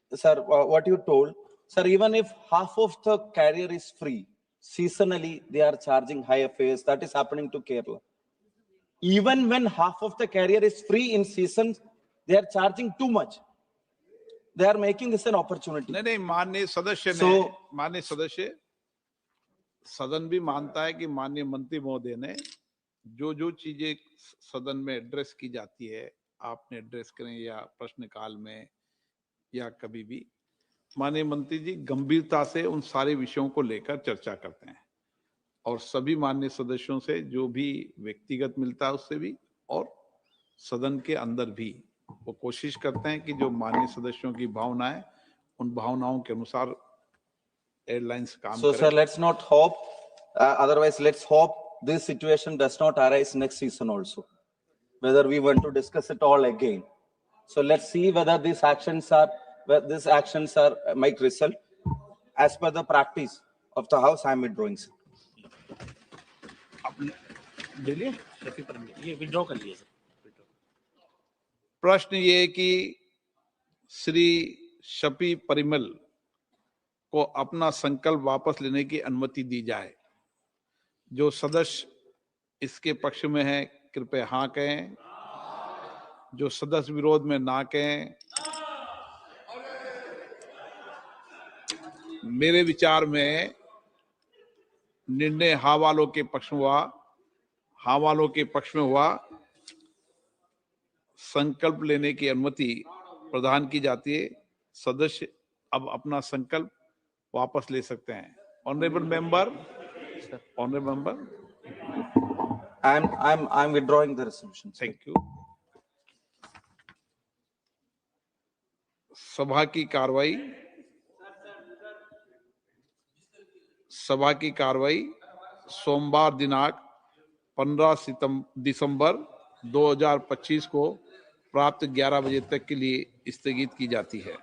what you told, sir, even if half of the carrier is free, seasonally they are charging higher fares. That is happening to Kerala. Even when half of the carrier is free in seasons, they are charging too much. They are making this an opportunity. नहीं माननीय सदस्य ने माननीय सदस्य सदन भी मानता है कि माननीय मंत्री महोदय ने जो चीजें सदन में एड्रेस की जाती है, आपने एड्रेस करें या प्रश्नकाल में या कभी भी, माननीय मंत्री जी गंभीरता से उन सारे विषयों को लेकर चर्चा करते हैं और सभी माननीय सदस्यों से जो भी व्यक्तिगत मिलता है उससे भी और सदन के अंदर भी वो कोशिश करते हैं कि जो माननीय सदस्यों की भावनाएं उन भावनाओं के अनुसार एयरलाइंस काम करें. So sir, let's not hope. Otherwise, let's hope this situation does not arise next season also. Whether we want to discuss it all again. So let's see whether these actions might result as per the practice of the House. I am withdrawing, sir. ये withdraw कर लिए sir. प्रश्न ये कि श्री शफी परिमल को अपना संकल्प वापस लेने की अनुमति दी जाए. जो सदस्य इसके पक्ष में है कृपया हाँ कहें, जो सदस्य विरोध में ना कहें. मेरे विचार में निर्णय हाँ वालों के पक्ष में हुआ. हाँ वालों के पक्ष में हुआ. संकल्प लेने की अनुमति प्रदान की जाती है. सदस्य अब अपना संकल्प वापस ले सकते हैं. Honorable member, honorable member, I'm withdrawing the resolution. thank you. सभा की कार्रवाई सोमवार दिनांक 15 दिसंबर 2025 को प्राप्त 11 बजे तक के लिए स्थगित की जाती है।